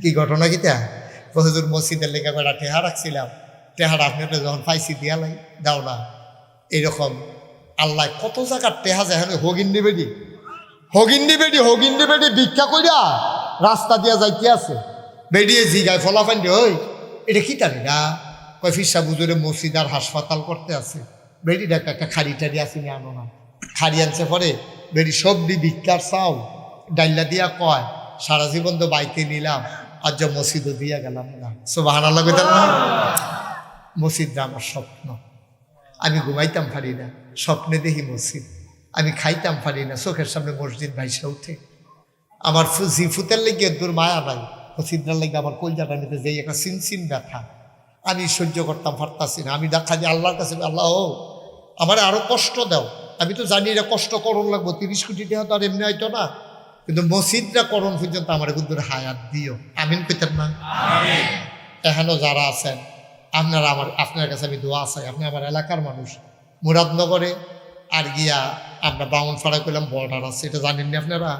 কি ঘটনা কিতা? হুজুর মসজিদের লেগে বেড়া টেহা রাখছিলাম, টেহারা আপনার যখন পাইছি দিয়া লাই দাও না। এইরকম আল্লাহ কত জায়গার টেহা যায় হগিন্দি বেডি ভিক্ষা কইরা রাস্তা দিয়া যাইতে আছে। বেরিয়ে জিগায় ফলাফান ওই এটা কি তারি না? কয় ফিসা বুজুরে মসজিদ আর হাসপাতাল করতে আছে। বেডি ডাক একটা খাড়ি টাড়ি আসেনি আনো না। খাড়ি আনছে পরে বেডি সবজি ভিক্ষার চাও ডাইলা দিয়া কয় সারা জীবন তো বাইতে নিলাম আজ যা মসজিদও দিয়া গেলাম না। সুবহানাল্লাহ কইতাম না? মসজিদটা আমার স্বপ্ন। আমি ঘুমাইতাম পারি না, স্বপ্নে দেখি মসজিদ। আমি খাইতাম পারি না, চোখের সামনে মসজিদ ভাইসা উঠে। আমার ফুতের লেগে দূর মায়া নাই, মসজিদটার লেগে আমার কলজাটা নিতে যেই একটা সিনসিন ব্যথা, আমি সহ্য করতাম পারতাছি না। আমি দেখা দিই আল্লাহর কাছে, আল্লাহ ও আমার আরও কষ্ট দাও। আমি তো জানি এটা কষ্ট করণ লাগবো, 30 কোটি টাকা তো আর এমনি হয়তো না, কিন্তু মসজিদটা করণ পর্যন্ত আমার কিন্তু হায়াত দিও। আমিন কইতেন না? এখানেও যারা আছেন আপনারা, আপনার কাছে আমি দোয়া চাই। আপনি আমার এলাকার মানুষ, মুরাদনগরে আর গিয়া আমরা বাউনফাড়া করলাম বর্ডার আছে, এটা জানেননি আপনারা?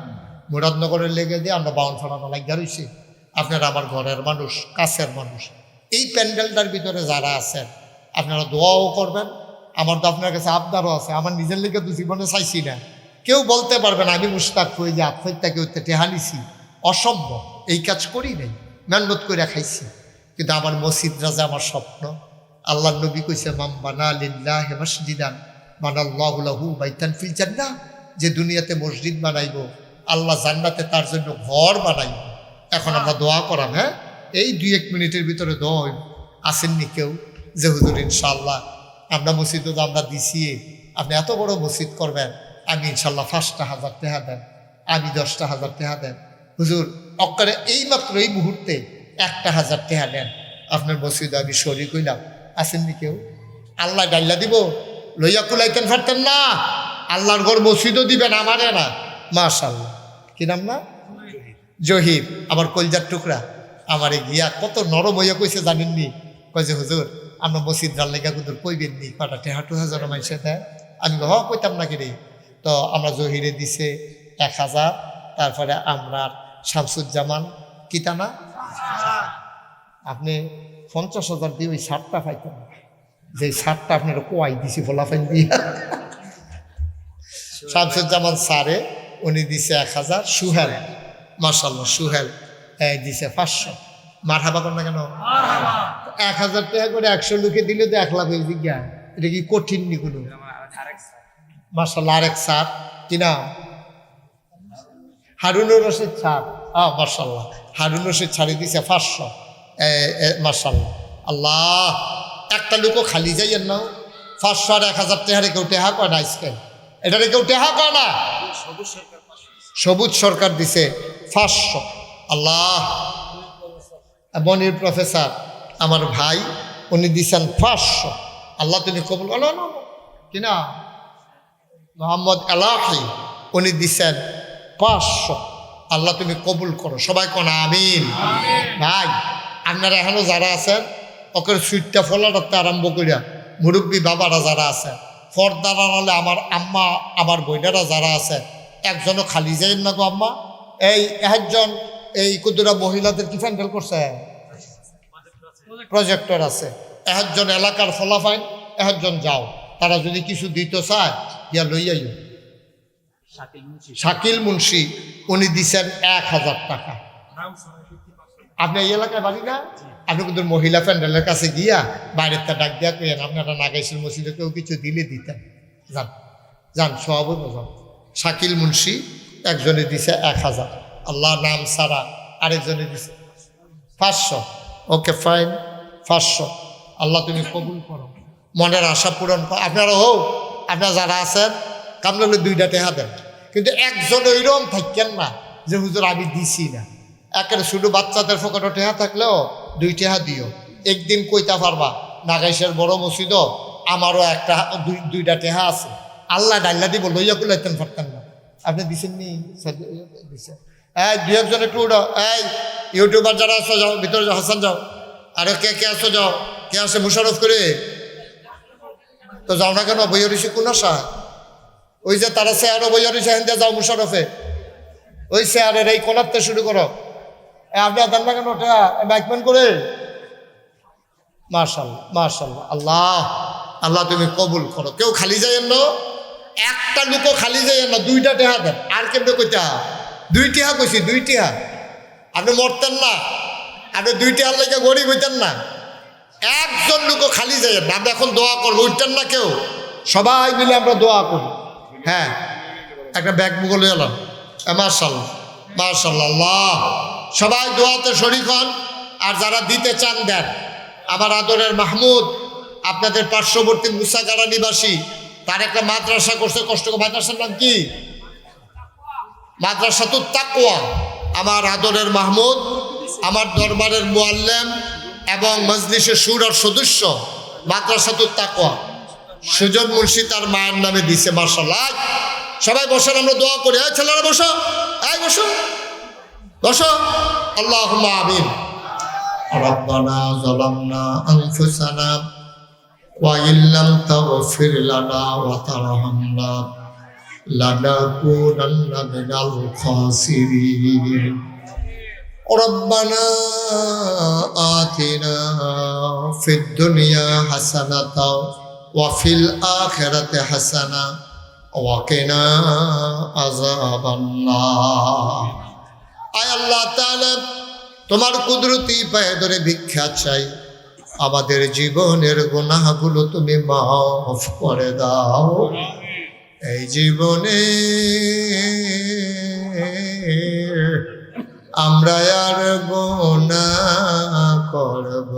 মুরাদনগরের লেগে দিয়ে আমরা বাউনফাড়াটা লাগিয়া রয়েছি। আপনারা আমার ঘরের মানুষ, কাছের মানুষ। এই প্যান্ডেলটার ভিতরে যারা আছেন আপনারা দোয়াও করবেন। আমার তো আপনার কাছে আবদারও আছে, আমার নিজের লেগে তো জীবনে চাইছি না। কেউ বলতে পারবেন আমি মুশতাক হয়ে যে আত্মহত্যাকে টেহানিছি, অসম্ভব। এই কাজ করি নাই, মেহনত করে খাইছি। কিন্তু আমার মসজিদ রাজা আমার স্বপ্ন। আল্লাহ নবী কইছে মাম বানা লিল্লাহি মাসজিদান বানাল্লাহু লাহু বাইতান ফিল জান্নাহ, যে দুনিয়াতে মসজিদ বানাইব আল্লাহ জান্নাতে তার জন্য ঘর বানাইব। এখন আমরা দোয়া করাম, হ্যাঁ এই 2-1 মিনিটের ভিতরে দোয়া হইব। আসেননি কেউ যে হুজুর ইনশাআল্লাহ আমরা মসজিদ তো আমরা দিছি, আপনি এত বড় মসজিদ করবেন, আমি ইনশাল্লাহ 5,000 টাকা দেন, আমি 10,000 টাকা দেন। হুজুর অক্কারে এইমাত্র এই মুহূর্তে 1,000 টাকা দেন, আপনার মসজিদে আমি শরীক হইলাম। আসেননি কেউ? আল্লাহ ডাল্লা দিব, লইয়া কুলাইতেন পারতেন না। আল্লাহর ঘর মসজিদও দিবেন, আমারে না। মাশাআল্লাহ, কি নাম না? জহির, আমার কলজার টুকরা। আমারে গিয়া কত নরম হইয়া কইছে জানেননি? কয় যে হুজুর আমরা মসজিদ রাল লেগা হুজুর কইবেন নি, কটা টেহাটু হাজার মানুষে দেয়। আমি কইতাম না কি রে। তো আমরা জহিরে দিছে 1,000, তারপরে আমরা শামসুজ্জামান কিতানা আপনি 50,000 দিয়ে ওই শার্টটা পাইতেন, যে শার্টটা আপনার কোয়াই দিছি ফোলাফাইন দিয়ে। শামসুজ্জামান স্যারে উনি দিছে 1,000। সুহেল, মাশাআল্লাহ সুহেল দিছে 500। মারহাবা কর না কেন? 1,000 টাকা করে 100 লোকে দিলে তো 1 লাখ হয়ে জিজ্ঞা। এটা কি কঠিন নি কোনো? মাশাআল্লাহ আরেক স্যার, কি নাম? হারুনুর রশিদ স্যার। মাশাআল্লাহ হারুন রশিদ ছাড়ি দিছে 500। মাশাআল্লাহ। আল্লাহ, একটা লোকও খালি যাইয়েন না। 500 আর 1,000 টাকা কেউ টেহা কয় না, স্কেল এটারে কেউ টেহা কয় না। সবুজ সরকার দিছে 500। আল্লাহ, মনির প্রফেসর আমার ভাই, উনি দিছেন 500। আল্লাহ তুমি কবুল। কিনা মোহাম্মদ এলাহি, উনি দিছেন 500। আল্লাহ তুমি কবুল করো, সবাই কোন আমিন। ভাই আপনারা এখনো যারা আছেন ওকে সুইটটা ফলাটাতে আরম্ভ করিয়া মুরব্বী বাবারা যারা আছেন, ফর্দার আড়ালে আমার আম্মা আমার বোনেরা যারা আছে, একজনও খালি যাইন না গো আম্মা। এই একজন এই কুদুরা মহিলাদের কি প্যান্ডেল করছে, প্রজেক্টর আছে। একজন এলাকার ফলাফাইন, একজন যাও, তারা যদি কিছু দিতে চায় ইয়া লইয়াই। শাকিল মুন্সি উনি দিছেন 1,000 টাকা। আপনি এই এলাকায় বাড়ি না? আপনি কিন্তু মহিলা প্যান্ডেলের কাছে গিয়া বাইরের তা ডাক দিয়া কেন আপনারা নাগাইশের মসজিদে কেউ কিছু দিলে দিতেন। যান যান, সব যান। শাকিল মুন্সি একজনে দিছে 1,000। আল্লাহ নাম সারা আরেকজনে দিছে 500। Okay fine, 500। আল্লাহ তুমি কবুল করো, মনের আশা পূরণ করো। আপনারা হোক, আপনারা যারা আছেন কামলে 2টা টেহা দেন, কিন্তু একজন ওইরকম থাকেন না যে হুজুর আমি দিছি না। একেবারে শুধু বাচ্চাদের ফোকটে টেহা থাকলেও 2 টেহা দিও। একদিন কইতা পারবা নাগাইশের বড় মসজিদও আমারও 2টা টেহা আছে, আল্লাহ ডাল্লা দিব, লইয়া কুলাইতেন পারতেন না। আপনি দিছেন নি? দিচ্ছেন। এই 2-1 জন একটু উঠো। এই ইউটিউবার যারা আসো যাও, ভিতরে যাও, হাসান যাও। আরে কে কে আসো যাও, কে আসে মুশারফ করে তো যাও না কেন? বইয়া রয়েছে কোন আশা? ওই যে তারা চেয়ারও বইয়া রয়েছে, হেন দিয়ে যাও মুশারফে। ওই চেয়ারের এই কোনারতে শুরু করো। আপনি দেন না কেন ওটা বাইকম্যান করে? মাশাআল্লাহ মাশাআল্লাহ। আল্লাহ আল্লাহ তুমি কবুল করো। কেউ খালি যাইয়েন না, একটা লোকও খালি যাইয়েন না। 2টা টেহা দেন। আর কেমনে কইতা? 2 টেহা কইছি, 2 টেহা। আপনি মরতেন না, আপনি 2 টেহার লেগে গরিব হইতেন না। একজন লোকও খালি যাইয়েন না। আমরা এখন দোয়া করবো, উঠতেন না কেউ, সবাই মিলে আমরা দোয়া করি। হ্যাঁ, একটা ব্যাগ মুগল এলাম। মাশাআল্লাহ মাশাআল্লাহ। আল্লাহ সবাই দোয়াতে শরীক হন, আর যারা দিতে চান দেন। আমার আদরের মাহমুদ, আপনাদের পার্শ্ববর্তী মুসাগাড়া নিবাসী, তার একটা মাদ্রাসা করছে, কষ্ট করে। মাদ্রাসার নাম কি? মাদ্রাসাতুত তাকওয়া। আমার আদরের মাহমুদ, আমার দরবারের মুআল্লিম এবং মজলিসের শুরার সদস্য মাদ্রাসাতুত তাকওয়া সুজন মুন্সি তার মায়ের নামে দিছে। মাশাআল্লাহ। সবাই বসেন, আমরা দোয়া করি। এই ছেলেরা বসো, এই বসো বসো। আল্লাহুম্মা আমিন। রব্বানা যালামনা আনফুসানা ওয়া ইল্লাম তাগফির লানা ওয়া তারহামনা লানাকুনান্না মিনাল খাসিরিন। রব্বানা আতিনা ফিদ দুনিয়া হাসানাতাও ওয়া ফিল আখিরাতি হাসানা ওয়া কিনা আযাবান্নার। আয় আল্লাহ তাআলা, তোমার কুদরতি পায়ে ধরে ভিক্ষা চাই, আমাদের জীবনের গুনাহগুলো তুমি মাফ করে দাও। এই জীবনে আমরা আর গুনাহ করব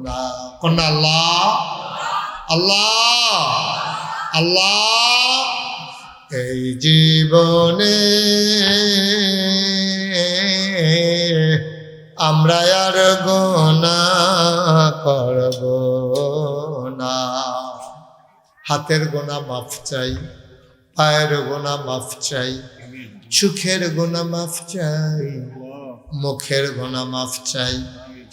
না। কোন আল্লাহ আল্লাহ আল্লাহ। এই জীবনে আমরা আর গুনাহ করব না। হাতের গুনাহ মাফ চাই, পায়ের গুনাহ মাফ চাই, চোখের গুনাহ মাফ চাই, মুখের গুনাহ মাফ চাই,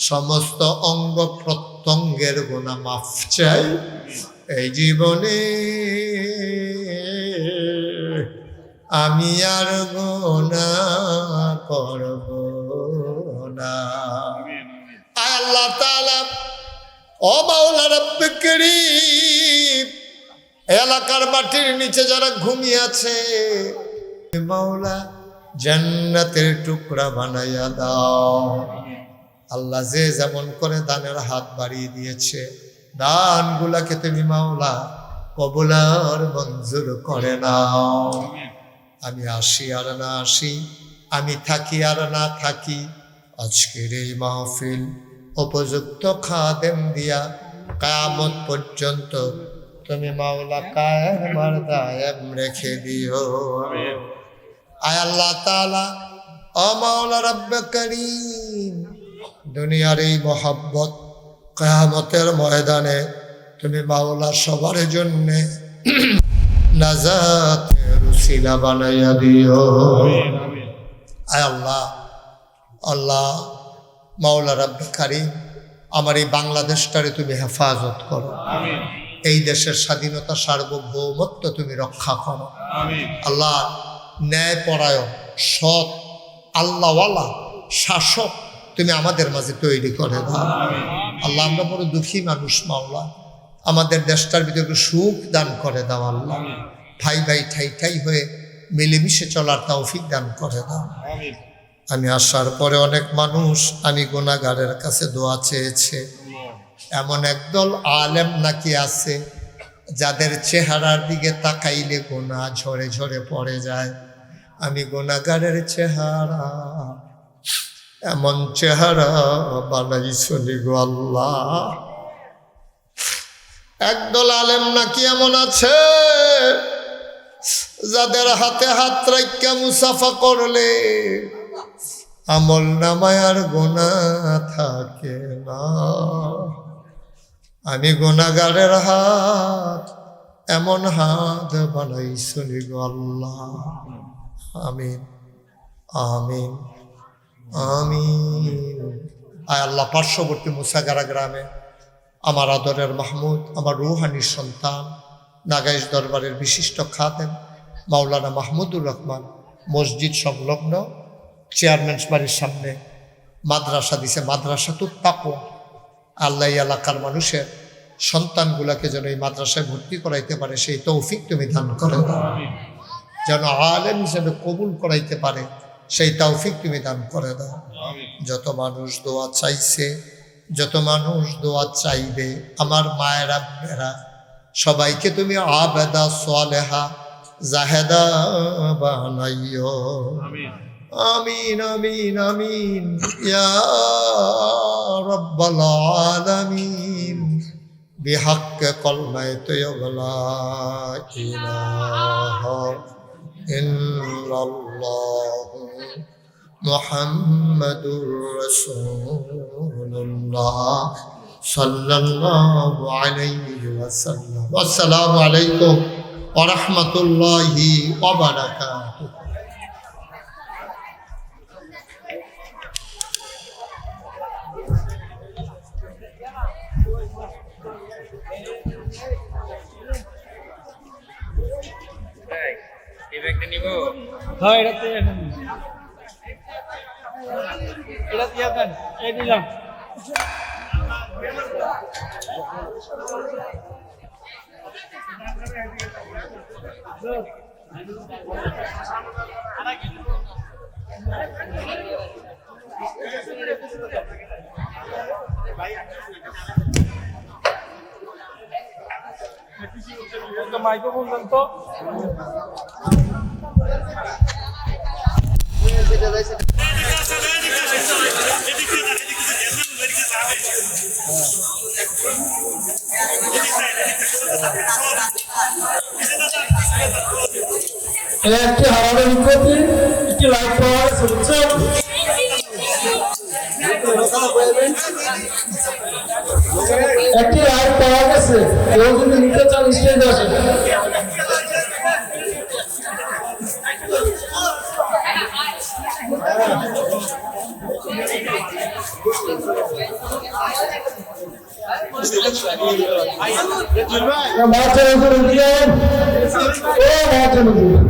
সমস্ত অঙ্গ প্রত্যঙ্গের গুনাহ মাফ চাই। এই জীবনে আমি আর গুনাহ করব না। আয় আল্লাহ তাআলা, ও মাওলা রব্বে করিম, এলাকার মাটির নিচে যারা ঘুমিয়ে আছে, মাওলা জান্নাতের টুকরা বানাইয়া দাও। আল্লাহ যে যেমন করে দানের হাত বাড়িয়ে দিয়েছে, দানগুলাকে তুমি মাওলা কবুল আর মঞ্জুর করে নাও। আমি আসি আর না আসি, আমি থাকি আর না থাকি, আজকের এই মাহফিল উপযুক্ত খাদেম দিয়া কিয়ামত পর্যন্ত তুমি মাওলা কায়েম আর দায়েম রেখে দিও। আয় আল্লাহ তাআলা, ও মাওলা রব্বে করিম, দুনিয়ার এই মহব্বত কিয়ামতের ময়দানে তুমি মাওলা সবার জন্য নাজাতের উসিলা বানাইয়া দিও। আয় আল্লাহ আল্লাহ মাওলা রব্বে করিম, আমার এই বাংলাদেশটারে তুমি হেফাজত করো। এই দেশের স্বাধীনতা সার্বভৌমত্ব তুমি রক্ষা করো। আল্লাহ ন্যায়পরায়ণ সৎ আল্লাহওয়ালা শাসক তুমি আমাদের মাঝে তৈরি করে দাও। আল্লাহ আমরা বড় দুঃখী মানুষ মাওলা, আমাদের দেশটার ভিতরে সুখ দান করে দাও। আল্লাহ ভাই ভাই ঠাই ঠাই হয়ে মিলেমিশে চলার তৌফিক দান করে দাও। আমি আসার পরে অনেক মানুষ আমি গুনাহগারের কাছে দোয়া চেয়েছে। এমন একদল আলেম নাকি আছে যাদের চেহারার দিকে তাকাইলে গুনাহ ঝরে ঝরে পড়ে যায়। আমি গুনাহগারের চেহারা, এমন চেহারা বানাইছনি গো আল্লাহ। একদল আলেম নাকি এমন আছে যাদের হাতে হাত রাইখা মুসাফা করলে আমল নামায় আর গুনাহ থাকে না। আমি গুনাহগারের হাত, এমন হাত বানাইছনি গো আল্লাহ। আমিন আমিন আমিন। আয় আল্লাহ, পার্শ্ববর্তী মুসাগারা গ্রামে আমার আদরের মাহমুদ, আমার রুহানি সন্তান, নাগাইশ দরবারের বিশিষ্ট খাদেম মাওলানা মাহমুদুর রহমান মসজিদ সংলগ্ন চেয়ারম্যান বাড়ির সামনে মাদ্রাসা দিছে, মাদ্রাসাতুত তাকওয়া। আল্লাহ এই এলাকার মানুষের সন্তানগুলাকে যেন এই মাদ্রাসায় ভর্তি করাইতে পারে সেই তৌফিক তুমি দান করে দাও। যেন আলেম হিসেবে কবুল করাইতে পারে সেই তৌফিক তুমি দান করে দাও। যত মানুষ দোয়া চাইছে, যত মানুষ দোয়া চাইবে, আমার মায়েরা বোনেরা সবাইকে তুমি আবেদা সালেহা জাহেদা বানাইও। আমিন আমিন আমিন ইয়া রাব্বাল আলামিন بحق كلمة لا إله إلا الله محمد رسول الله صلى الله عليه وسلم والسلام عليكم ورحمة الله وبركاته হ্যাঁ এটা তো এটা দিয়ে দেন এই দিলাম মাইক্রোফোন দেন তো একটি হারানোর বিজ্ঞপ্তি একটি লাইভ পাওয়া গেছে বুঝছেন একটি লাইভ পাওয়া গেছে কেউ যদি নিতে চান স্টেজে আসেন বাচ্চা নজর দিলেন ও বাচ্চা নজর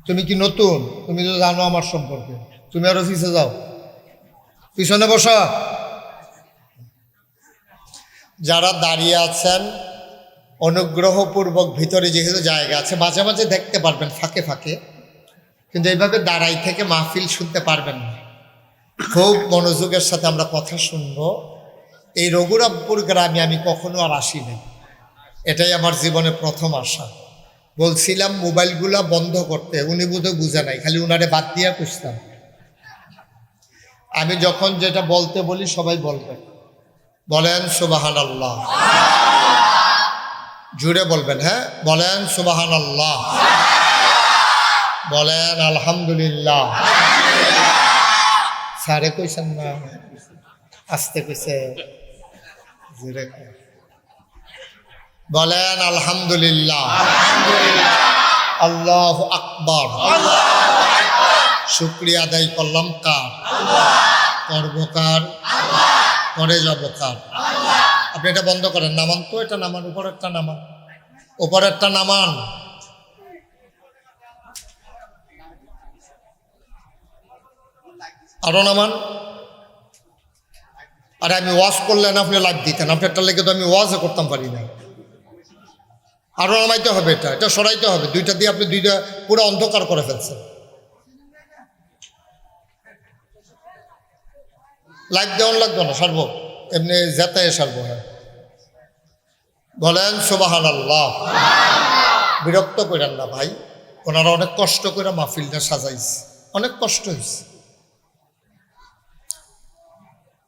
তুমি কি নতুন? তুমি তো জানো আমার সম্পর্কে, তুমি আরো পিছিয়ে যাও, পিছনে বসা। যারা দাঁড়িয়ে আছেন অনুগ্রহপূর্বক ভিতরে যেহেতু জায়গা আছে মাঝে মাঝে দেখতে পারবেন ফাঁকে ফাঁকে, কিন্তু এইভাবে দাঁড়াই থেকে মাহফিল শুনতে পারবেন না। খুব মনোযোগের সাথে আমরা কথা শুনবো। এই রঘুরামপুর গ্রামে আমি কখনো আর আসিনি, এটাই আমার জীবনে প্রথম আসা। বলছিলাম মোবাইলগুলা বন্ধ করতে, উনি বোধহয় বুঝে নাই, খালি উনারে বাদ দিয়া খুঁজতাম। আমি যখন যেটা বলতে বলি সবাই বলবেন, বলেন সুবহানাল্লাহ, জুড়ে বলবেন। হ্যাঁ বলেন সুবহানাল্লাহ, বলেন আলহামদুলিল্লাহ। সারে কইছেন না, আস্তে কইছে, জুড়ে বলেন আলহামদুলিল্লাহ, আল্লাহু আকবার। শুকরিয়া আদায় করলাম কার? করবকার, করে যাবকার। আপনি এটা বন্ধ করেন, নামান তো, এটা নামান, উপরেরটা নামান, উপরেরটা নামান। আরো নামান। আর আমি ওয়াজ করলেন আপনি লাইভ দিতেন, আপনারটা লেগে তো আমি ওয়াজও করতাম পারি না। আরও নামাইতে হবে, এটা সরাইতে হবে। দুইটা দিয়ে আপনি দুইটা পুরো অন্ধকার করে ফেলছেন। লাইভ দেওয়ান লাগবে না, সারবো এমনি যেতে সারবো। হ্যাঁ বলেন সুবহানাল্লাহ। বিরক্ত করেন না ভাই, ওনারা অনেক কষ্ট করে মাহফিলটা সাজাইছে, অনেক কষ্ট হয়েছে।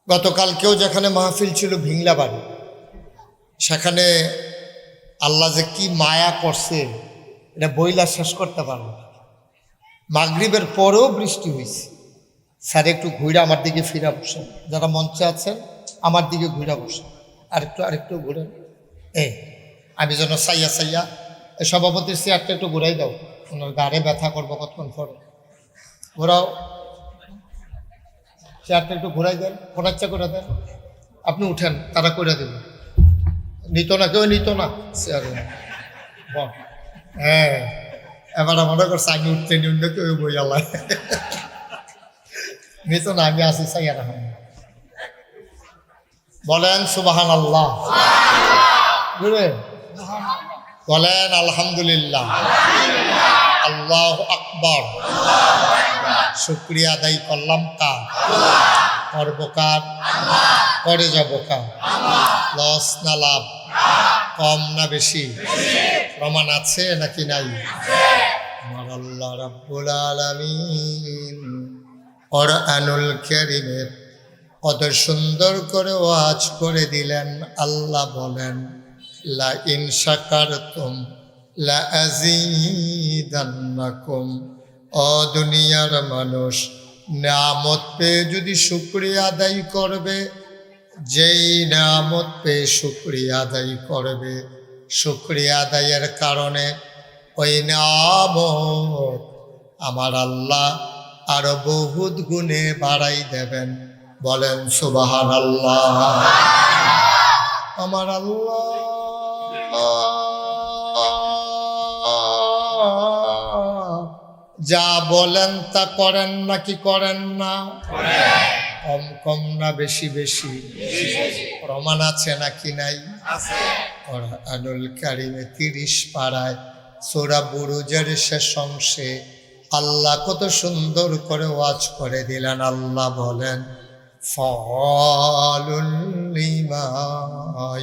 গতকালকেও যেখানে মাহফিল ছিল ভিংলা বাড়ি, সেখানে আল্লাহ যে কি মায়া করছে এটা বইলা শেষ করতে পারল না। মাগরিবের পরেও বৃষ্টি হয়েছে। স্যার একটু ঘুরে আমার দিকে ফিরা বসেন, যারা মঞ্চে আছেন আমার দিকে ঘুরে বসেন, আরেকটু ঘুরেন। আমি যেন সাইয়া এই সভাপতির চেয়ারটা একটু ঘুরাই দাও, ওনার গাড়ে ব্যথা করবো কতক্ষণ পরে। ঘোরাও, চেয়ারটা একটু ঘুরাই দেন, ফোনাচ্চা করে দেন। আপনি উঠেন, তারা করে দেবেন। নিত না, কেউ নিত না চেয়ারে। হ্যাঁ এবার মনে করছে আমি উঠতে নি, অন্য কেউ বই আল্লাহ নিত না, আমি আসি সাইয়া রাখা। বলেন সুবহানাল্লাহ, বলেন আলহামদুলিল্লাহ, আল্লাহু আকবার। শুকরিয়া আদায় করলাম কার? করবো কার? করে যাবো কার? লস না লাভ? কম না বেশি? প্রমাণ আছে নাকি নাই? আমার আল্লাহ রাব্বুল আলামিন কোরআনুল কারীমে কত সুন্দর করে ওয়াজ করে দিলেন। আল্লাহ বলেন লা ইন শাকারতুম লা আযীদান্নাকুম। ও দুনিয়ার মানুষ, নিয়ামত পেয়ে যদি শুকরিয়া আদায় করবে, যেই নিয়ামত পেয়ে শুকরিয়া আদায় করবে, শুকরিয়া আদায়ের কারণে ওই নিয়ামত আমার আল্লাহ আরো বহুত গুণে বাড়াই দেবেন। বলেন সুবহানাল্লাহ। আমার আল্লাহ যা বলেন তা করেন নাকি করেন না? কম কম না বেশি বেশি? প্রমাণ আছে নাকি নাই? কোরআনুল কারীমে 30 পারায় সূরা বুরুজের শেষ অংশে আল্লাহ কত সুন্দর করে ওয়াজ করে দিলেন। আল্লাহ বলেন ফাআলুল লিমা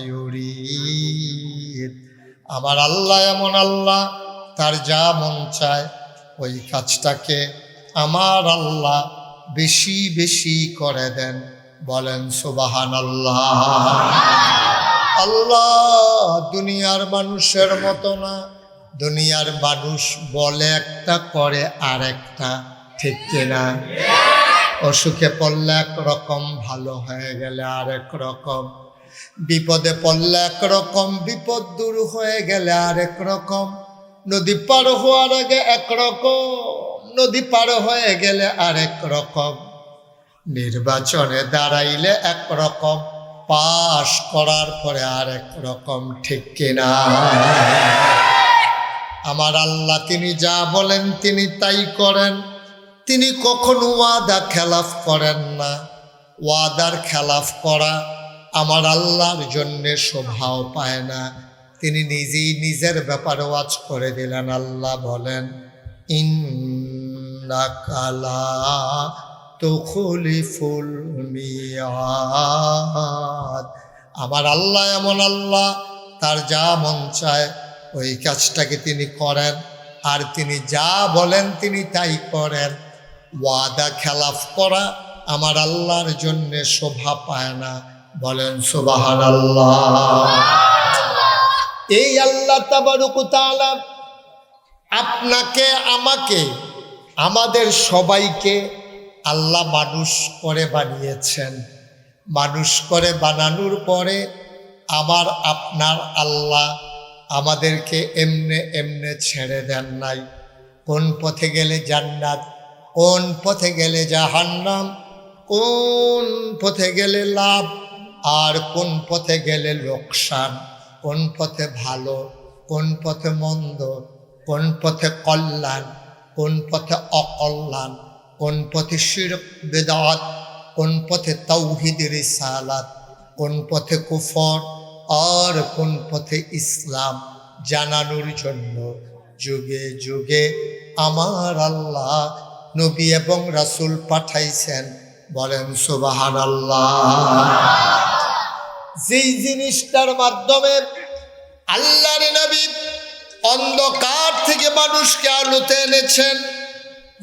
ইউরিদ। আমার আল্লাহ এমন আল্লাহ, তার যা মন চায় ওই কাজটাকে আমার আল্লাহ বেশি বেশি করে দেন। বলেন সুবহানাল্লাহ। আল্লাহ দুনিয়ার মানুষের মতো না। দুনিয়ার মানুষ বলে একটা করে আর একটা, ঠিক কিনা? অসুখে পড়লে একরকম, ভালো হয়ে গেলে আরেক রকম। বিপদে পড়লে একরকম, বিপদ দূর হয়ে গেলে আরেক রকম। নদী পার হওয়ার আগে একরকম, নদী পার হয়ে গেলে আরেক রকম। নির্বাচনে দাঁড়াইলে একরকম, পাশ করার পরে আরেক রকম, ঠিক কিনা? আমার আল্লাহ তিনি যা বলেন তিনি তাই করেন। তিনি কখনো ওয়াদা খেলাফ করেন না। ওয়াদার খেলাফ করা আমার আল্লাহর জন্যে শোভাও পায় না। তিনি নিজেই নিজের ব্যাপারে ওয়াজ করে দিলেন। আল্লাহ বলেন ইন্নাকা লা তুখলিফুল মিয়াদ। আমার আল্লাহ এমন আল্লাহ, তার যা মন চায় ওই কাজটাকে তিনি করেন, আর তিনি যা বলেন তিনি তাই করেন। ওয়াদা খেলাফ করা আমার আল্লাহর জন্য শোভা পায় না। বলেন সুবহানাল্লাহ। এই আল্লাহ তাবারক ওয়া তাআলা আপনাকে, আমাকে, আমাদের সবাইকে আল্লাহ মানুষ করে বানিয়েছেন। মানুষ করে বানানোর পরে আমার আপনার আল্লাহ আমাদেরকে এমনে এমনে ছেড়ে দেন নাই। কোন পথে গেলে জান্নাত, কোন পথে গেলে জাহান্নাম, কোন পথে গেলে লাভ আর কোন পথে গেলে লোকসান, কোন পথে ভালো, কোন পথে মন্দ, কোন পথে কল্যাণ, কোন পথে অকল্যাণ, কোন পথে শিরক বিদআত, কোন পথে তাওহীদ রিসালাত, কোন পথে কুফর আর কোন পথে ইসলাম জানানোর জন্য যুগে যুগে আমার আল্লাহ নবী এবং রাসূল পাঠাইছেন। বলেন সুবহানাল্লাহ। যেই জিনিসটার মাধ্যমে আল্লাহর নবী অন্ধকার থেকে মানুষকে আলোতে এনেছেন,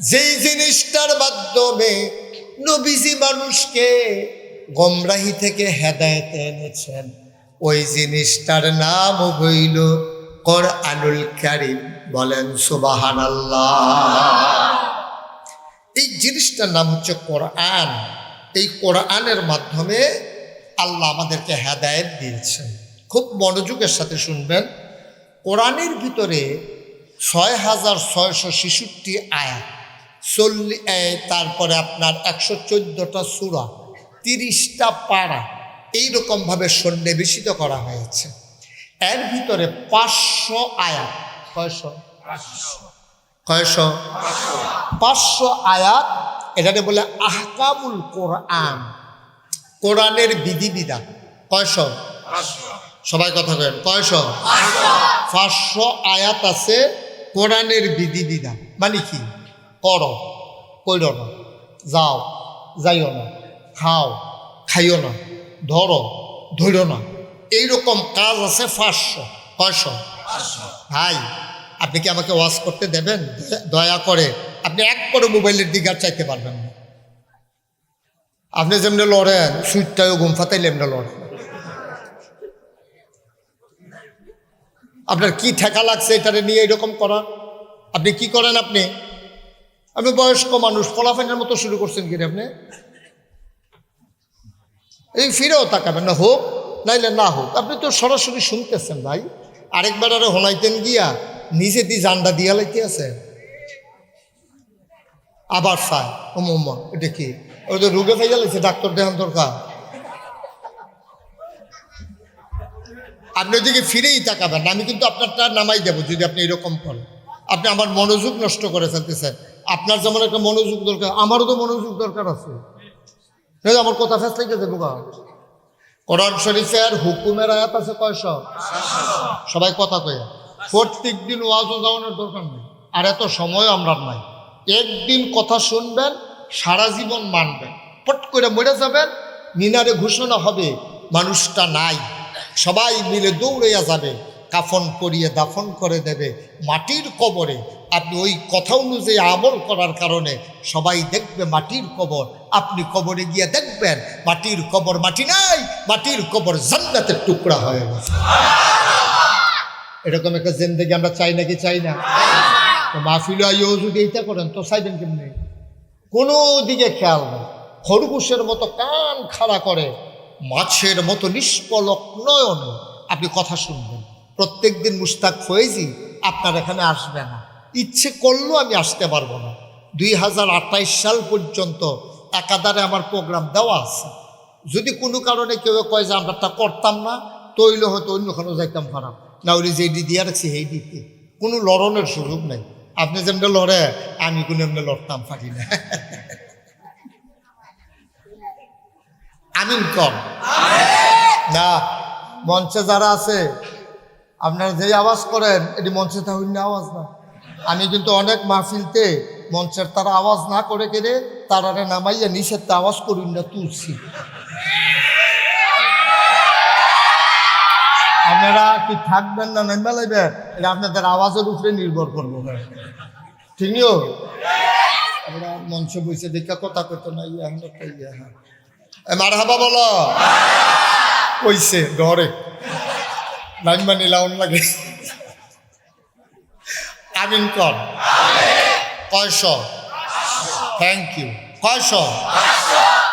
যেই জিনিসটার মাধ্যমে নবীজি মানুষকে গোমরাহি থেকে হেদায়েতে এনেছেন, ওই জিনিসটার নাম হইল কোরআনুল কারীম। বলেন সুবহানাল্লাহ। এই জিনিসটার নাম হচ্ছে কোরআন। এই কোরআনের মাধ্যমে আল্লাহ আমাদেরকে হেদায়েত দিয়েছেন। খুব মনোযোগের সাথে শুনবেন। কোরআনের ভিতরে ৬,৬৬৬ আয়াত, তারপরে আপনার ১১৪টা সূরা, ৩০টা পারা এইরকমভাবে সন্নিবেশিত করা হয়েছে। এর ভিতরে ৫০০ আয়াত, কয়শো ৫০০ আয়াত, এটাকে বলে আহকামুল কোরআন, কোরআনের বিধিবিধান। কয়শো? সবাই কথা বলেন, কয়শো? ৫০০ আয়াত আছে কোরআনের বিধিবিধান। মানে কি? করো, কইরো না, যাও, যাইও না, খাও, খাইও না, ধরো, ধরো না, এইরকম কাজ আছে ৫০০। কয়শো? ভাই আপনি কি আমাকে ওয়াজ করতে দেবেন? দয়া করে আপনি একবারও মোবাইলের দিকে আর চাইতে পারবেন না। আপনি যেমনি লড়েন, সুইটটাও ঘুম ফাতাইলে এমনি লড়েন। আপনার কি ঠেকা লাগছে এটারে নিয়ে এরকম করা? আপনি কি করেন? আপনি বয়স্ক মানুষ, ফলাফাইনের মতো শুরু করছেন কি আপনি? এই ফিরেও তাকাবেন না, হোক নাইলে না হোক। আপনি তো সরাসরি শুনতেছেন ভাই। আরেকবার আরো হনাইতেন গিয়া নিজে দিয়ে জান্ডা দিয়া লাইতে আছে, আবার চায় ও মোহাম্মদ এটা কি? ওই তো রুগে ফেলে লাগছে, ডাক্তার দেখান দরকার। আপনি ওইদিকে ফিরেই তাকাবেন না। আমি কিন্তু আপনারটা নামাই দেবো যদি আপনি এরকম করেন। আপনি আমার মনোযোগ নষ্ট করে ফেলতেছেন। আপনার যেমন একটা মনোযোগ দরকার, আমারও তো মনোযোগ দরকার আছে। আমার কথা ফেসলে গেছে বোকা। কোরআন শরীফের হুকুমের আয়াত আছে কয়শো? সবাই কথা কয়ে। প্রত্যেক দিন ওয়াজ যাওয়ানোর দরকার নেই, আর এত সময় আমরা নাই। একদিন কথা শুনবেন, সারা জীবন মানবেন, পট করে মরে যাবেন, মিনারে ঘোষণা হবে মানুষটা নাই, সবাই মিলে দৌড়াইয়া যাবে, কাফন পরিয়ে দাফন করে দেবে মাটির কবরে। আপনি ওই কথা অনুযায়ী আমল করার কারণে সবাই দেখবে মাটির কবর। আপনি কবরে গিয়ে দেখবেন মাটির কবর মাটি নাই, মাটির কবর জান্নাতের টুকরা হয়ে গেছে। এরকম একটা জিন্দেগি আমরা চাই নাকি চাই না? তো মাহফিল আইও যদি এইটা করেন তো চাইবেন কেমনি? কোনো দিকে খেয়াল নেই, খরগোশের মতো কান খাড়া করে মাছের মতো নিষ্পলক নয়নে আপনি কথা শুনবেন। প্রত্যেক দিন মুস্তাক ফয়েজি আপনার এখানে আসবে না, ইচ্ছে করলেও আমি আসতে পারবো না। 2028 সাল পর্যন্ত একাধারে আমার প্রোগ্রাম দেওয়া আছে। যদি কোনো কারণে কেউ কয় যে আমরা তা করতাম না, তৈল হয়তো অন্যখানেও যাইতাম খারাপ, না হলে যেটি দিয়ে রাখছি সেই দিতে কোনো লড়নের সুযোগ নেই। আপনি যেমনি লড়ে আমি কোনো এমনি লড়তাম পারি না। আমিন কম না। মঞ্চে যারা আছে আপনারা যে আওয়াজ করেন এটি মঞ্চে তাহলে আওয়াজ না। আমি কিন্তু অনেক মাহফিলতে মঞ্চের তারা আওয়াজ না করে কেড়ে তারারে নামাইয়া নিষেধ আওয়াজ করুন না তুলছি। আপনারা কি থাকবেন না নামা লাইবেন এটা আপনাদের আওয়াজের উপরে নির্ভর করবো। ঠিক নিও আমরা মঞ্চে বসে দেখা কথা কইতো না, মারহাবা বলো কইছে ডরে নাইমা নিলাম লাগে। আমিন কর। কয়শো? Thank you. কয়শো?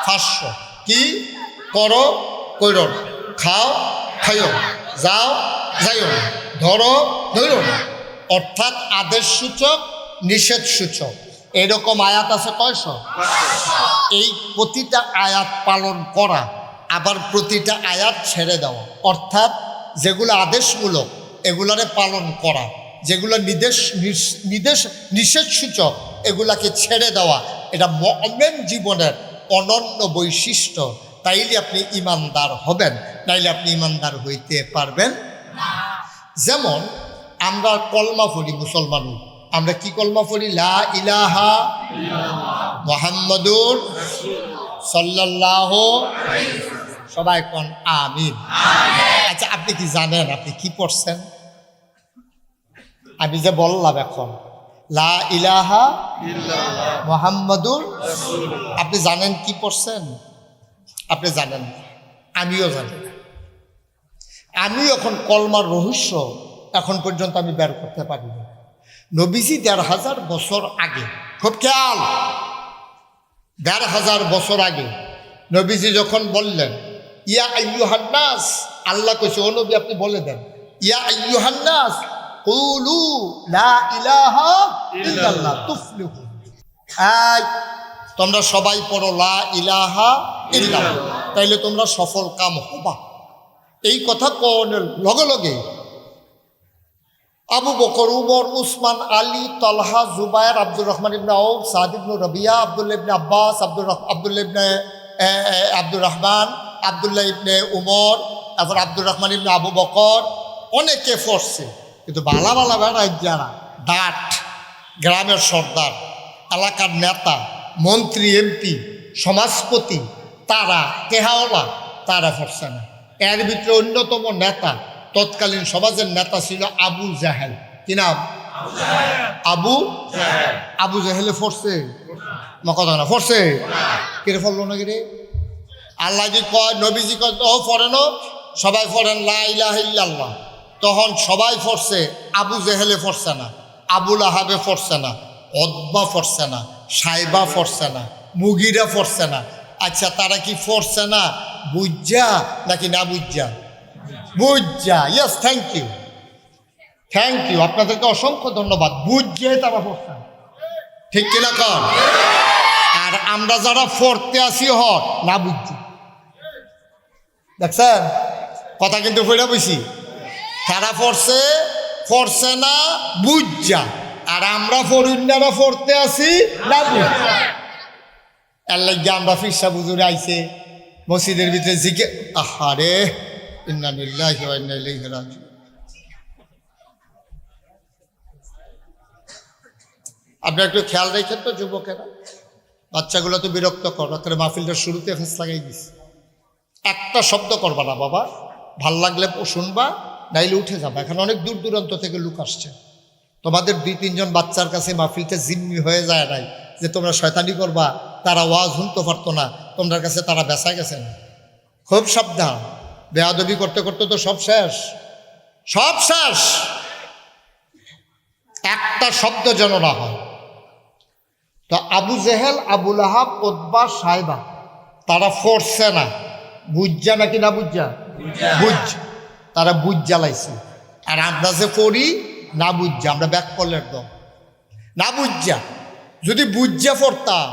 500। কি করো? কইরো না, খাও, খাইও, যাও, যাইও না, ধরো, ধরো না। অর্থাৎ আদেশ সূচক, নিষেধ সূচক এরকম আয়াত আছে কয়শো? এই প্রতিটা আয়াত পালন করা, আবার প্রতিটা আয়াত ছেড়ে দেওয়া। অর্থাৎ যেগুলো আদেশমূলক এগুলারে পালন করা, যেগুলো নিষেধ সূচক এগুলাকে ছেড়ে দেওয়া। এটা মুমিন জীবনের অনন্য বৈশিষ্ট্য, তাইলে আপনি ইমানদার হবেন, নাইলে আপনি ইমানদার হইতে পারবেন। যেমন আমরা কলমা পড়ি, মুসলমান আমরা কি কলমা পড়ি? লা ইলাহা মুহাম্মাদুর সাল্লাল্লাহু, সবাই কোন আমিন। আচ্ছা, আপনি কি জানেন আপনি কি পড়ছেন? আমি যে বললাম এখন লা ইলাহা মুহাম্মাদুর, আপনি জানেন কি পড়ছেন? আপনি জানেন না, আমিও জানি না। আমি এখন কলমার রহস্য এখন পর্যন্ত আমি বের করতে পারিনি। নবীজি ১,৫০০ বছর আগে, খুব খেয়াল, ১,৫০০ বছর আগে নবীজি যখন বললেন ইয়া আইয়ুহান নাস, আল্লাহ কইছে ও নবী আপনি বলে দেন ইয়া আইয়ুহান নাস কুলু লা ইলাহা ইল্লাল্লাহ তুফলিহু, এই তোমরা সবাই পড়ো লা ইলাহা ইল্লাল্লাহ, তাইলে তোমরা সফল কাম হবা। এই কথা কোনের লগে লগে আবু বকর, উমর, উসমান, আলী, তালহা, জুবায়ের, আব্দুর রহমান ইবনে আউফ, সাদ ইবনে রবিয়া, আব্দুল্লাহ ইবনে আব্বাস, আব্দুল্লাহ ইবনে আব্দুর রহমান, আব্দুল্লাহ ইবনে উমর, তারপর আব্দুর রহমান ইবনে আবু বকর, অনেকে পড়ছে। কিন্তু বালা বালা বেড়া যারা ডাট, গ্রামের সর্দার, এলাকার নেতা, মন্ত্রী, এমপি, সমাজপতি, তারা টেহাওয়ালা, তারা পড়ছে না। এর ভিতরে অন্যতম নেতা, তৎকালীন সমাজের নেতা ছিল আবু জাহেল। কি নাম? আবু জাহেলে পড়ছে না, কথা না পড়ছে, কিরে পড়লো না কিরে? আল্লাহ জি কয়, নবীজি কয় ও পড়েন, সবাই পড়েন লা ইলাহা ইল্লাল্লাহ। তখন সবাই পড়ছে, আবু জাহেলে পড়ছে না, আবুল আহাবে পড়ছে না, অদবা পড়ছে না, সাইবা পড়ছে না, মুগিরা পড়ছে না। আচ্ছা, তারা কি পড়ছে না বুঝা নাকি না বুঝা? বুঝা। Yes, thank you, thank you, আপনাদেরকে অসংখ্য ধন্যবাদ। বুঝে তারা পড়ছে, ঠিক কিনা কর? আর আমরা যারা পড়তে আসি না বুঝছি, দেখছেন কথা কিন্তু ফেরা বুঝছি। তারা পড়ছে না বুঝা, আর আমরা ফরিন্দারা পড়তে আসি না বুঝা। এর লাগে আমরা ফিরসা বুজুরে আইছে মসজিদের ভিতরে জিকে, আহারে ইন্না লিল্লাহি ওয়া ইন্না ইলাইহি রাজিউন। আপনি একটু খেয়াল রেখেন তো যুবকেরা, বাচ্চাগুলো তো বিরক্ত কর, মাহফিলটা শুরুতে ফেস লাগাই দিস। একটা শব্দ করবা না বাবা, ভাল লাগলে শুনবা, নাইলে উঠে যাবা। এখন অনেক দূর দূরান্ত থেকে লোক আসছে, তোমাদের 2-3 জন বাচ্চার কাছে মাহফিলটা জিম্মি হয়ে যায় নাই যে তোমরা শয়তানি করবা, তারা ওয়াজ শুনতে পারতো না, তোমার কাছে তারা বেচা গেছে না। খুব সাবধান, বেয়াদবি করতে করতে তো সব শেষ, সব শেষ। একটা শব্দ যেন না হয়। তো আবু জেহেল, আবুল আহাব, উতবা, সাইবা, তারা পড়ছে না বুঝা নাকি না বুঝা? বুঝ, তারা বুঝ জ্বালাইছে। আর আমরা যে পড়ি না বুঝা, আমরা ব্যাক করলের দম। না বুঝা, যদি বুঝা পড়তাম